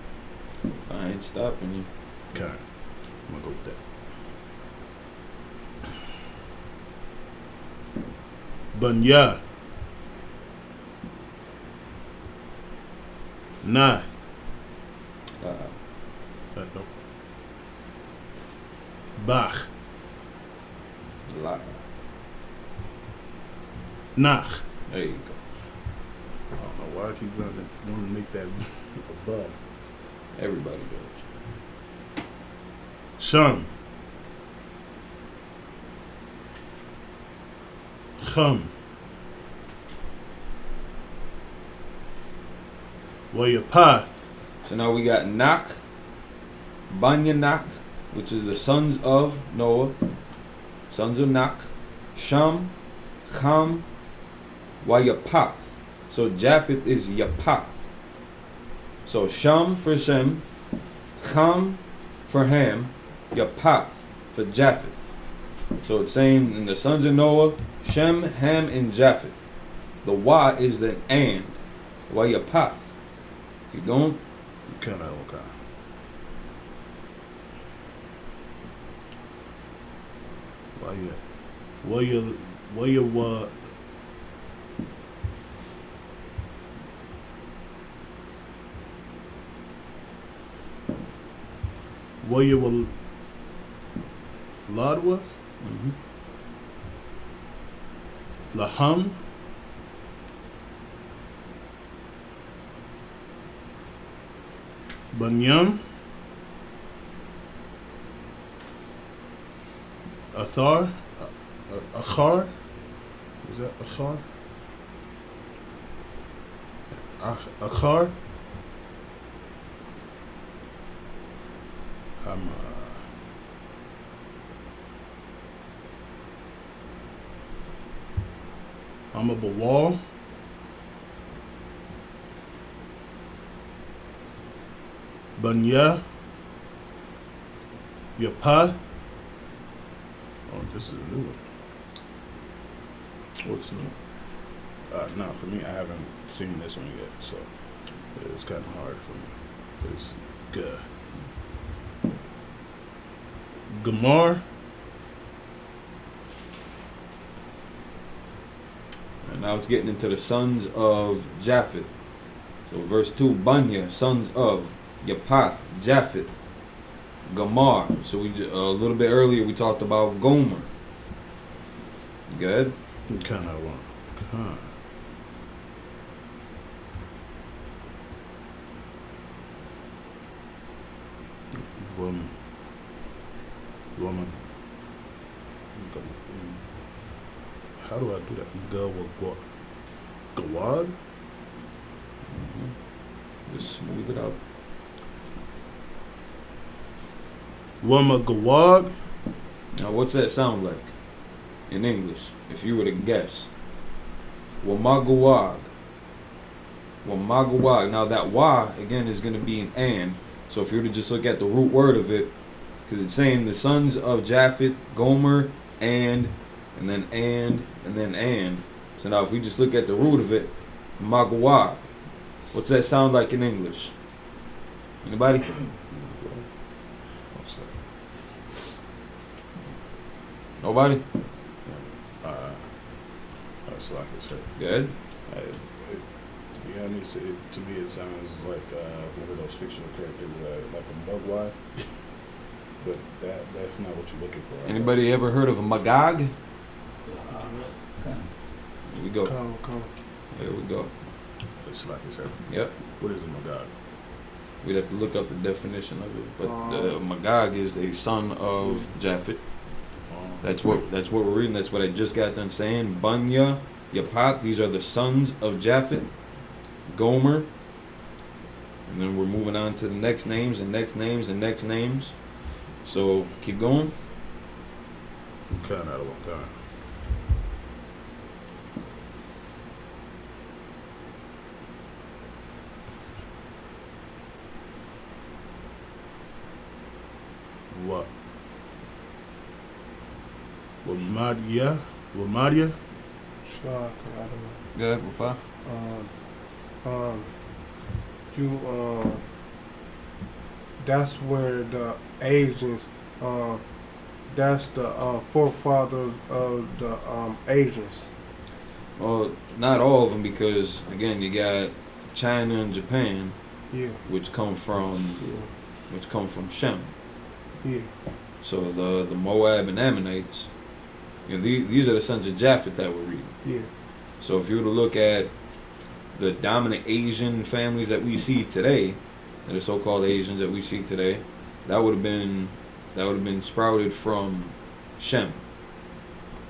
S1: I ain't stopping you.
S6: Okay. I'm gonna go with that. Bunya. Nath. No. Bach.
S1: La.
S6: Nach.
S1: There you go.
S6: I don't know why I keep want to make that above.
S1: Everybody does.
S6: Shum. Chum. Wayapath.
S1: So now we got Nak, Banyanak, which is the sons of Noah, sons of Nak, Sham, Cham, Wayapath. So Japheth is Yapath. So Sham for Shem, Cham for Ham, Yapath for Japheth. So it's saying in the sons of Noah, Shem, Ham, and Japheth. The Y is the and, Wayapath. Keep going.
S6: Okay. What? Ladwa?
S1: Mm-hmm.
S6: Laham? Bunyam? Athar? Achar? Is that Achar? Achar? I'm a Bawal. Bunya. Yapath. Oh, this is a new one.
S1: What's new?
S6: No, for me, I haven't seen this one yet, so it's kind of hard for me. It's good. Gamar.
S1: And now it's getting into the sons of Japheth. So verse 2, Banya, sons of Yapath, Japheth, Gamar. So we a little bit earlier we talked about Gomer. Good.
S6: Kind of one. Woman. How do I do that? Gawad?
S1: Just smooth it out.
S6: Wama Gawad?
S1: Now what's that sound like in English? If you were to guess. Wamagawag. Wamagawag. Now that wa again is going to be an and. So if you were to just look at the root word of it, because it's saying the sons of Japheth, Gomer, and then and then and. So now if we just look at the root of it, Magawag. What's that sound like in English? Anybody? Nobody?
S6: That's like I said.
S1: Good.
S6: To be honest, to me it sounds like one of those fictional characters, like a Mugwai. But that's not what you're looking for.
S1: Anybody ever heard of a Magog? Here we go.
S5: Come.
S1: There we go.
S6: It's like I said.
S1: Yep.
S6: What is a Magog?
S1: We'd have to look up the definition of it. But Magog is a son of Japheth. That's what we're reading. That's what I just got done saying. Bunya, Yapath, these are the sons of Japheth. Gomer. And then we're moving on to the next names and next names and next names. So keep going.
S6: Kind out of one kind. What? Wamadia?
S5: Sure, I don't know.
S1: Go ahead, Papa.
S5: That's where the Asians, that's the forefather of the Asians.
S1: Well, not all of them, because again, you got China and Japan,
S5: Yeah.
S1: which come from Shem.
S5: Yeah.
S1: So the Moab and Ammonites, these are the sons of Japheth that we're reading.
S5: Yeah.
S1: So if you were to look at the dominant Asian families that we see today, the so-called Asians that we see today, that would have been sprouted from Shem.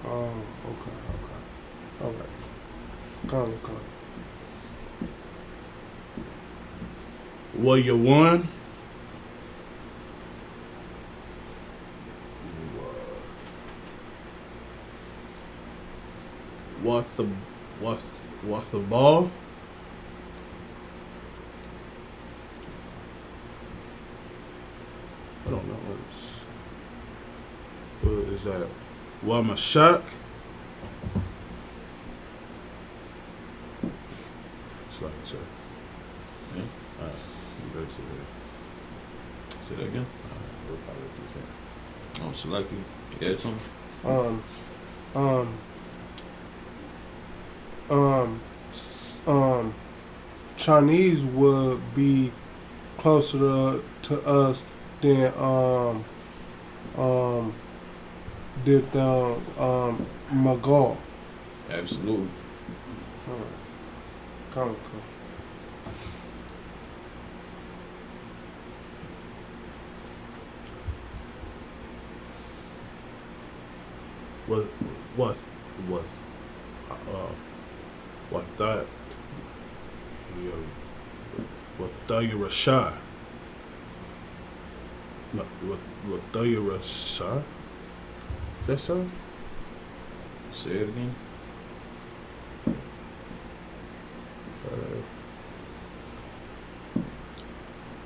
S5: Oh, okay. All right. Come.
S6: Well, you won. What's the ball? I don't know. What is that? Wamashak? It's like, sir.
S1: Yeah.
S6: Alright, you better say that.
S1: Say that again.
S6: We'll probably do that.
S1: Oh, select you. You had something?
S5: Chinese would be closer to us than did the Mughal.
S1: Absolutely.
S5: Come.
S6: What that? What the Rasha? No, what the Rasha? Is that so?
S1: Say it again.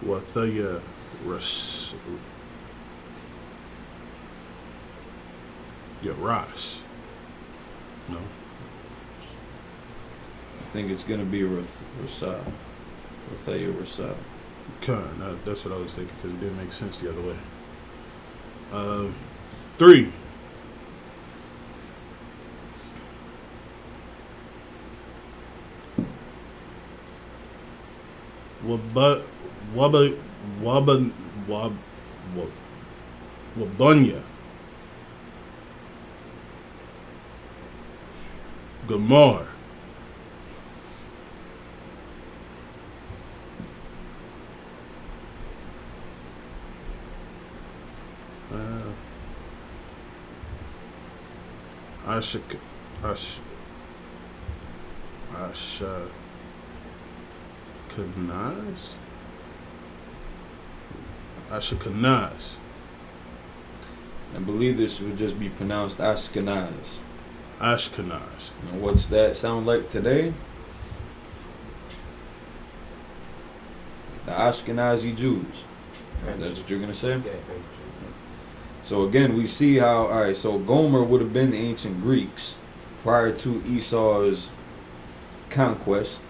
S6: What the Ras? Yeah, Ras. No.
S1: I think it's gonna be Rasa. Rathaya Rasa.
S6: That's what I was thinking because it didn't make sense the other way. 3. Wabunya. Gamar. Ashkenaz.
S1: I believe this would just be pronounced Ashkenaz.
S6: Ashkenaz.
S1: Now, what's that sound like today? The Ashkenazi Jews. That's what you're gonna say?
S3: Yeah, very true.
S1: So again, we see how, all right, so Gomer would have been the ancient Greeks prior to Esau's conquest.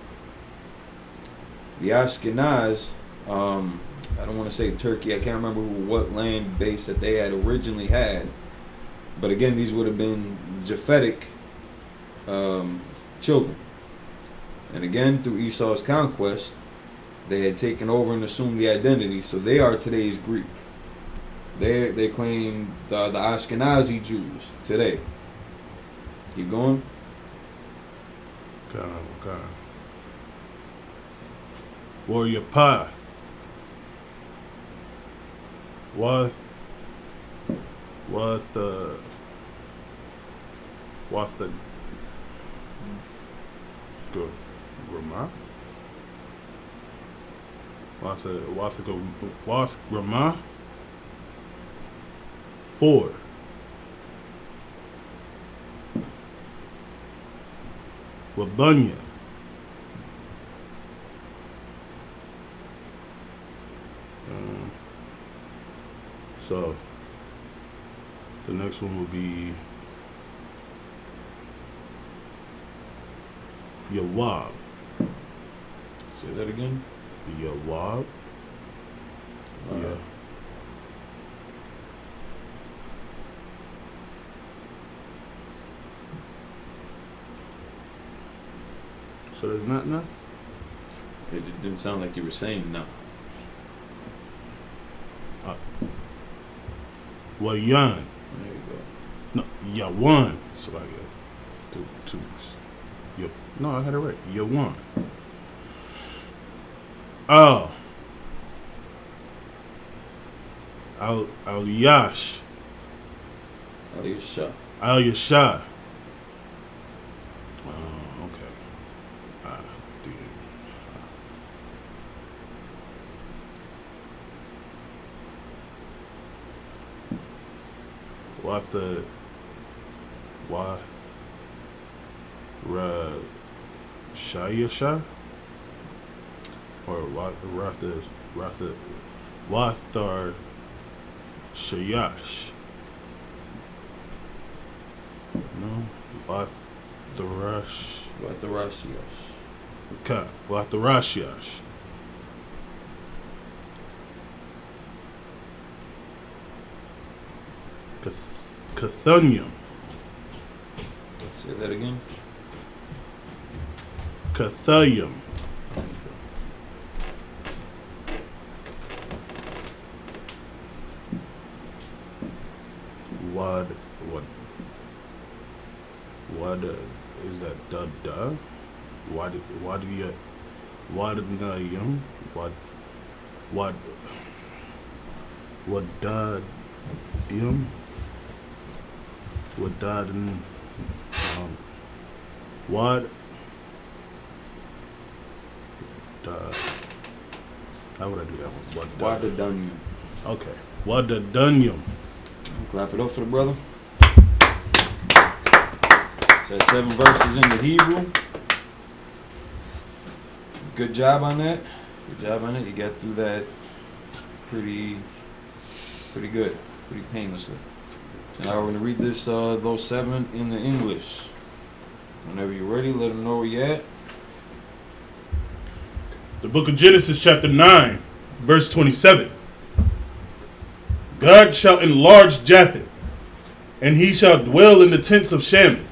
S1: The Ashkenaz, I don't want to say Turkey, I can't remember what land base that they had originally had. But again, these would have been Japhetic children. And again, through Esau's conquest, they had taken over and assumed the identity, so they are today's Greek. They claim the Ashkenazi Jews today. Keep going.
S6: Okay. Warrior path. What the good Rama? What's Rama? 4. Wabunya. So the next one will be Yawab.
S1: Say that again.
S6: Yawab. Yeah. So there's not now?
S1: It didn't sound like you were saying no.
S6: Well, Yan.
S1: There you go.
S6: No, Yawan. So I got two weeks. No, I had it right. Yawan. Oh. Al-Yash.
S1: Oh, you're shut.
S6: Al-Yasha. Oh, okay. Shayasha? Or Wathar Shayash? No? Watharash.
S1: Watarashios.
S6: Okay. Watharashiash. Cathunium.
S1: Say that again.
S6: Cathunium. What is that? What how would I do that one?
S1: Wadadunyu.
S6: Okay. Wadadunium.
S1: Clap it up for the brother. So that's 7 verses in the Hebrew. Good job on that. Good job on it. You got through that pretty good, pretty painlessly. So now we're gonna read this those 7 in the English. Whenever you're ready, let them know where you're at.
S6: The book of Genesis, chapter 9, verse 27. God shall enlarge Japheth, and he shall dwell in the tents of Shem,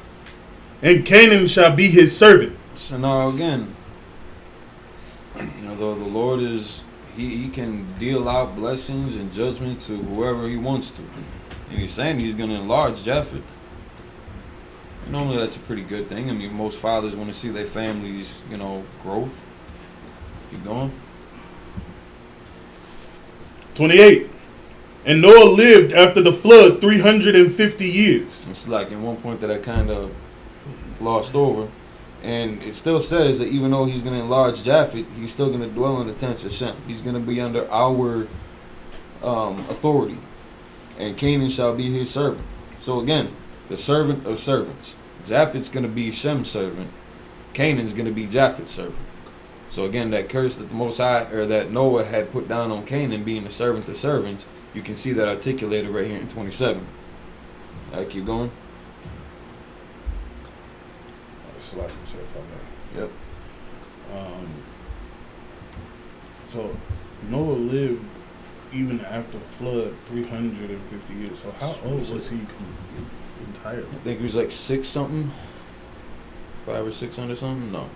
S6: and Canaan shall be his servant.
S1: So now again, though the Lord is, he can deal out blessings and judgment to whoever he wants to. And he's saying he's going to enlarge Japheth. Normally that's a pretty good thing. I mean, most fathers want to see their families, growth. Keep going.
S6: 28. And Noah lived after the flood 350 years.
S1: It's like in one point that I kind of glossed over. And it still says that even though he's going to enlarge Japheth, he's still going to dwell in the tents of Shem. He's going to be under our authority. And Canaan shall be his servant. So again, the servant of servants. Japheth's going to be Shem's servant. Canaan's going to be Japheth's servant. So again, that curse that the Most High, or that Noah had put down on Canaan, being the servant of servants, you can see that articulated right here in 27. All right, keep going.
S6: Slide yourself, if I
S1: Yep.
S6: may. So Noah lived even after the flood 350 years. So how old was he entirely?
S1: I think he was like 6 something. 5 or 600 something? No.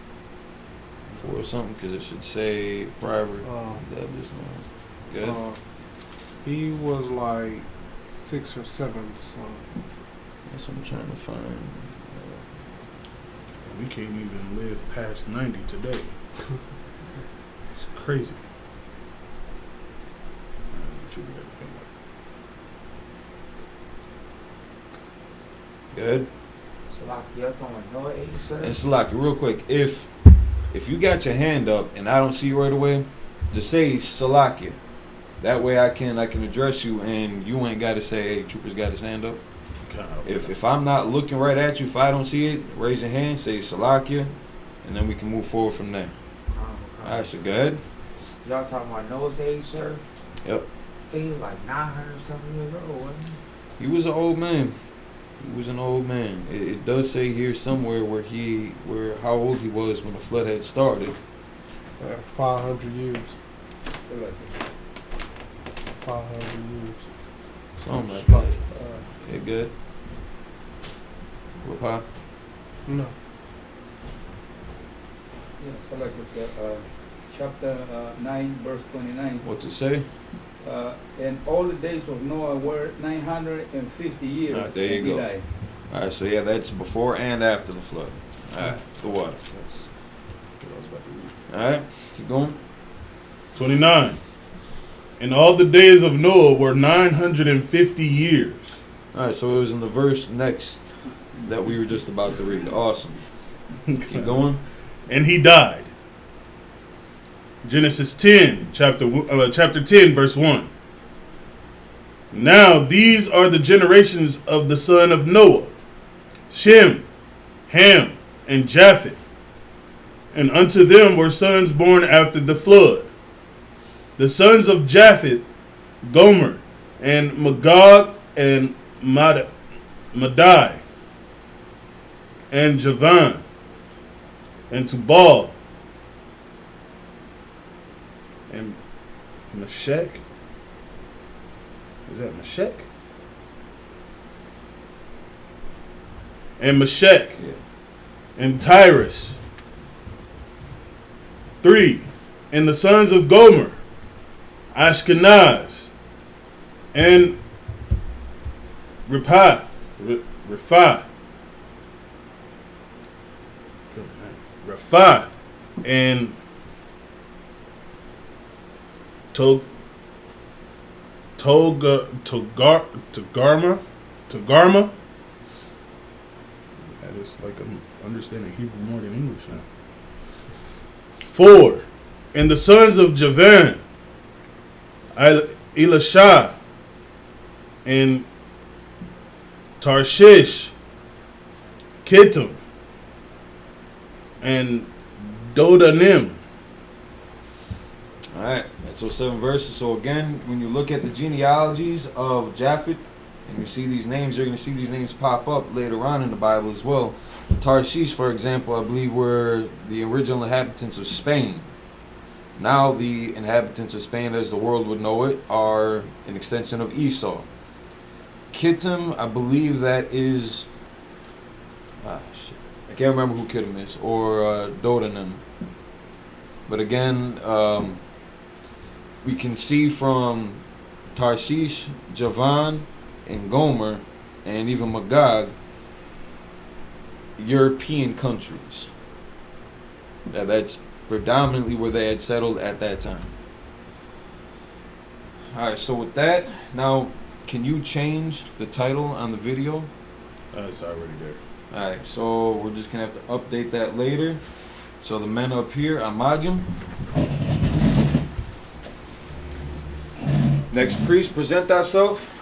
S1: 4 or something, because it should say private. That is not good.
S5: He was like 6 or 7, so.
S1: That's what I'm trying to find.
S6: We can't even live past 90 today. It's crazy.
S1: Good.
S7: Salaki, y'all talking about Noah age, sir?
S1: And Salaki, real quick, if you got your hand up and I don't see you right away, just say Salaki. That way I can address you and you ain't got to say, hey, Trooper's got his hand up. If I'm not looking right at you, if I don't see it, raise your hand, say Salakia, and then we can move forward from there. All right, so go ahead.
S7: Y'all talking about Noah's age, sir?
S1: Yep.
S7: I think he was like 900 something years old, wasn't he?
S1: He was an old man. He was an old man. It does say here somewhere where how old he was when the flood had started.
S5: 500 years.
S7: I feel like
S5: 500 years.
S1: Something like that. Okay, good. What, Pa?
S5: No.
S3: Yeah, so like it's chapter 9, verse 29.
S1: What's it say?
S3: And all the days of Noah were 950 years.
S1: Alright, there you
S3: and he
S1: go.
S3: died.
S1: All right, so yeah, that's before and after the flood. All right, the water.
S6: That's what I was about to read.
S1: All right, keep going.
S6: 29. And all the days of Noah were 950 years.
S1: All right, so it was in the verse next that we were just about to read. Awesome. Keep going.
S6: And he died. Genesis 10, chapter 10, verse 1. Now these are the generations of the son of Noah, Shem, Ham, and Japheth. And unto them were sons born after the flood. The sons of Japheth, Gomer, and Magog, and Madai, and Javan, and Tubal, and Meshech. Is that Meshech? And Meshech,
S1: Yeah.
S6: and Tyrus. 3. And the sons of Gomer, Ashkenaz, and Rephath, and Togarma. That is like I'm understanding Hebrew more than English now. 4. And the sons of Javan, Elisha, and Tarshish, Kittim, and Dodanim.
S1: All right, that's those 7 verses. So again, when you look at the genealogies of Japheth, and you see these names, you're going to see these names pop up later on in the Bible as well. Tarshish, for example, I believe were the original inhabitants of Spain. Now the inhabitants of Spain, as the world would know it, are an extension of Esau. Kittim, I believe that is... I can't remember who Kittim is, or Dodanim. But again, we can see from Tarshish, Javan, and Gomer, and even Magog, European countries. That's predominantly where they had settled at that time. Alright, so with that, now can you change the title on the video?
S6: It's already there.
S1: Alright, so we're just gonna have to update that later. So the men up here, Amadim. Next priest, present thyself.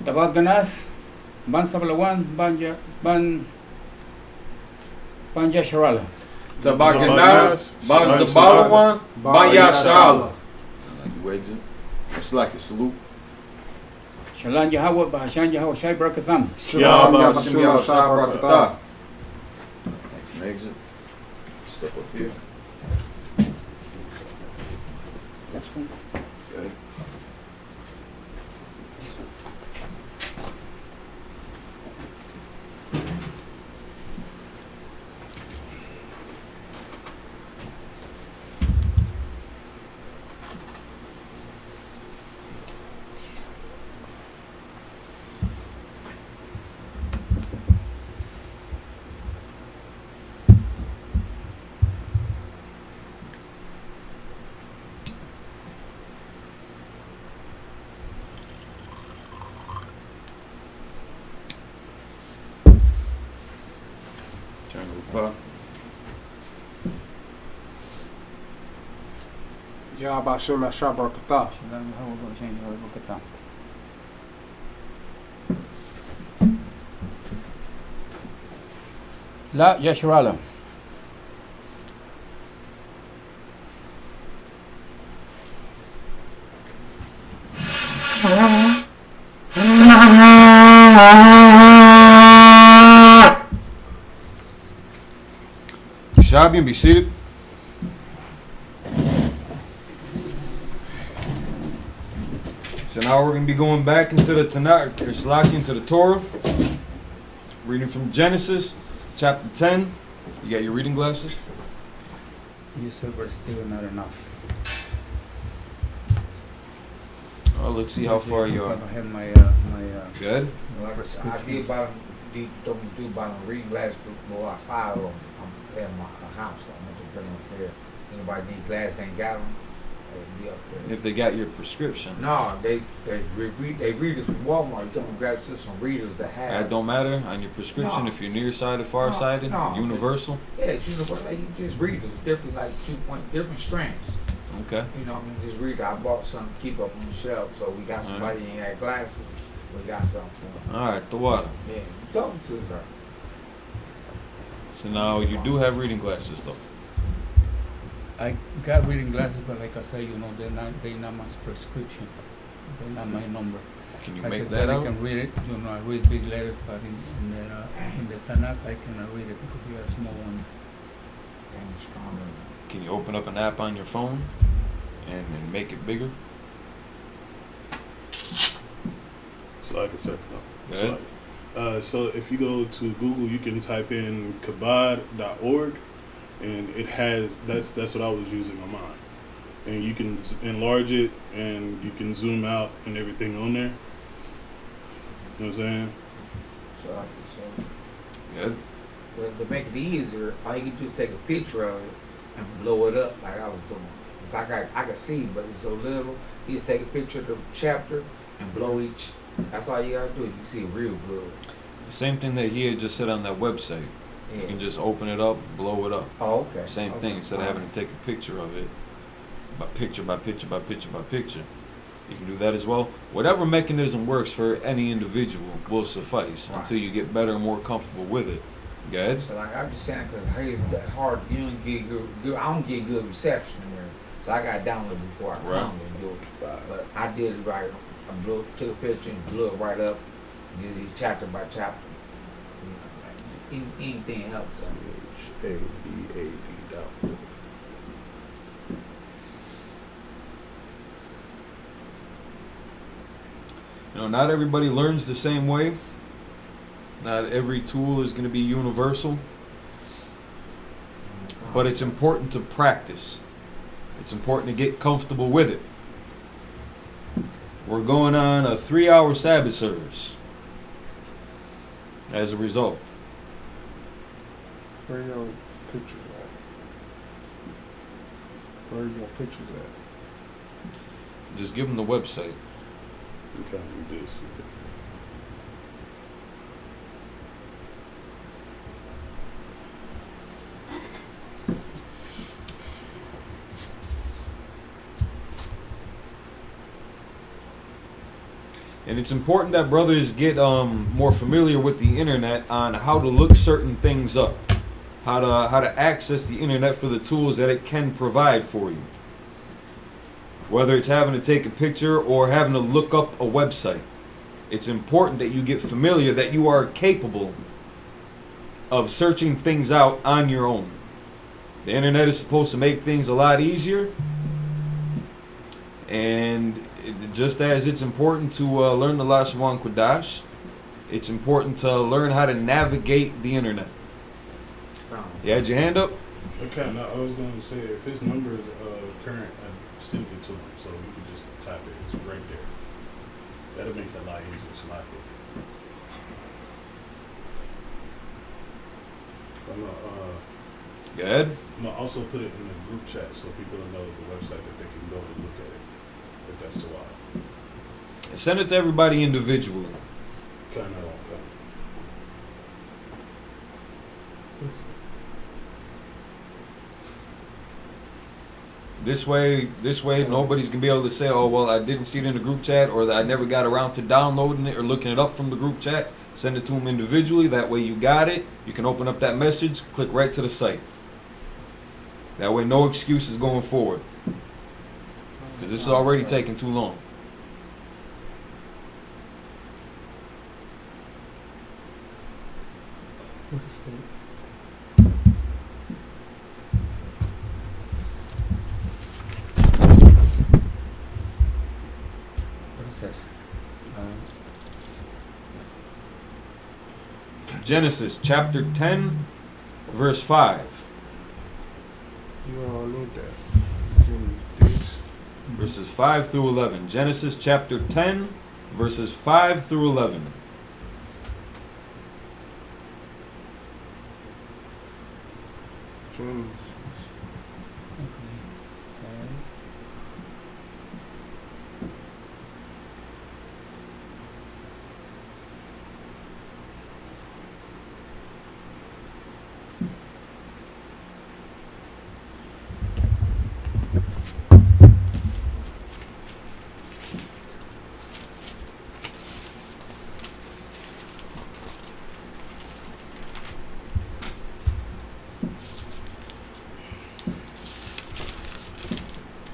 S3: Tabag ganas, ban sabalawan, ban Yasharala.
S2: Tabakanaz, Banzabalawan, Banyashala.
S1: Like you exit. It's like a salute.
S3: Shalan Yahweh, Bahashan Yahweh, Shai Brakatham.
S2: Shalom, Yabashim Yahshua Barakatah.
S1: Like you exit. Step up here. Okay. Turn to the bar.
S5: Yabashim Yahshua Barakatah.
S3: Shalan Yahweh, Bahashan Yahweh, Brakatham. La Yasharala.
S2: Shabian, be seated. So now we're going to be going back into the Tanakh, or Salaki, into the Torah. Reading from Genesis, chapter 10. You got your reading glasses?
S3: You said, but still not enough.
S2: Oh, let's see how far you are.
S3: I have my
S2: Good.
S7: Like I said, I did about do about a reading glass before I five of them. I'm at my house. I'm at the bring them there. Anybody need glasses ain't got them? They be up there.
S2: If they got your prescription.
S7: No, they read it from Walmart. You can grab just some readers that have.
S2: That don't matter on your prescription
S7: No.
S2: if you're nearsighted, farsighted,
S7: No.
S2: universal.
S7: Yeah, it's universal. Like, you just read it. It's different, like 2 point different strands.
S2: Okay.
S7: You know what I mean? Just read it. I bought some to keep up on the shelf. So we got somebody ain't had glasses. We got something for them.
S2: All right, the water.
S7: Yeah, you talking to her.
S2: So now you do have reading glasses, though.
S3: I got reading glasses, but like I said, they're not my prescription. They're not my number.
S2: Can you
S3: I
S2: make
S3: just
S2: that
S3: I
S2: out?
S3: can read it. I read big letters, but in the Tanakh, I cannot read it because we have small ones.
S7: Ain't strong enough.
S2: Can you open up an app on your phone and make it bigger?
S6: So like I said,
S2: Go ahead.
S6: so if you go to Google, you can type in kabod.org, and it has that's what I was using on mine, and you can enlarge it and you can zoom out and everything on there. You know what I'm saying?
S7: So like you
S2: Good.
S7: said, to make it easier, all you can do is take a picture of it and blow it up like I was doing. It's like I can see, but it's so little. You just take a picture of the chapter and blow each. That's all you gotta do. You see it real good.
S2: The same thing that he had just said on that website. You
S7: Yeah.
S2: can just open it up, blow it up.
S7: Oh, okay.
S2: Same
S7: Okay.
S2: thing. Instead of having to take a picture of it, by picture by picture by picture by picture. You can do that as well. Whatever mechanism works for any individual will suffice
S7: Right.
S2: until you get better and more comfortable with it. Go ahead.
S7: So like I'm just saying, cause hey, it's that hard. You don't get good. I don't get good reception here, so I got to download it before I
S2: Right.
S7: come and do it. But I did it right. Took a picture and blew it right up. Did it chapter by chapter. Anything helps.
S6: CHABAD.
S2: Not everybody learns the same way. Not every tool is going to be universal. But it's important to practice. It's important to get comfortable with it. We're going on a 3-hour Sabbath service as a result.
S5: Where are your pictures at? Where are your pictures at?
S2: Just give them the website.
S6: Okay, we just.
S2: And it's important that brothers get more familiar with the internet on how to look certain things up, how to access the internet for the tools that it can provide for you. Whether it's having to take a picture or having to look up a website, it's important that you get familiar that you are capable of searching things out on your own. The internet is supposed to make things a lot easier, and just as it's important to learn the Lashwan Kodash, it's important to learn how to navigate the internet. You had your hand up?
S6: Okay, now I was going to say if his number is current, I sent it to him, so we could just type it. It's right there. That'll make it a lot easier to slide it.
S2: Go ahead.
S6: I'm gonna also put it in the group chat so people will know the website that they can go to look at it. If that's too wild.
S2: And send it to everybody individually.
S6: Kind of okay.
S2: This way, nobody's gonna be able to say, "Oh, well, I didn't see it in the group chat," or that I never got around to downloading it or looking it up from the group chat. Send it to them individually. That way, you got it. You can open up that message, click right to the site. That way, no excuses going forward, because this is already taking too long.
S3: What is that? What is this?
S2: Genesis chapter 10, verse 5.
S5: You don't need that. You need this.
S2: Verses 5 through 11. Genesis chapter 10, verses 5 through 11.
S5: Genesis.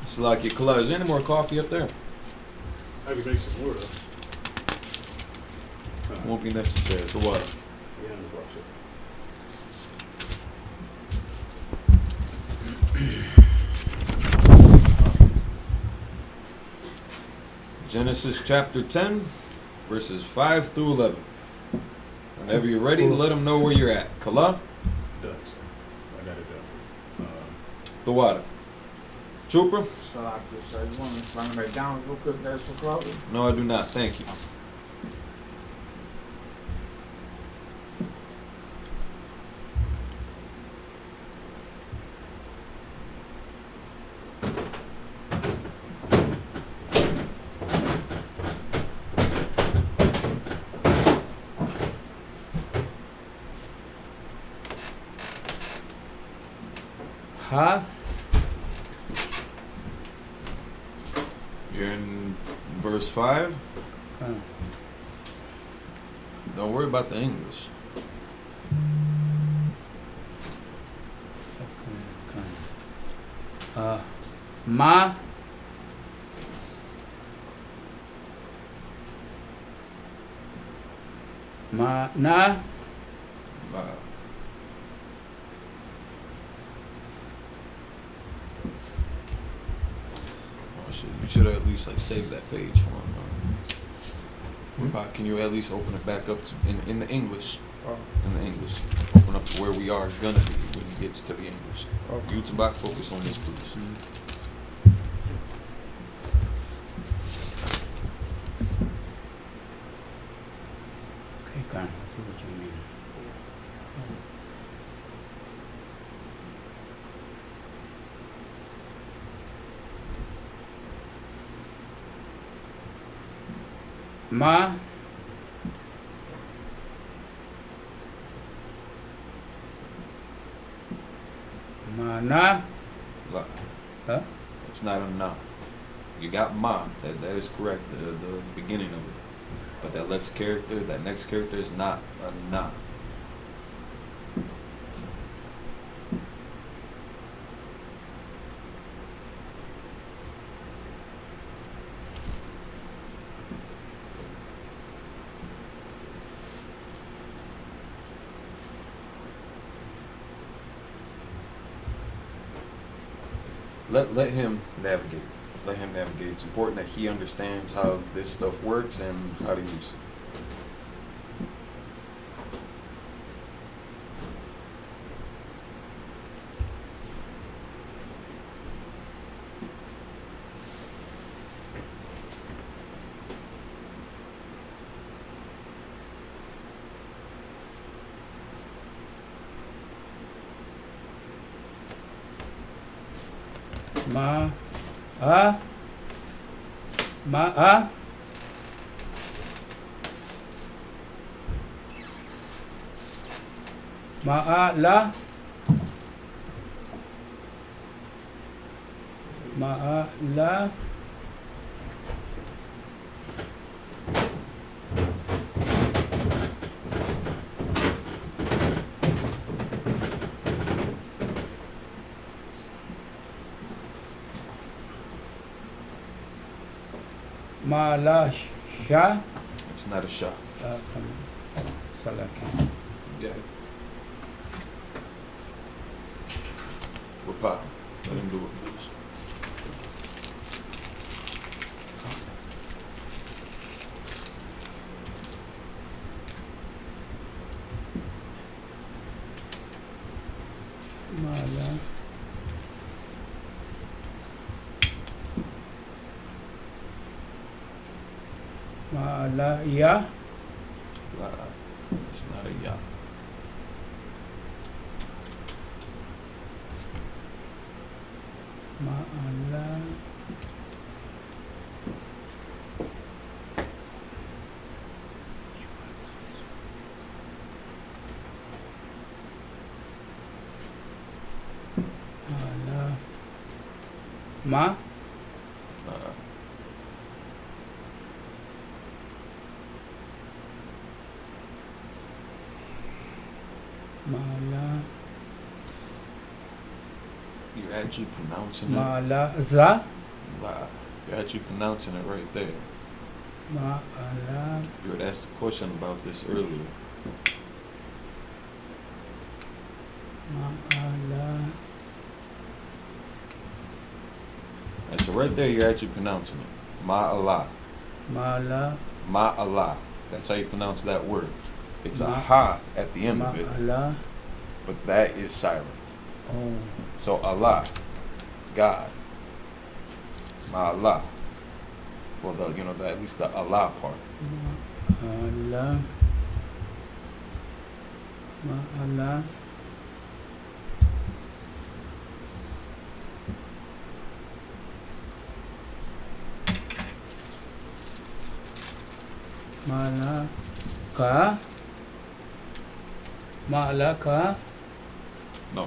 S2: It's like your color. Is there any more coffee up there?
S6: I can make some more though.
S2: Won't be necessary. The water.
S6: Yeah, in the box.
S2: Genesis chapter 10, verses 5 through 11. Whenever you're ready, let them know where you're at. Kala,
S6: Done, sir. I got it done for you.
S2: the water. Trooper?
S7: So I just say, you want to run back down real quick there for Claudia?
S2: No, I do not. Thank you.
S7: Huh?
S2: You're in verse 5.
S3: Okay.
S2: Don't worry about the English.
S3: Okay. Ma. Na.
S2: You should at least like save that page for him. Can you at least open it back up to, in the English? In the English. Open up to where we are gonna be when he gets to the English.
S5: Okay.
S2: You Tabak, focus on this, please.
S3: Okay, Khan, I see what you mean. Ma. Na.
S2: La.
S3: Huh?
S2: It's not a na. You got ma. That is correct. The beginning of it. But that next character is not a na. Let him navigate. Let him navigate. It's important that he understands how this stuff works and how to use it.
S3: Ma. La. La. Sha.
S2: It's not a sha.
S3: Salakan.
S2: Yeah.
S1: with power. Let him do it, please.
S7: Mala. Mala ya.
S1: La. It's not a ya.
S7: Mala. Mala. Ma.
S1: La.
S7: Mala.
S1: You're actually pronouncing it.
S7: Mala za.
S1: La. You're actually pronouncing it right there.
S7: Mala.
S1: You had asked a question about this earlier.
S7: Mala.
S1: And so right there, you're actually pronouncing it. Ma'ala.
S7: Mala.
S1: Ma'ala. That's how you pronounce that word. It's a
S7: Ma-
S1: ha at the end of it,
S7: Mala.
S1: but that is silent.
S7: Oh.
S1: So Allah, God, Ma'ala. Well, at least the Allah part.
S7: Mala. Mala. Mala ka. Mala ka.
S1: No.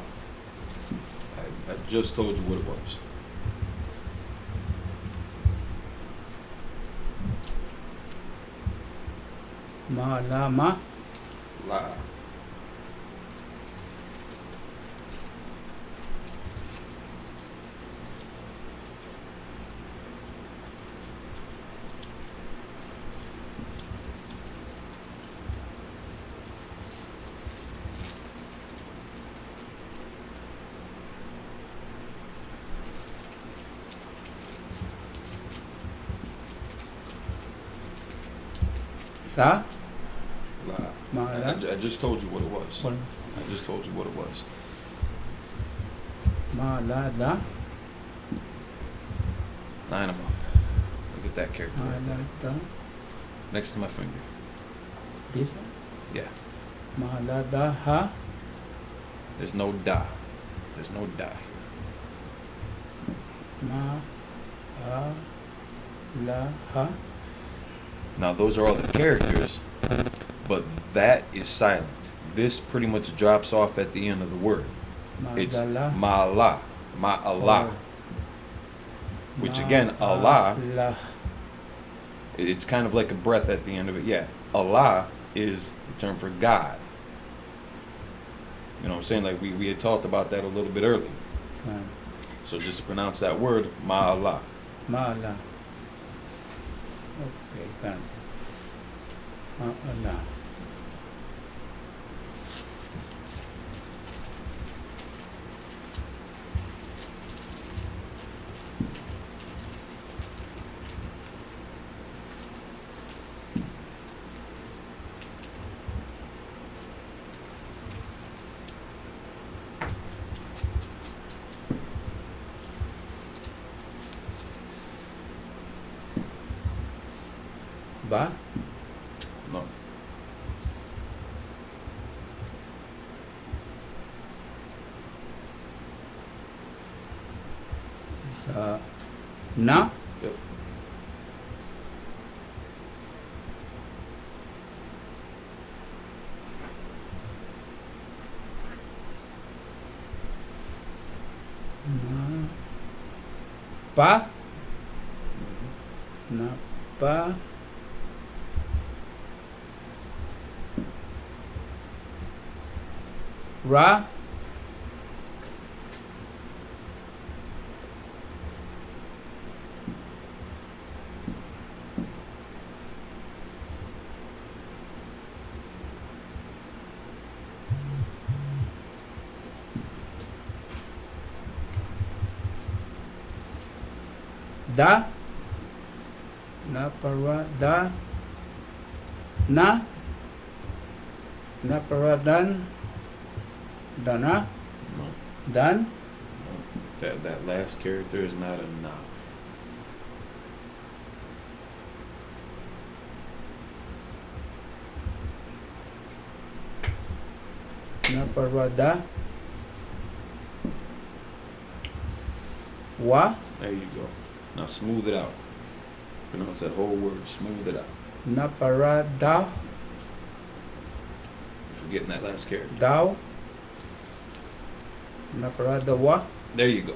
S1: I just told you what it was.
S7: Mala ma.
S1: La.
S7: Sa.
S1: La.
S7: Mala.
S1: I just told you what it was.
S7: What?
S1: I just told you what it was.
S7: Mala da.
S1: Dynamo. Look at that character right
S7: Mala
S1: there.
S7: da.
S1: Next to my finger.
S7: This one.
S1: Yeah.
S7: Mala da ha.
S1: There's no da. There's no da here.
S7: Ma. A. La ha.
S1: Now those are all the characters, but that is silent. This pretty much drops off at the end of the word. It's
S7: Madala.
S1: ma'ala, ma'ala, which again, Allah,
S7: La.
S1: it's kind of like a breath at the end of it. Yeah, Allah is the term for God. You know what I'm saying? Like we had talked about that a little bit earlier. So just to pronounce that word, ma'ala.
S7: Mala. Okay, cancel. Mala. Ba.
S1: No.
S7: Sa. Na.
S1: Yep.
S7: Na. Pa. Na. Pa. Ra.
S3: Da. Na para da. Na. Na para dan. Dana.
S1: No.
S3: Dan.
S1: That last character is not a na.
S3: Na para da. Wa.
S1: There you go. Now smooth it out. Pronounce that whole word. Smooth it out.
S3: Na para da.
S1: You're forgetting that last character.
S3: Dao. Na para da wa.
S1: There you go.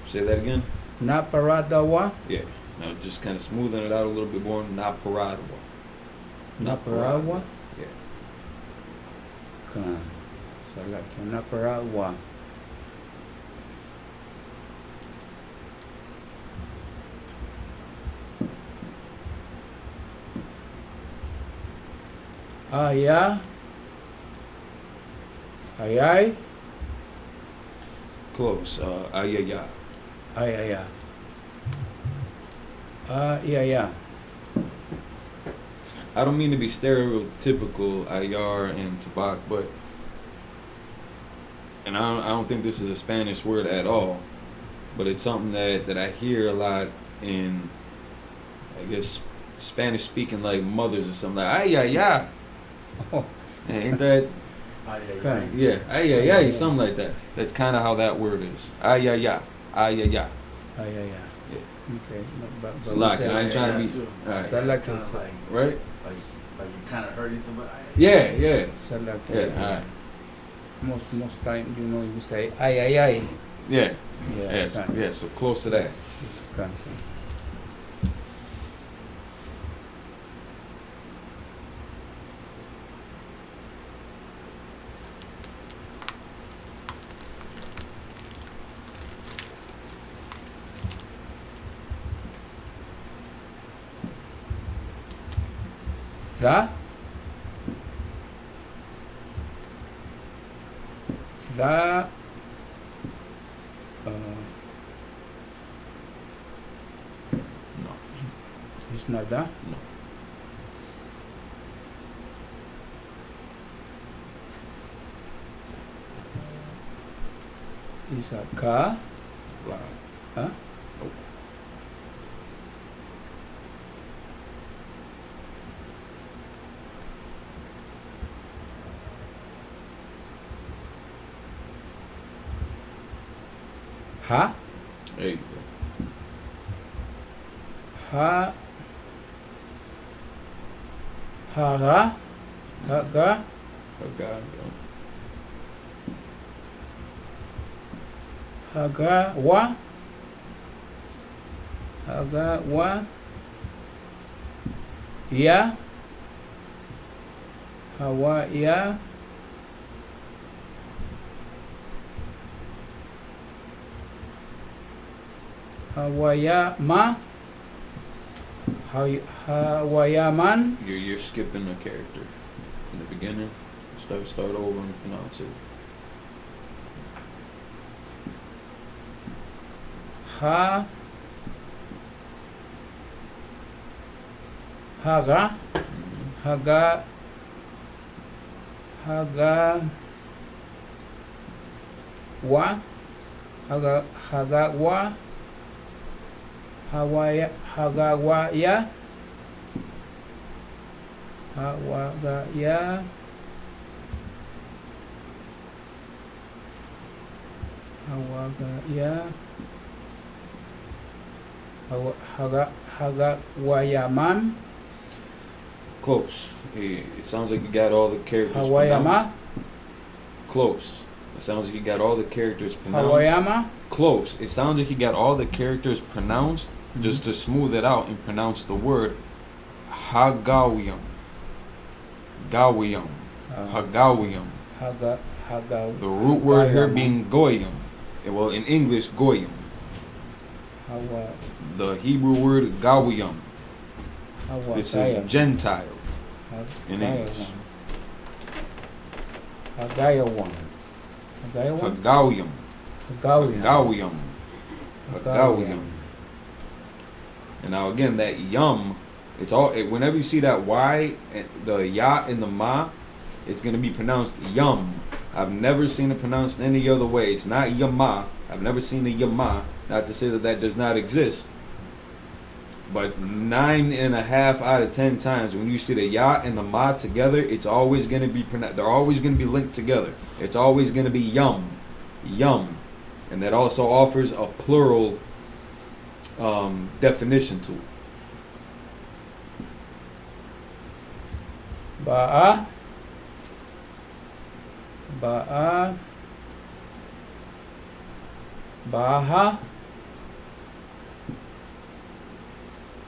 S1: Say that again.
S3: Na para da wa.
S1: Yeah. Now just kind of smoothing it out a little bit more. Na paradwa.
S3: Na para wa.
S1: Yeah.
S3: Kan. Salah ke na para wa. Aya. Ayay.
S1: Close. Ayaya.
S3: Ayaya. Ayaya.
S1: I don't mean to be stereotypical, Ayar and Tabak, but and I don't think this is a Spanish word at all, but it's something that I hear a lot in, I guess, Spanish speaking like mothers or something like ay ay ay.
S3: Oh.
S1: Ain't that
S3: Okay.
S1: yeah ay ay ay something like that. That's kind of how that word is. Ay ay ay ay ay ay.
S3: Ayaya.
S1: Yeah.
S3: Okay. But
S1: It's a lot. I ain't trying to be alright.
S3: Salak
S4: Kinda
S3: is
S1: Right.
S4: like you kind of hurting somebody.
S1: Yeah, yeah,
S3: Salak.
S1: yeah. All right.
S3: Most time, you say ay ay ay.
S1: Yeah,
S3: Yeah.
S1: yes,
S3: kan.
S1: yeah. So close to that.
S3: It's cancer. Da. Da.
S1: No,
S3: It's not da.
S1: no.
S3: It's a ka.
S1: Wow.
S3: Huh? Ha.
S1: There you go.
S3: Ha. Haga. Haga.
S1: Oh God.
S3: Haga wa. Haga wa. Ya. Hawa ya. Hawaya ma. Hawaya man.
S1: You're skipping a character in the beginning. Start over and pronounce it.
S3: Ha. Haga. Haga. Haga. Wa. Haga. Haga wa. Hawaya. Haga wa ya. Hawaga ya. Hawaga ya. Haga wayaman.
S1: Close. It sounds like you got all the characters
S3: Hawayama.
S1: pronounced. Close. It sounds like you got all the characters pronounced.
S3: Hawayama.
S1: Close. It sounds like you got all the characters pronounced. Just to smooth it out and pronounce the word Hagawiyam. Gawiyam. Hagawiyam.
S3: Haga.
S1: The root word here
S3: Gawiyam.
S1: being Goyam. Well, in English, Goyam.
S3: Hawa.
S1: The Hebrew word Gawiyam.
S3: Hawa.
S1: This is Gentile in
S3: Hagayawan.
S1: English.
S3: Hagayawan. Hagayawan.
S1: Hagawiyam.
S3: Hagayawan.
S1: Hagawiyam. Hagawiyam. And now again, that yum, whenever you see that Y, the ya and the ma, it's gonna be pronounced yum. I've never seen it pronounced any other way. It's not yama. I've never seen a yama. Not to say that that does not exist. But 9.5 out of 10 times when you see the ya and the ma together, it's always gonna be they're always gonna be linked together. It's always gonna be yum, yum, and that also offers a plural definition to it.
S3: Ba'a. Ba'a. Baha.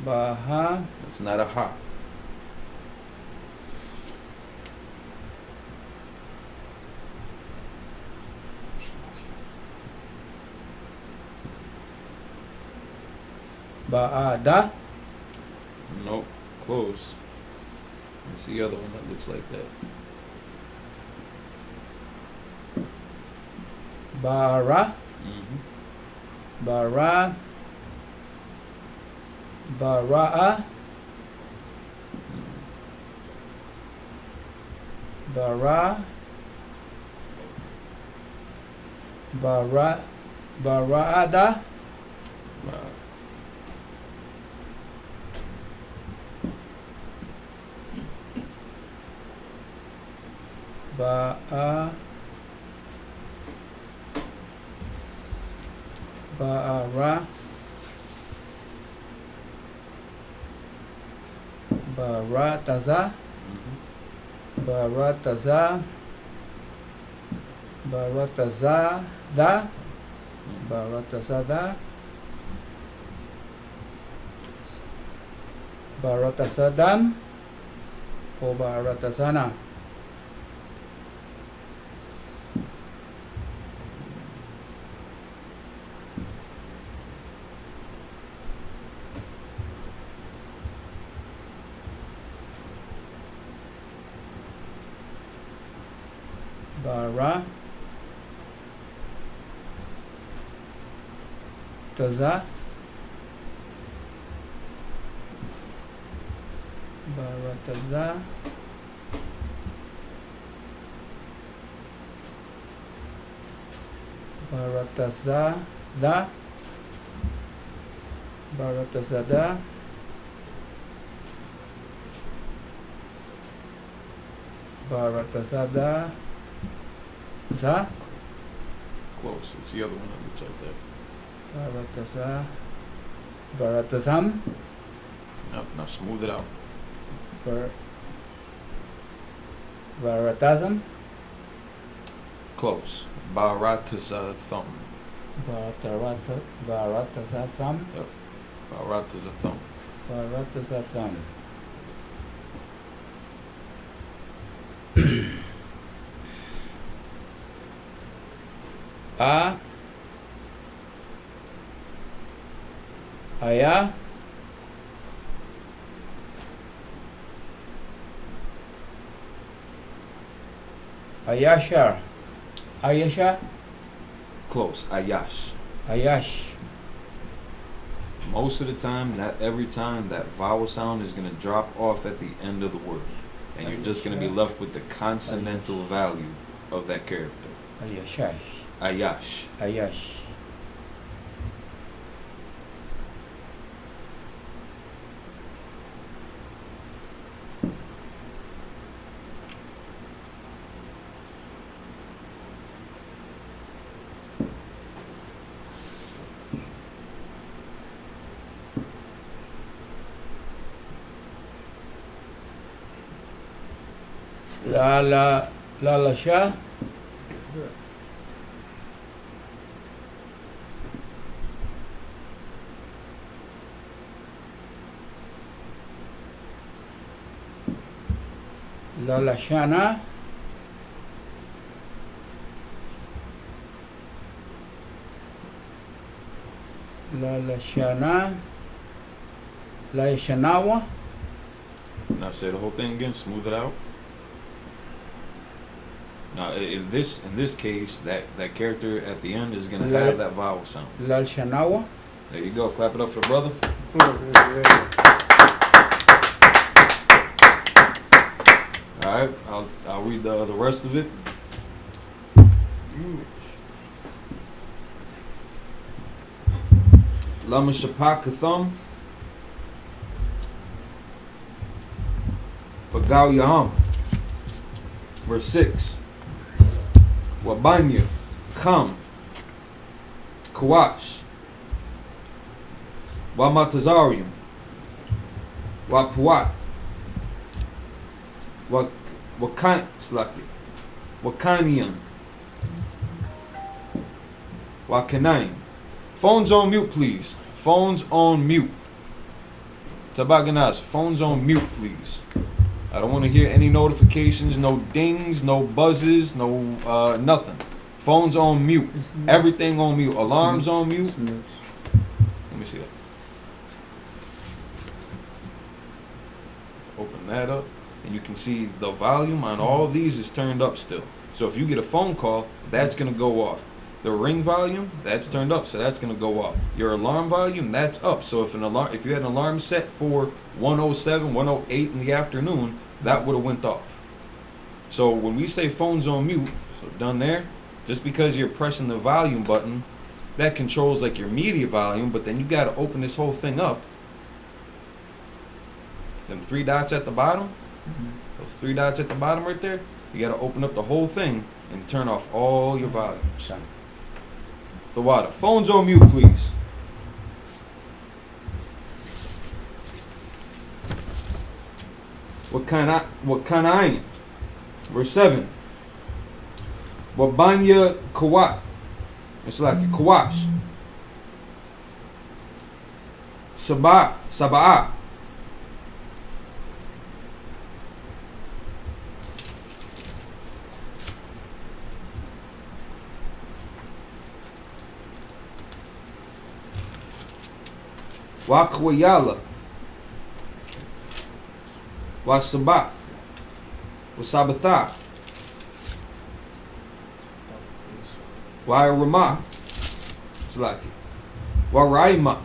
S3: Baha.
S1: It's not a ha.
S3: Ba'ada.
S1: Nope. Close. It's the other one that looks like that.
S3: Bara.
S1: Mm-hmm.
S3: Bara. Bara'a. Bara. Bara'ada. Ba'a. Ba'ara. Barataza.
S1: Mm-hmm.
S3: Barataza. Baratazada. Baratazada. Baratasadam. Or Baratazana. Bara. Taza. Barataza. Baratazada. Baratazada. Baratazada. Za.
S1: Close. It's the other one that looks like that.
S3: Barataza. Baratazam.
S1: Now smooth it out.
S3: Baratazam.
S1: Close. Barataza thumb.
S3: Baratazam.
S1: Yep. Barataza thumb.
S3: Baratazam. A. Aya. Ayasha. Ayasha.
S1: Close. Ayash.
S3: Ayash.
S1: Most of the time, not every time, that vowel sound is going to drop off at the end of the word. And you're just going to be left with the consonantal value of that character.
S3: Ayashash.
S1: Ayash.
S3: Ayash. La Shah. La Shana. La Shana. La Shanawa.
S1: Now say the whole thing again. Smooth it out. Now in this case, that character at the end is going to have that vowel sound.
S3: La Shanawa.
S1: There you go. Clap it up for the brother. All right. I'll read the rest of it. Lama Shapak Katham. Pagaw Yaham. Verse 6. Wabanya. Kam. Kawash. Wamatazarium. Wapuat. Wakanian. Wakanaim. Phones on mute, please. Phones on mute. Tabaganas. Phones on mute, please. I don't want to hear any notifications, no dings, no buzzes, no nothing. Phones on mute. Everything on mute. Alarms on mute. Let me see that. Open that up. And you can see the volume on all these is turned up still. So if you get a phone call, that's going to go off. The ring volume, that's turned up, so that's going to go off. Your alarm volume, that's up. So if you had an alarm set for 107, 108 in the afternoon, that would have went off. So when we say phones on mute, so done there, just because you're pressing the volume button, that controls like your media volume, but then you got to open this whole thing up. Them 3 dots at the bottom, those 3 dots at the bottom right there, you got to open up the whole thing and turn off all your volumes. The water. Phones on mute, please. What kind of Verse 7. Wabanya Kawat. It's like a Kawash. Sabah. Wakwayala. Wasabat. Wasabatha. Wairama. It's like it. Waraima.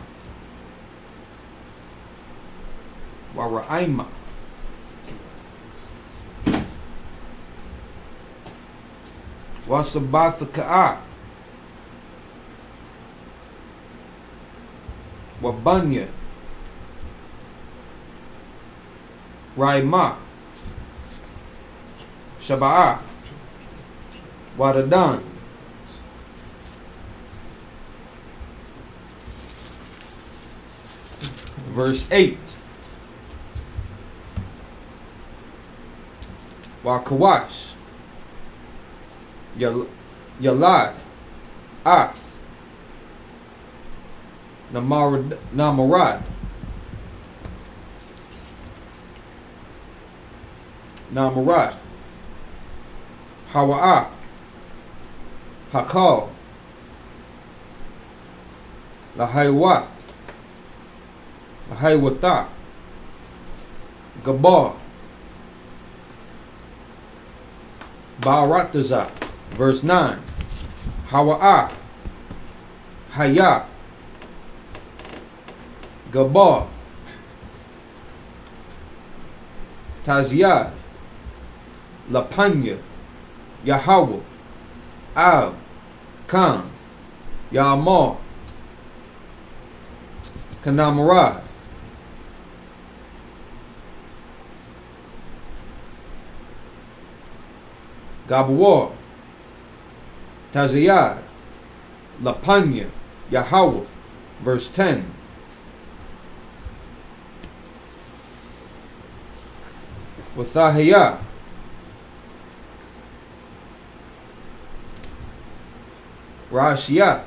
S1: Waraima. Wasabatha. Wabanya. Raima. Shaba'a. Wadadan. Verse 8. Wakawash. Yalad. Ath. Namarad. Hawa'a. Hakal. Lahaywa. Lahaywatha. Gabar. Ba'arataza. Verse 9. Hawa'a. Haya. Gabar. Taziyad. Lapanya. Yahweh. Al. Khan. Ya'amar. Kanamarad. Gabawar. Taziyad. Lapanya. Yahweh. Verse 10. Wathahiyah. Rashiath.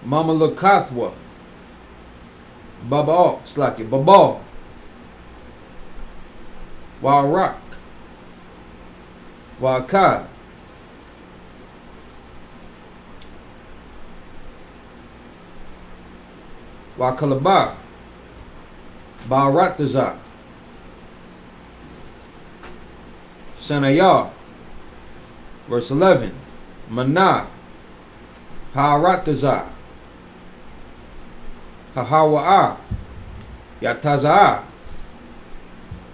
S1: Mamalakathwa. Baba. It's like it. Baba. Warak. Wakad. Wakalaba. Ba'arataza. Sanayah.
S2: Verse 11. Manah. Ha'aratazah. Hahawa'ah. Yatazah.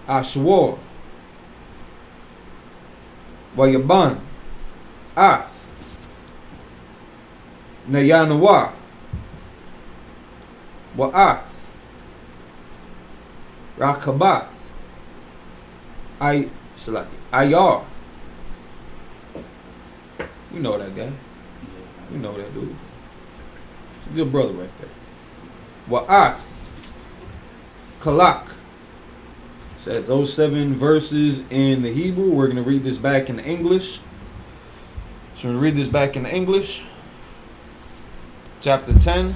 S2: Ashwar. Wayaban. Ath. Nayanawa. Wa'ath. Rakabath. Ayar. We know that guy. We know that dude. He's a good brother right there. Wa'ath. Kalak. So those 7 verses in the Hebrew. We're going to read this back in English. So we're going to read this back in English. Chapter 10.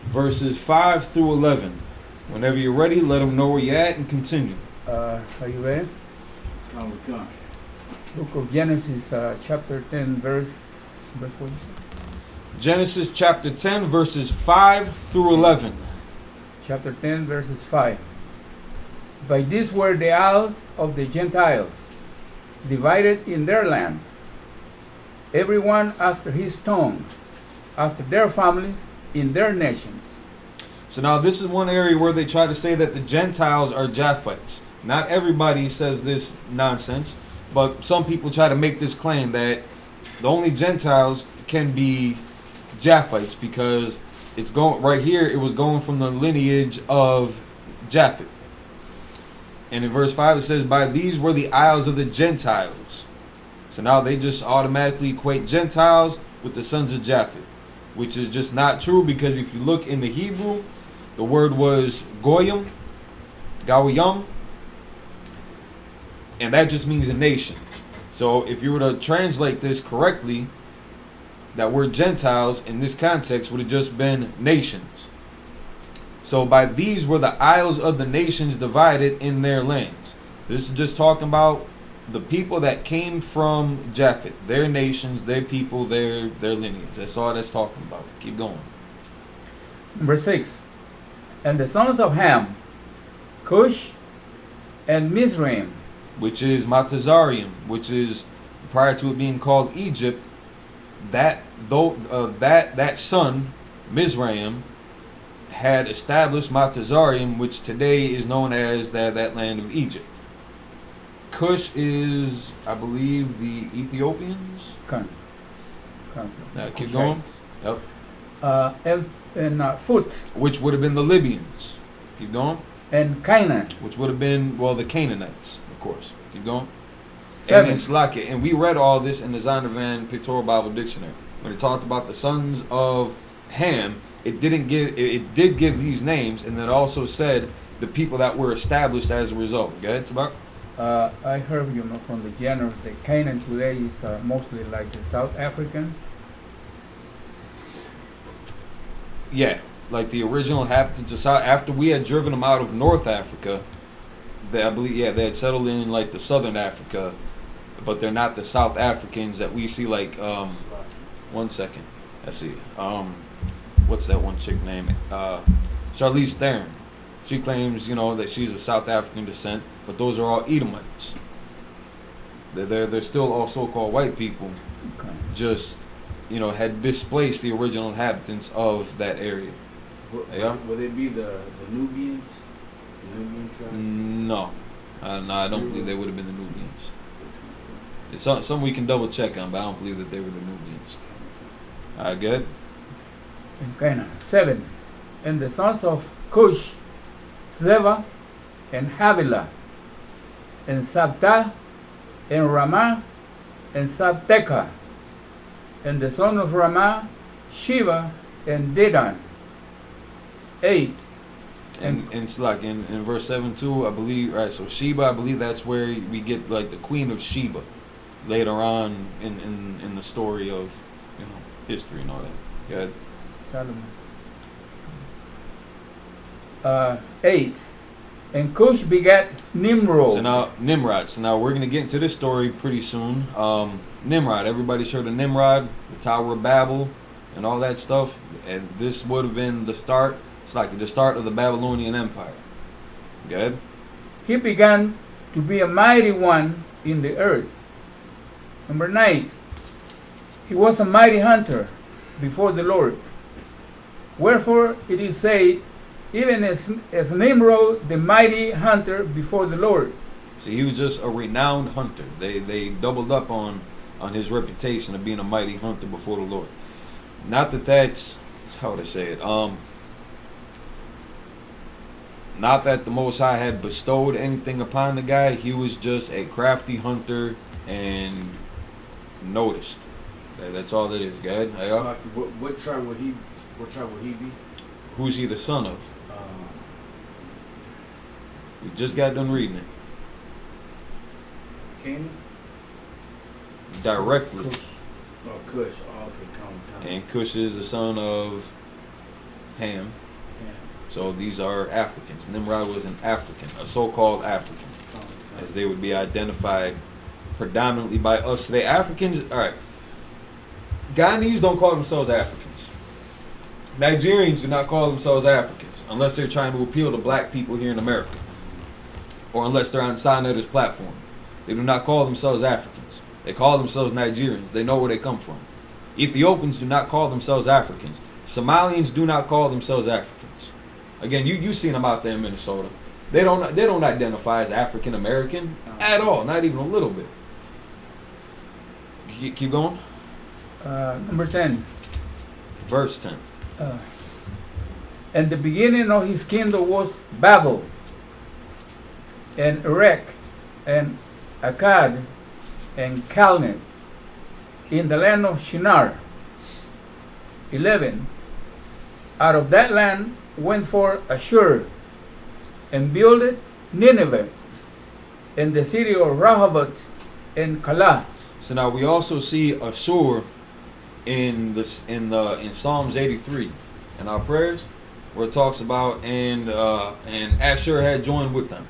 S2: Verses 5 through 11. Whenever you're ready, let them know where you're at and continue.
S3: Are you ready? Book of Genesis, chapter 10, verse what you say?
S2: Genesis chapter 10, verses 5 through 11.
S3: Chapter 10, verses 5. By these were the isles of the Gentiles, divided in their lands, everyone after his tongue, after their families, in their nations.
S2: So now this is one area where they try to say that the Gentiles are Japhites. Not everybody says this nonsense, but some people try to make this claim that the only Gentiles can be Japhites because it's going right here. It was going from the lineage of Japheth. And in verse 5 it says, by these were the isles of the Gentiles. So now they just automatically equate Gentiles with the sons of Japheth, which is just not true, because if you look in the Hebrew, the word was goyim, gawiyam, and that just means a nation. So if you were to translate this correctly, that word Gentiles in this context would have just been nations. So by these were the isles of the nations divided in their lands. This is just talking about the people that came from Japheth, their nations, their people, their lineage. That's all that's talking about. Keep going.
S3: Number 6. And the sons of Ham, Cush and Mizraim,
S2: which is Matazarium, which is prior to it being called Egypt. That son Mizraim had established Matazarium, which today is known as that land of Egypt. Cush is, I believe, the Ethiopians. Now keep going. Yep.
S3: And Phut,
S2: which would have been the Libyans. Keep going.
S3: and Canaan,
S2: Which would have been, well, the Canaanites, of course. Keep going.
S3: 7.
S2: And Slakia. And we read all this in the Zondervan Pictorial Bible Dictionary. When it talked about the sons of Ham, it did give these names, and then also said the people that were established as a result. Go ahead, Tabak.
S3: I heard, from the generals that Canaan today is mostly like the South Africans.
S2: Yeah, like the original inhabitants of South. After we had driven them out of North Africa, they had settled in like the Southern Africa, but they're not the South Africans that we see. Like, 1 second, let's see. What's that one chick name? Charlize Theron. She claims, that she's of South African descent, but those are all Edomites. They're still all so-called white people.
S3: Okay.
S2: Just, had displaced the original inhabitants of that area.
S4: Would it be the Nubians? The Nubian tribe?
S2: No, I don't believe they would have been the Nubians. It's something we can double check on, but I don't believe that they were the Nubians. All right, good.
S3: In Canaan. 7. And the sons of Cush, Zeva, and Havilah, and Sabta, and Ramah, and Sabteka, and the son of Ramah, Sheba, and Dedan. 8.
S2: And it's like in verse 7 too, I believe, right, so Sheba, I believe that's where we get like the Queen of Sheba later on in the story of, history and all that. Go ahead.
S3: Solomon. 8. And Cush begat Nimrod.
S2: So now we're gonna get into this story pretty soon. Nimrod, everybody's heard of Nimrod, the Tower of Babel, and all that stuff. And this would have been the start. It's like the start of the Babylonian Empire. Go ahead.
S3: He began to be a mighty one in the earth. Number 9, he was a mighty hunter before the Lord. Wherefore it is said, even as Nimrod, the mighty hunter before the Lord.
S1: See, he was just a renowned hunter. They doubled up on his reputation of being a mighty hunter before the Lord. Not that that's, how would I say it? Not that the Most High had bestowed anything upon the guy. He was just a crafty hunter and noticed. That's all that is, guys.
S4: So, what tribe would he? What tribe would he be?
S1: Who's he the son of? We just got done reading it.
S4: Canaan?
S1: Directly.
S4: Oh, Cush. Oh, okay, come.
S1: And Cush is the son of Ham.
S4: Yeah.
S1: So these are Africans. Nimrod was an African, a so-called African, as they would be identified predominantly by us today. Africans, all right. Ghanese don't call themselves Africans. Nigerians do not call themselves Africans unless they're trying to appeal to black people here in America, or unless they're on Sinai's platform. They do not call themselves Africans. They call themselves Nigerians. They know where they come from. Ethiopians do not call themselves Africans. Somalians do not call themselves Africans. Again, you've seen them out there in Minnesota. They don't identify as African American at all, not even a little bit. Keep going.
S3: Number 10.
S1: Verse 10.
S3: And the beginning of his kingdom was Babel, and Erech, and Akkad, and Calneh, in the land of Shinar. 11. Out of that land went forth Ashur, and builded Nineveh, and the city of Rehoboth, and Calah.
S1: So now we also see Ashur in Psalms 83 in our prayers, where it talks about and Ashur had joined with them.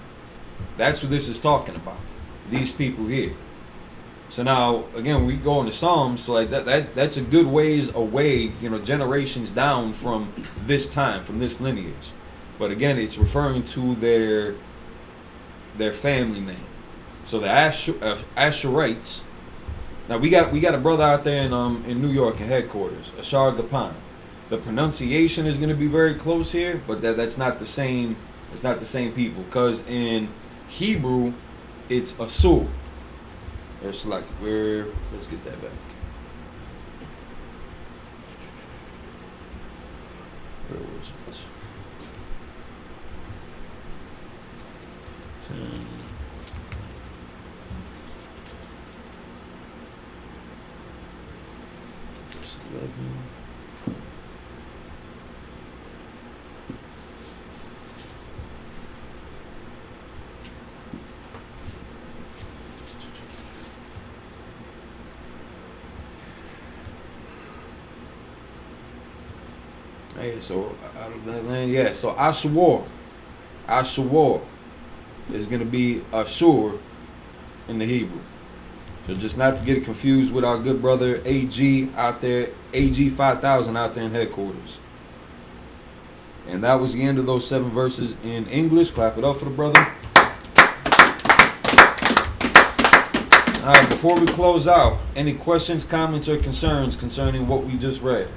S1: That's what this is talking about. These people here. So now again, we go into Psalms, so like that's a good ways away, generations down from this time, from this lineage. But again, it's referring to their family name. So the Ashurites. Now we got a brother out there in New York in headquarters, Ashar Gapan. The pronunciation is going to be very close here, but that's not the same. It's not the same people, because in Hebrew it's Asur. It's like let's get that back. Where was it? 10. Verse 11. Hey, so out of that land, yeah. So Ashur is going to be Ashur in the Hebrew. So just not to get it confused with our good brother AG out there, AG 5000 out there in headquarters. And that was the end of those 7 verses in English. Clap it up for the brother. All right, before we close out, any questions, comments, or concerns concerning what we just read?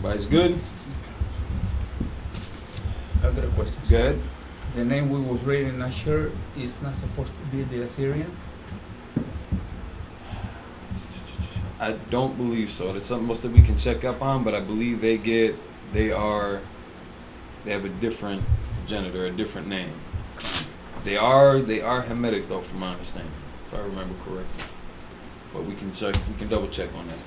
S1: Everybody's good?
S3: I've got a question.
S1: Good.
S3: The name we was reading Ashur is not supposed to be the Assyrians?
S1: I don't believe so. That's something else that we can check up on, but I believe they have a different genitor, a different name. They are Hamitic though, from my understanding, if I remember correctly. But we can double check on that.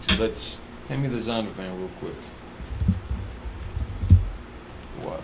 S1: So let's hand me the Zondervan real quick. What?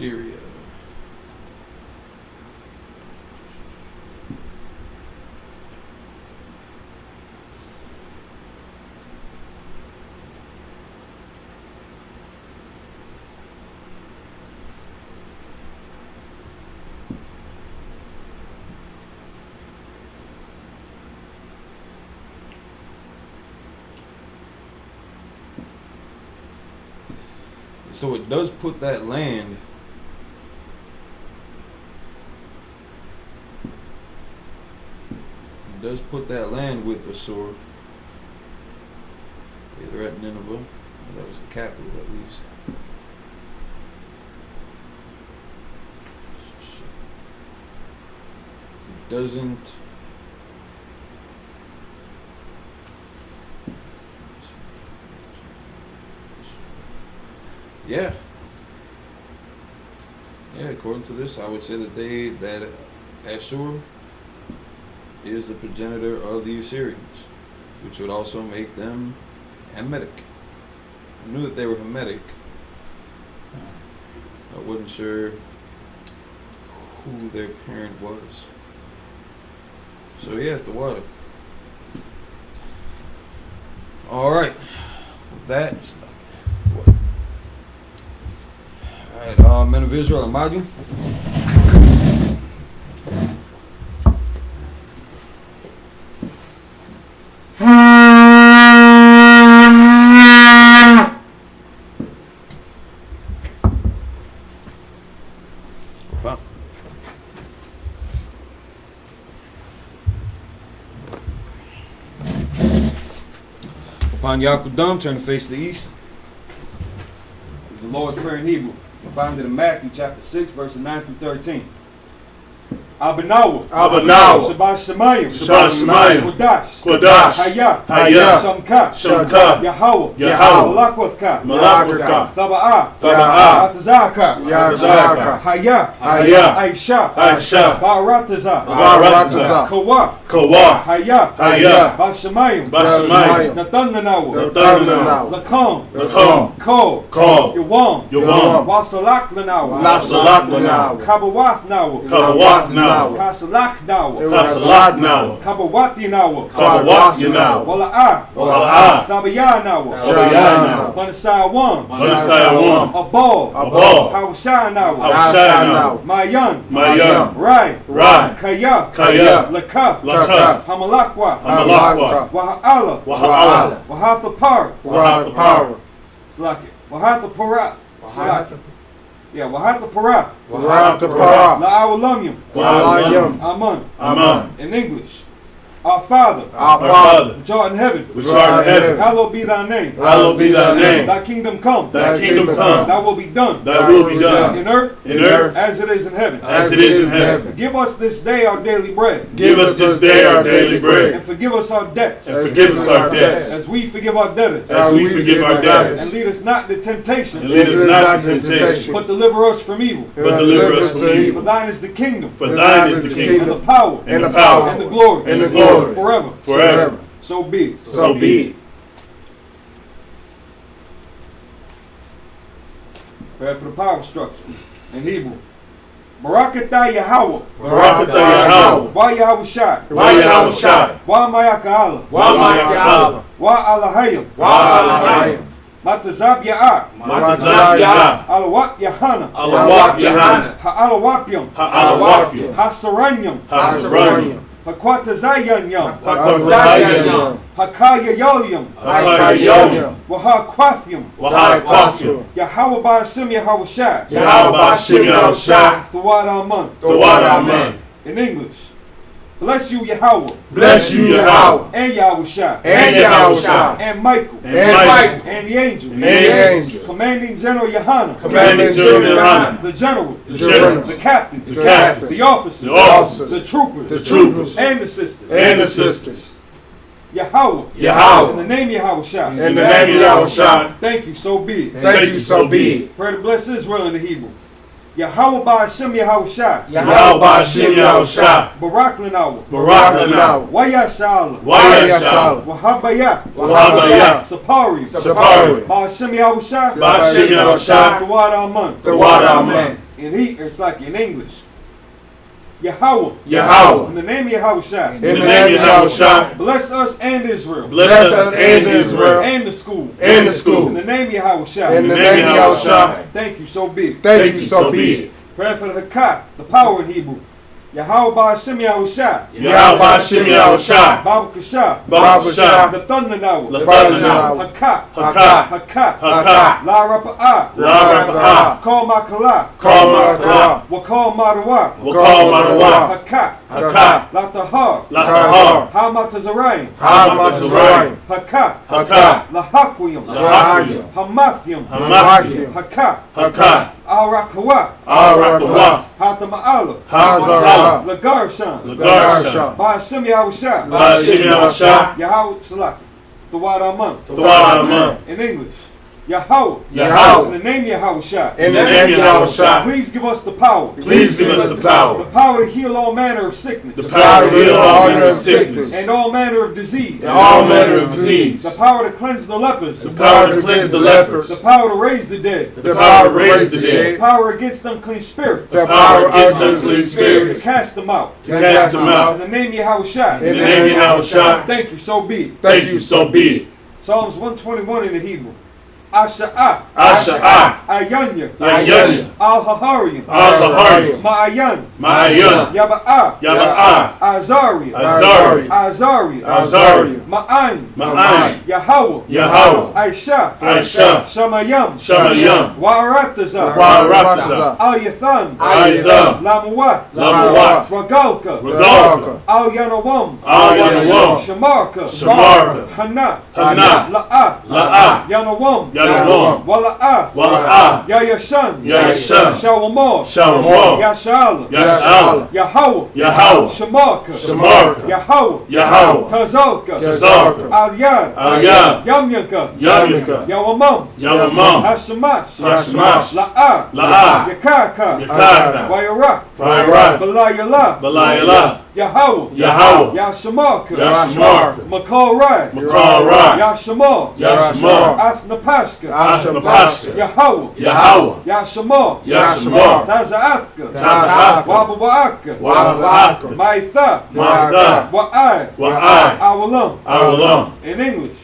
S1: Syria. So it does put that land with Assur. Yeah, they're at Nineveh. That was the capital at least. It doesn't. Yeah. Yeah, according to this, I would say that Ashur is the progenitor of the Assyrians, which would also make them Hamitic. I knew that they were Hamitic. I wasn't sure who their parent was. So yeah, the water. All right, with that. Alright, men of Israel, Amadu. Upon Yakudam, turn to face the east. It's the Lord's Prayer in Hebrew. You'll find it in Matthew chapter 6, verses 9 through 13. Abanawa. Shabbat Shemayim. Kodash. Hayah. Shamka. Yahweh. Malakwaka. Thaba'ah. Atazaka. Hayah. Aisha. Ba'aratazah. Kawa. Hayah. Bashamayim. Nathanawa. Lakam. Ko. Yawam. Wasalak Lanawa. Kabawath Nawa. Kasalak Nawa. Kabawathi Nawa. Wala'ah. Thabaya Nawa. Manasai Wam. Abal. Hawashai Nawa. Mayan. Rai. Kaya. Laka. Hamalakwa. Waha'ala. Wahathapar. Slaki. Wahathaparat. Slaki. Yeah, Wahathaparat. La'awalamyam. Aman. In English. Our Father, which art in heaven, hallowed be thy name. Thy kingdom come. Thy will be done. In earth, as it is in heaven. Give us this day our daily bread. And forgive us our debts. As we forgive our debtors. And lead us not into temptation. But deliver us from evil. For thine is the kingdom. And the power. And the glory. Forever. So be it. Prepare for the power structure in Hebrew. Barakatah Yahweh. Wa Yahushai. Wa Mayaka'ala. Wa Alahayim. Matazab Ya'ah. Alawat Yahana. Ha'alawapyam. Hasaranyam. Hakwatazayanyam. Hakayayolyam. Wahakwathim. Yahweh Ba'asim Yahushai. Thawad Aman. In English. Bless you, Yahweh. And Yahushai. And Michael. And the angel. Commanding General Yahana. The general. The captain. The officers. The troopers. And the sisters. Yahweh. In the name Yahushai. Thank you, so be it. Pray to bless Israel in the Hebrew.
S2: Yahweh Ba'ashem Yahushua.
S6: Yahweh Ba'ashem Yahushua.
S2: Barak Lanawa.
S6: Barak Lanaw.
S2: Wayashala.
S6: Wayashala.
S2: Wahabaya.
S6: Wahabaya.
S2: Sapari.
S6: Sapari.
S2: Ba'ashem Yahushua.
S6: Ba'ashem Yahushua.
S2: The water Aman.
S6: The water Amen.
S2: In it's like in English. Yahweh.
S6: Yahweh.
S2: In the name of Yahushua.
S6: In the name of Yahushua.
S2: Bless us and Israel.
S6: Bless us and Israel.
S2: And the school.
S6: And the school.
S2: In the name of Yahushua.
S6: In the name of Yahushua.
S2: Thank you, so be it.
S6: Thank you, so be it.
S2: Prayer for the Hakat, the power in Hebrew. Yahweh Ba'ashem Yahushua.
S6: Yahweh Ba'ashem Yahushua.
S2: Baba Kasha.
S6: Baba Kasha.
S2: The thunder now.
S6: The thunder now.
S2: Hakat.
S6: Hakat.
S2: Hakat.
S6: Hakat.
S2: La Rapa'ah.
S6: La Rapa'ah.
S2: Call Makala.
S6: Call Maratah.
S2: Wakal Marawa.
S6: Wakal Marawa.
S2: Hakat.
S6: Hakat.
S2: La Tahar.
S6: La Tahar.
S2: Hamatazarayim.
S6: Hamatazarayim.
S2: Hakat.
S6: Hakat.
S2: La Hakwiyam.
S6: La Hakwiyam.
S2: Hamathium.
S6: Hamathium.
S2: Hakat.
S6: Hakat.
S2: Al-Rakawaf.
S6: Al-Rakawaf.
S2: Hatama'ala.
S6: Hadarah.
S2: Lagarshan.
S6: Lagarshan.
S2: Ba'ashem Yahushua.
S6: Ba'ashem Yahushua.
S2: Yahweh Salak. The word Aman.
S6: The water Amen.
S2: In English. Yahweh.
S6: Yahweh.
S2: In the name of Yahushua.
S6: In the name of Yahushua.
S2: Please give us the power.
S6: Please give us the
S2: The
S6: power.
S2: power to heal all manner of sickness.
S6: The power to heal all manner of sickness.
S2: And all manner of disease.
S6: And all manner of disease.
S2: The power to cleanse the lepers.
S6: The power to cleanse the lepers.
S2: The power to raise the dead.
S6: The power to raise the
S2: The
S6: dead.
S2: power against unclean spirits.
S6: The power against unclean
S2: To
S6: spirits.
S2: cast them out.
S6: To cast them
S2: In
S6: out.
S2: the name of Yahushua.
S6: In the name of Yahushua.
S2: Thank you, so be it.
S6: Thank you, so be it.
S2: Psalms 121 in the Hebrew. Asha'ah.
S6: Asha'ah.
S2: Ayanya.
S6: Ayanya.
S2: Al-Hahariyim.
S6: Al-Zahariyim.
S2: Ma'ayan.
S6: Ma'ayan.
S2: Yaba'ah.
S6: Yaba'ah.
S2: Azariah.
S6: Azariah.
S2: Azariah.
S6: Azariah.
S2: Ma'ayin.
S6: Ma'ayin.
S2: Yahweh.
S6: Yahweh.
S2: Aisha.
S6: Aisha.
S2: Shamayam.
S6: Shamayam.
S2: Wa'aratazah.
S6: Wa'aratazah.
S2: Al-Yathan.
S6: Al-Yathan.
S2: Lamuat.
S6: Lamuat.
S2: Ragalka.
S6: Ragalka.
S2: Al-Yanawam.
S6: Al-Yanawam.
S2: Shamarka.
S6: Shamarka.
S2: Hana.
S6: Hana.
S2: La'ah.
S6: La'ah.
S2: Yanawam.
S6: Yanawam.
S2: Wala'ah.
S6: Wala'ah.
S2: Yayashan.
S6: Yayashan.
S2: Shawamor.
S6: Shawamor.
S2: Yashala.
S6: Yashala.
S2: Yahweh.
S6: Yahweh.
S2: Shamarka.
S6: Shamarka.
S2: Yahweh.
S6: Yahweh.
S2: Tazalka.
S6: Tazalka.
S2: Al-Yad.
S6: Al-Yad.
S2: Yamyaka.
S6: Yamyaka.
S2: Yawamam.
S6: Yawamam.
S2: Hashamash.
S6: Hashamash.
S2: La'ah.
S6: La'ah.
S2: Yakaka.
S6: Yakaka.
S2: Wayara.
S6: Wayara.
S2: Balayala.
S6: Balayala.
S2: Yahweh.
S6: Yahweh.
S2: Yashamarka.
S6: Yashamarka.
S2: Makal Rai.
S6: Makal Rai.
S2: Yashamar.
S6: Yashamar.
S2: Athnapashka.
S6: Ashnapashka.
S2: Yahweh.
S6: Yahweh.
S2: Yashamar.
S6: Yashamar.
S2: Tazaathka.
S6: Tazaathka.
S2: Wabawaka.
S6: Wabawaka.
S2: Maitha.
S6: Maitha.
S2: Wa'ai.
S6: Wa'ai.
S2: Awalam.
S6: Awalam.
S2: In English.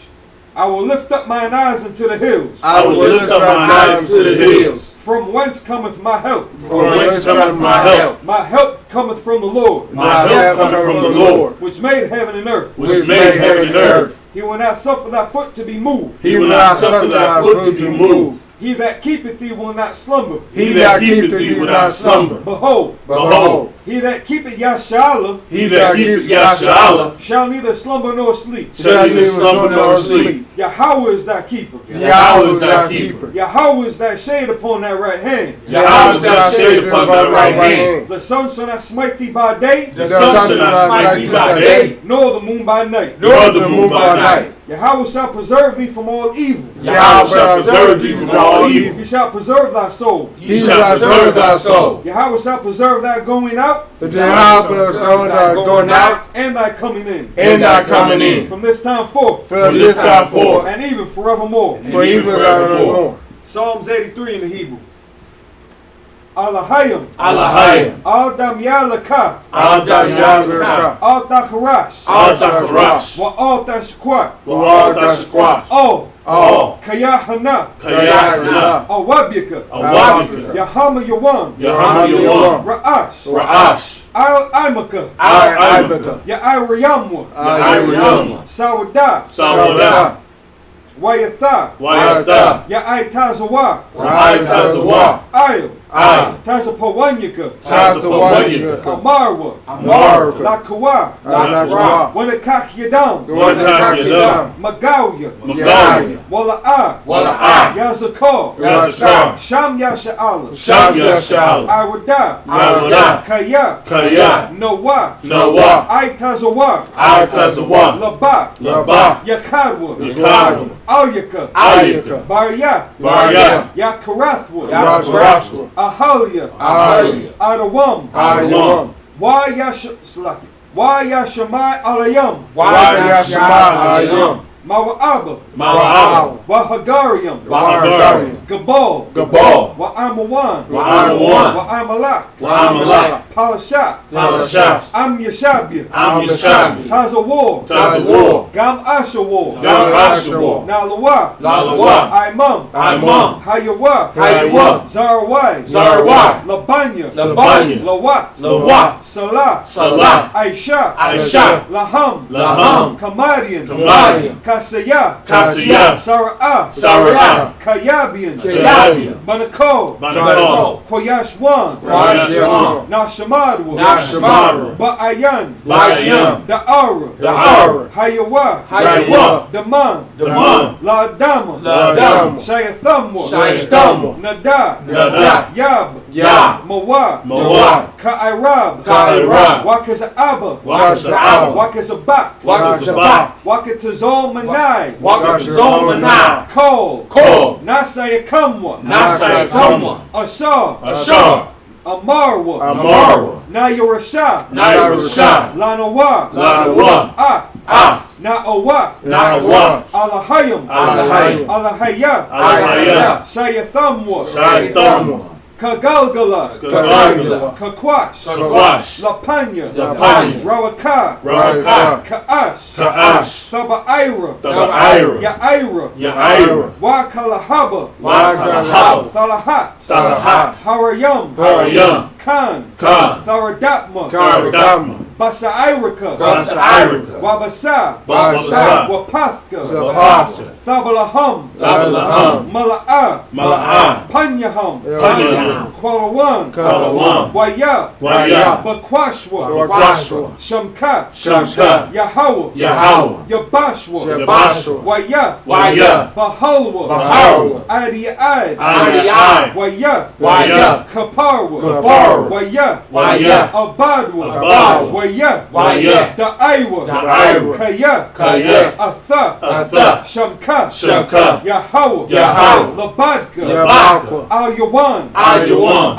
S2: I will lift up mine eyes into the hills.
S6: I will lift up mine eyes to the hills.
S2: From whence cometh my help?
S6: From whence cometh my help?
S2: My help cometh from the Lord.
S6: My help cometh from the Lord,
S2: which made heaven and earth.
S6: which made heaven and earth.
S2: He will not suffer thy foot to be moved.
S6: He will not suffer thy foot to be moved.
S2: He that keepeth thee will not slumber.
S6: He that keepeth thee will not slumber.
S2: Behold,
S6: Behold,
S2: he that keepeth Yashala
S6: he that keepeth Yashala
S2: shall neither slumber nor sleep.
S6: shall neither slumber nor sleep.
S2: Yahweh is thy keeper.
S6: Yahweh is thy keeper.
S2: Yahweh is thy shade upon thy right hand.
S6: Yahweh is thy shade upon thy right hand.
S2: The sun shall not smite thee by day,
S6: The sun shall not smite thee by day,
S2: nor the moon by night.
S6: nor the moon by night.
S2: Yahweh shall preserve thee from all evil.
S6: Yahweh shall preserve thee from all evil.
S2: He shall preserve thy soul.
S6: He shall preserve thy soul.
S2: Yahweh shall preserve thy going out
S5: going out
S2: and thy coming in.
S6: And thy coming in.
S2: From this time forth
S6: From this time forth.
S2: and even forevermore.
S6: And even forevermore.
S2: Psalms 83 in the Hebrew. Alahayim.
S6: Alahayim.
S2: Al-Dam Yalaka.
S6: Al-Dam Yalaka.
S2: Al-Takharash.
S6: Al-Takharash.
S2: Wa al-Tashquat.
S6: Wa-al-Tashquat.
S2: Oh. Kayahana.
S6: Kayahana.
S2: Awabika.
S6: Awabika.
S2: Yahama Yawan.
S6: Yahama Yawan.
S2: Ra'ash.
S6: Ra'ash.
S2: Al-Imaka.
S6: Al-Ibaka.
S2: Ya'iriyamwa.
S6: Ya'iriyamwa.
S2: Sawadah.
S6: Sawadah.
S2: Wayatha.
S6: Wayatha.
S2: Ya'itazawa.
S6: Wa'itazawa.
S2: Ayil.
S6: Ay.
S2: Tazapawanyaka.
S6: Tazapawanyaka.
S2: Amarwa.
S6: Amarwa.
S2: Lakawa.
S6: Lakawa.
S2: Wanakak Yadam.
S6: Wanakak Yadam.
S2: Magawya.
S6: Magawya.
S2: Wala'ah.
S6: Wala'ah.
S2: Yazakar.
S6: Yazakar.
S2: Sham Yasha'ala.
S6: Sham Yasha'ala.
S2: Iwadah.
S6: Iwadah.
S2: Kaya.
S6: Kaya.
S2: Noah.
S6: Noah.
S2: Aitazawa.
S6: Aitazawa.
S2: Labah.
S6: Labah.
S2: Yakadwa.
S6: Yakadwa.
S2: Alyaka.
S6: Alyaka.
S2: Baryah.
S6: Baryah.
S2: Yakarathwa.
S6: Yakarathwa.
S2: Ahalia,
S5: Ahalia,
S2: Adawam,
S5: Adawam,
S2: Wa Yashamai Alayam,
S5: Yashama Ayam,
S2: Mawa'aba,
S6: Ma'ab,
S2: Wahagariam,
S5: Wahagariam,
S2: Gabal,
S5: Gabal,
S2: Wa'amawan,
S6: Wa'amawan,
S2: Wa'amalak,
S6: Wa'amalak,
S2: Palashat,
S6: Palashat,
S2: Am Yashabia,
S6: Am Yashabi,
S2: Tazawar,
S6: Tazawar,
S2: Gam Ashawar,
S6: Gam Ashawar,
S2: Nalawa,
S6: Lalawa,
S2: Imam,
S6: Imam,
S2: Hayawa,
S6: Hayawa,
S2: Zarawai,
S6: Zarawai,
S2: Labanya,
S6: Labanya,
S2: Lawat,
S6: Lawat,
S2: Salah,
S6: Salah,
S2: Aisha,
S6: Aisha,
S2: Laham,
S6: Laham,
S2: Kamadian,
S6: Kamadian,
S2: Kasaya,
S6: Kasiyah,
S2: Sara'ah,
S6: Sara'ah,
S2: Kayabian,
S6: Kayabian,
S2: Banako,
S6: Banako,
S2: Koyashwan,
S6: Koyashwan,
S2: Nashamadwa,
S6: Nashamadwa,
S2: Ba'ayan,
S6: Ba'ayan,
S2: Da'ara,
S6: Da'ara,
S2: Hayawa,
S6: Hayawa,
S2: Daman,
S6: Daman,
S2: La'adama,
S6: La'adama,
S2: Shayathamwa,
S6: Shayathamwa,
S2: Nada,
S6: Nada,
S2: Yab,
S6: Yab,
S2: Mawah,
S6: Mawah,
S2: Ka'irab,
S6: Ka'irab,
S2: Wakaza'aba,
S6: Wakaza'aba,
S2: Wakazabak,
S6: Wakazabak,
S2: Wakatazol Manai,
S6: Wakazol Manai,
S2: Kol,
S6: Kol,
S2: Nasayakamwa,
S6: Nasayakamwa,
S2: Ashar,
S6: Ashar,
S2: Amarwa,
S6: Amarwa,
S2: Nayarasha,
S6: Nayarasha,
S2: Lanawa,
S6: Lanawa,
S2: Ah, Na'awa,
S6: Na'awa,
S2: Alahayam,
S6: Alahayam,
S2: Alahaya,
S6: Alahaya,
S2: Shayathamwa,
S6: Shayathamwa,
S2: Kagalgala,
S6: Kagalgala,
S2: Kakwash,
S6: Kakwash,
S2: Lapanya,
S6: Lapanya,
S2: Rawaka,
S6: Rawaka,
S2: Ka'ash,
S6: Ka'ash,
S2: Thaba'ira,
S6: Thaba'ira,
S2: Ya'ira,
S6: Ya'ira,
S2: Wakalahaba,
S6: Wakalahaba,
S2: Thalahat,
S6: Talahat,
S2: Harayam,
S6: Harayam,
S2: Khan,
S6: Khan,
S2: Tharadapma,
S6: Karadama,
S2: Basairika,
S6: Basairika,
S2: Wabasa,
S6: Wabasa,
S2: Wapathka,
S6: Wapatha,
S2: Thabalaham,
S6: Thabalaham,
S2: Mala'ah,
S6: Mala'ah,
S2: Panyaham,
S6: Panyaham,
S2: Kwalawan,
S6: Kalawan,
S2: Waya,
S6: Waya,
S2: Bakwashwa,
S6: Bakwashwa,
S2: Shamka,
S6: Shamka,
S2: Yahweh,
S6: Yahweh,
S2: Yabashwa,
S6: Yabashwa,
S2: Waya,
S6: Waya,
S2: Bahalwa,
S6: Bahalwa,
S2: Adi'ad,
S6: Adi'ad,
S2: Waya,
S6: Waya,
S2: Kaparwa,
S6: Kaparwa,
S2: Waya,
S6: Waya,
S2: Abadwa,
S6: Abadwa,
S2: Waya,
S6: Waya,
S2: Da'aiwa,
S6: Da'aiwa,
S2: Kaya,
S6: Kaya,
S2: Atha,
S6: Atha,
S2: Shamka,
S6: Shamka,
S2: Yahweh,
S6: Yahweh,
S2: Labadka,
S6: Labadka,
S2: Al-Yawan,
S6: Al-Yawan,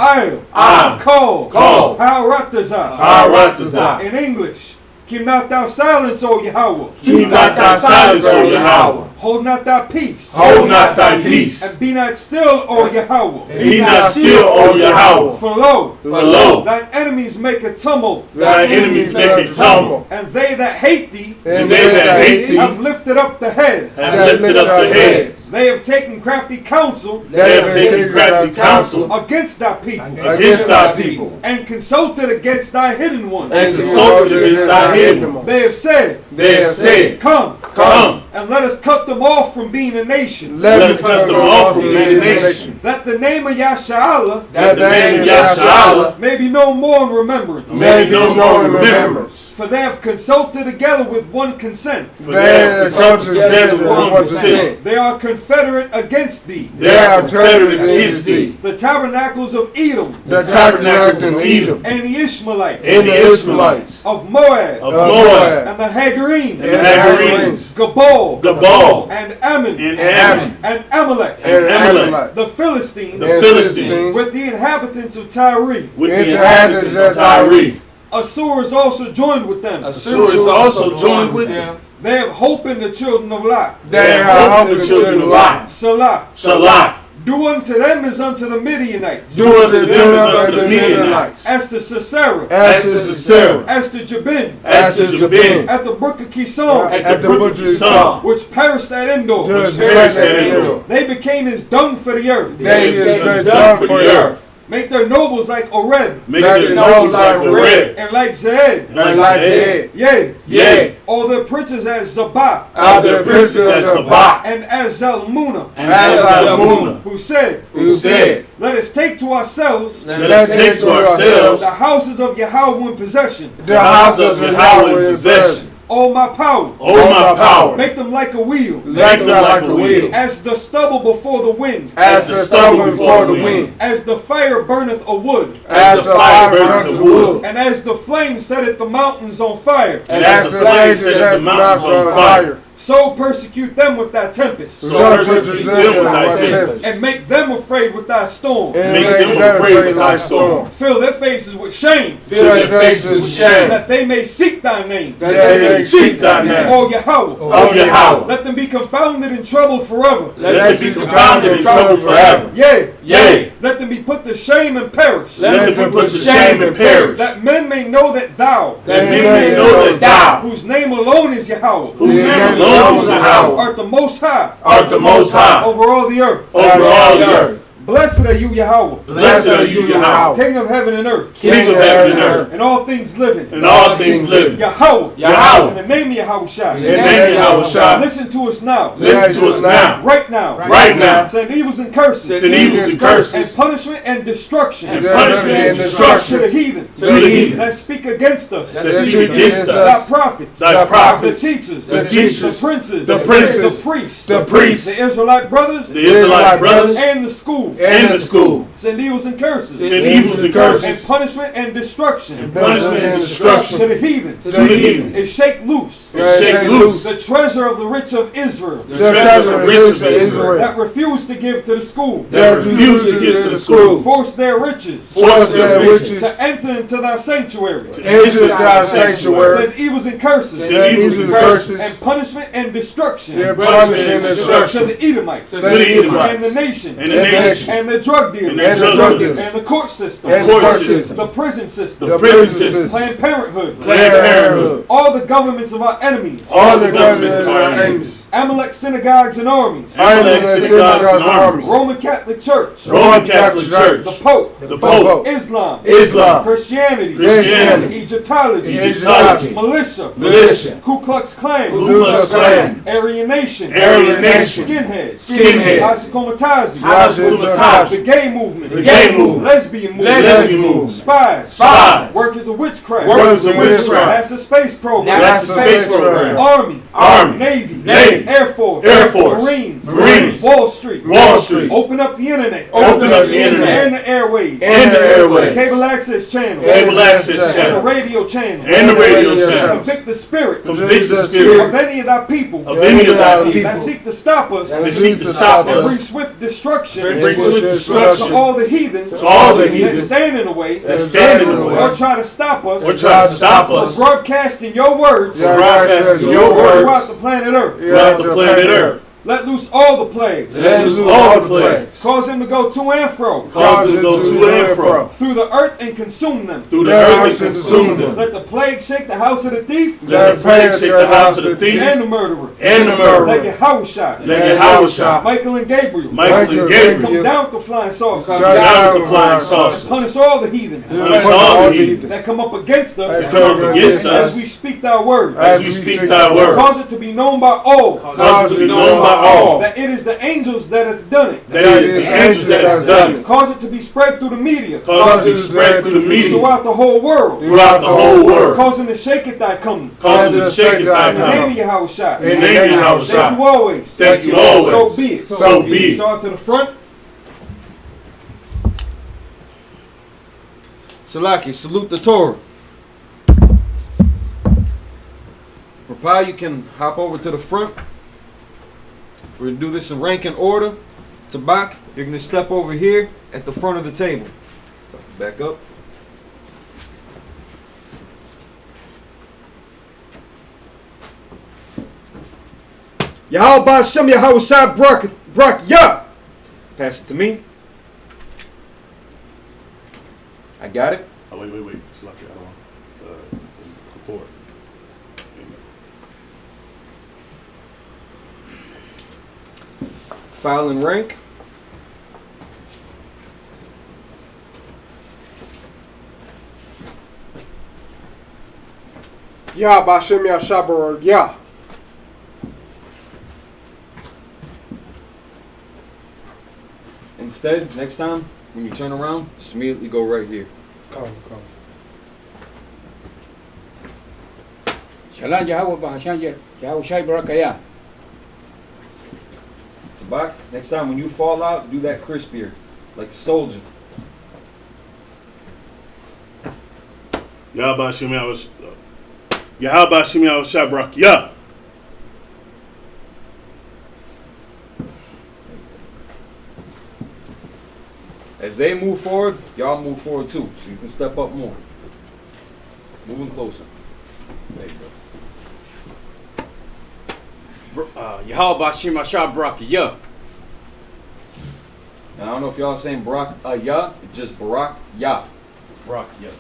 S2: Al,
S6: Kol,
S2: Haratazah,
S6: Haratazah.
S2: In English, keep not thou silence, O Yahweh.
S6: Keep not thy silence, O Yahweh.
S2: Hold not thy peace.
S6: Hold not thy peace.
S2: And be not still, O Yahweh.
S6: Be not still, O Yahweh.
S2: For lo,
S6: For lo,
S2: thine enemies make a tumult,
S6: thy enemies make a tumble,
S2: and they that hate thee
S6: and they that hate thee
S2: have lifted up the head.
S6: have lifted up the head.
S2: They have taken crafty counsel
S6: They have taken crafty counsel
S2: against thy people,
S6: against thy people,
S2: and consulted against thy hidden ones.
S6: and consulted against thy hidden ones.
S2: They have said,
S6: They have said,
S2: Come,
S6: Come,
S2: and let us cut them off from being a nation.
S6: let us cut them off from being a nation,
S2: That the name of Yasha'Allah
S6: that the name of Yasha'Allah
S2: may be no more in remembrance.
S6: may be no more in remembrance.
S2: For they have consulted together with one consent.
S6: For they have consulted together with one consent.
S2: They are confederate against thee.
S6: They are confederate against thee.
S2: The tabernacles of Edom
S6: The tabernacles of Edom,
S2: and the Ishmaelites
S6: and the Ishmaelites,
S2: of Moab
S6: of Moab,
S2: and the Hagarines,
S6: and the Hagarenes,
S2: Gabal
S6: Gabal,
S2: and Ammon
S6: and Ammon,
S2: and Amalek,
S6: and Amalek,
S2: the Philistines
S6: the Philistines,
S2: with the inhabitants of Tyre.
S6: with the inhabitants of Tyre.
S2: Assur is also joined with them.
S6: Assur is also joined with them.
S2: They have hope in the children of Lot.
S6: They are helping the children of Lot.
S2: Salah.
S6: Salah.
S2: Do unto them as unto the Midianites.
S6: Do unto them as unto the Midianites.
S2: As to Sisera.
S6: As to Sisera.
S2: As to Jabin.
S6: As to Jabin.
S2: At the brook of Kison.
S6: At the brook of Kison.
S2: Which perished at Endor.
S6: Which perished at Endor.
S2: They became as dung for the earth.
S6: They is done for the earth.
S2: Make their nobles like Oreb.
S6: Make their nobles like Oreb.
S2: And like Zed.
S6: And like Zed.
S2: Yea.
S6: Yea.
S2: All their princes as Zabah.
S6: All their princes as Zabah.
S2: And as Zalmunna.
S6: And as Zalmunna.
S2: Who said. Let us take to ourselves.
S6: Let us take to ourselves
S2: the houses of Yahweh in possession.
S6: the house of Yahweh in possession.
S2: O my power.
S6: O my power.
S2: Make them like a wheel.
S6: Make them like a wheel.
S2: As the stubble before the wind.
S6: As the stubble before the wind.
S2: As the fire burneth a wood.
S6: As the fire burneth the wood.
S2: And as the flame setteth the mountains on fire.
S6: And as the flame set the mountains on fire.
S2: So persecute them with thy tempest.
S6: So persecute them with thy tempest.
S2: And make them afraid with thy storm.
S6: And make them afraid with thy storm.
S2: Fill their faces with shame.
S6: Fill their faces with shame.
S2: That they may seek thy name.
S6: That they may seek thy name.
S2: O Yahweh.
S6: O Yahweh.
S2: Let them be confounded and troubled forever.
S6: Let them be confounded and troubled forever.
S2: Yea.
S6: Yea.
S2: Let them be put to shame and perish.
S6: Let them be put to shame and perish.
S2: That men may know that thou.
S6: That men may know that thou.
S2: Whose name alone is Yahweh.
S6: Whose name alone is Yahweh.
S2: Art the most high.
S6: Art the most high.
S2: Over all the earth.
S6: Over all the earth.
S2: Blessed are you, Yahweh.
S6: Blessed are you, Yahweh.
S2: King of heaven and earth.
S6: King of heaven and earth.
S2: And all things living.
S6: And all things living.
S2: Yahweh.
S6: Yahweh.
S2: In the name of Yahweh Shai.
S6: In the name of Yahweh Shai.
S2: Listen to us now.
S6: Listen to us now.
S2: Right now.
S6: Right now.
S2: Send evils and curses.
S6: Send evils and curses.
S2: And punishment and destruction.
S6: And punishment and
S2: To
S6: destruction.
S2: the heathen.
S6: To the heathen.
S2: That speak against us.
S6: That speak against
S2: Thy
S6: us.
S2: prophets.
S6: Thy prophets.
S2: The teachers.
S6: The teachers.
S2: The princes.
S6: The princes.
S2: The priests.
S6: The priests.
S2: The Israelite brothers.
S6: The Israelite brothers.
S2: And the school.
S6: And the school.
S2: Send evils and curses.
S6: Send evils and curses.
S2: And punishment and destruction.
S6: And punishment and destruction.
S2: To the heathen.
S6: To the heathen.
S2: Is shake loose.
S6: And shake loose.
S2: The treasure of the rich of Israel.
S6: The treasure of the rich of Israel.
S2: That refuse to give to the school.
S6: That refuse to give to the school.
S2: Force their riches.
S6: Force their riches.
S2: To enter into thy sanctuary.
S6: To enter thy sanctuary.
S2: Send evils and curses.
S6: Send evils and curses.
S2: And punishment and destruction.
S6: And punishment and
S2: To
S6: destruction.
S2: the Edomites.
S6: To the Edomites.
S2: And the nation.
S6: And the nation.
S2: And the drug dealers.
S6: And the drug dealers.
S2: And the court system.
S6: And the court system.
S2: The prison system.
S6: The prison system.
S2: Planned Parenthood.
S6: Planned Parenthood.
S2: All the governments of our enemies.
S6: All the governments of our enemies.
S2: Amalek synagogues and armies.
S6: Amalek synagogues and armies.
S2: Roman Catholic Church.
S6: Roman Catholic Church.
S2: The Pope.
S6: The Pope.
S2: Islam.
S6: Islam.
S2: Christianity.
S6: Christianity.
S2: Egyptology.
S6: Egyptology.
S2: Militia.
S6: Militia.
S2: Ku Klux Klan.
S6: Ku Klux Klan.
S2: Aryan Nation.
S6: Aryan Nation.
S2: Skinheads.
S6: Skinheads.
S2: Hashikomatazzi.
S6: Hashikomatazzi.
S2: The gay movement.
S6: The gay movement.
S2: Lesbian movement.
S6: Lesbian movement.
S2: Spies.
S6: Spies.
S2: Workers of witchcraft.
S6: Workers of witchcraft.
S2: NASA space program.
S6: NASA space program.
S2: Army.
S6: Army.
S2: Navy.
S6: Navy.
S2: Air Force.
S6: Air Force.
S2: Marines.
S6: Marines.
S2: Wall Street.
S6: Wall Street.
S2: Open up the internet.
S6: Open up the internet.
S2: And the airwaves.
S6: And the airwaves.
S2: Cable access channel.
S6: Cable access
S2: And the
S6: channel.
S2: radio channel.
S6: And the radio channel.
S2: Convict the spirit.
S6: Convict the
S2: Of
S6: spirit
S2: any of thy people.
S6: of any of thy
S2: That
S6: people
S2: seek to stop us.
S6: that seek to stop
S2: And bring
S6: us.
S2: swift destruction.
S6: And bring swift
S2: To
S6: destruction
S2: all the heathen.
S6: to all the
S2: That
S6: heathen
S2: stand in the way.
S6: that stand in the
S2: Or
S6: way
S2: try to stop us.
S6: or try to stop
S2: From
S6: us
S2: broadcasting your words.
S6: from broadcasting your
S2: Throughout
S6: words
S2: the planet Earth.
S6: throughout the planet Earth.
S2: Let loose all the plagues.
S6: Let loose all the plagues.
S2: Cause them to go to and fro.
S6: Cause them to go to and fro
S2: Through the earth and consume them.
S6: through the earth and consume them.
S2: Let the plague shake the house of the thief.
S6: Let the plague shake the house of the thief
S2: And the murderer.
S6: and the
S2: Let
S6: murderer.
S2: Yahweh shot.
S6: Let Yahweh,
S2: Michael and Gabriel.
S6: Michael and Gabriel
S2: Come down with the flying saucers.
S6: come down with the flying
S2: And
S6: saucers.
S2: punish all the heathens.
S6: Punish all the heathen
S2: That come up against us.
S6: that come up against
S2: As
S6: us
S2: we speak thy word.
S6: as we speak thy word.
S2: Cause it to be known by all.
S6: Cause it to be known by all
S2: That it is the angels that hath done it.
S6: that it is the angels that have done it.
S2: Cause it to be spread through the media.
S6: Cause it to be spread through the media
S2: Throughout the whole world.
S6: throughout the whole world.
S2: Causing to shake it thy coming.
S6: Cause it to shake it thy
S2: In the name of
S6: come.
S2: Yahweh Shai.
S6: In the name of Yahweh
S2: Thank you
S6: Shai.
S2: always.
S6: Thank you
S2: So
S6: always.
S2: be it.
S6: So be it.
S2: So out to the front. Salaki, salute the Torah. Rapai, you can hop over to the front. We're going to do this in ranking order. Tabak, you're going to step over here at the front of the table. So back up. Yahweh Ba'Shem Yahweh Shai Brak Yah. Pass it to me. I got it.
S6: Oh, wait. It's lucky I don't want report.
S2: File and rank.
S5: Yah Ba'Shem Yah Shabar Yah.
S2: Instead, next time, when you turn around, just immediately go right here.
S5: Come.
S3: Shalom Yahweh Bahashan Yahweh Shai Barakayah.
S2: Tabak, next time when you fall out, do that crispier, like a soldier.
S6: Yahweh Shem Yahweh Shabrak Yah.
S1: they move forward, y'all move forward too. So you can step up more. Moving closer. There you go.
S4: Yahweh Bashim Ashah Barakiyah.
S1: And I don't know if y'all are saying Barak Ya, just Barak Ya.
S4: Barakiyah.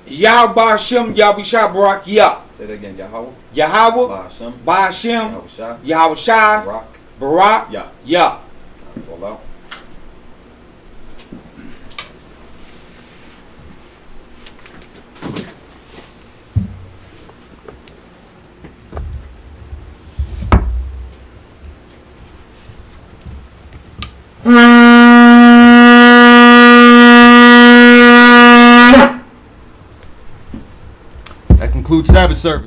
S7: Yahweh Hashem Yahweh Barak Yah.
S1: Say that again. Yahweh.
S7: Yahweh
S1: Ba'ashem.
S7: Ba'ashem
S1: Yahweh Shai.
S7: Yahweh Shai
S1: Barak.
S7: Barak
S1: Ya.
S7: Yah.
S1: Fall out.
S2: That concludes Sabbath service.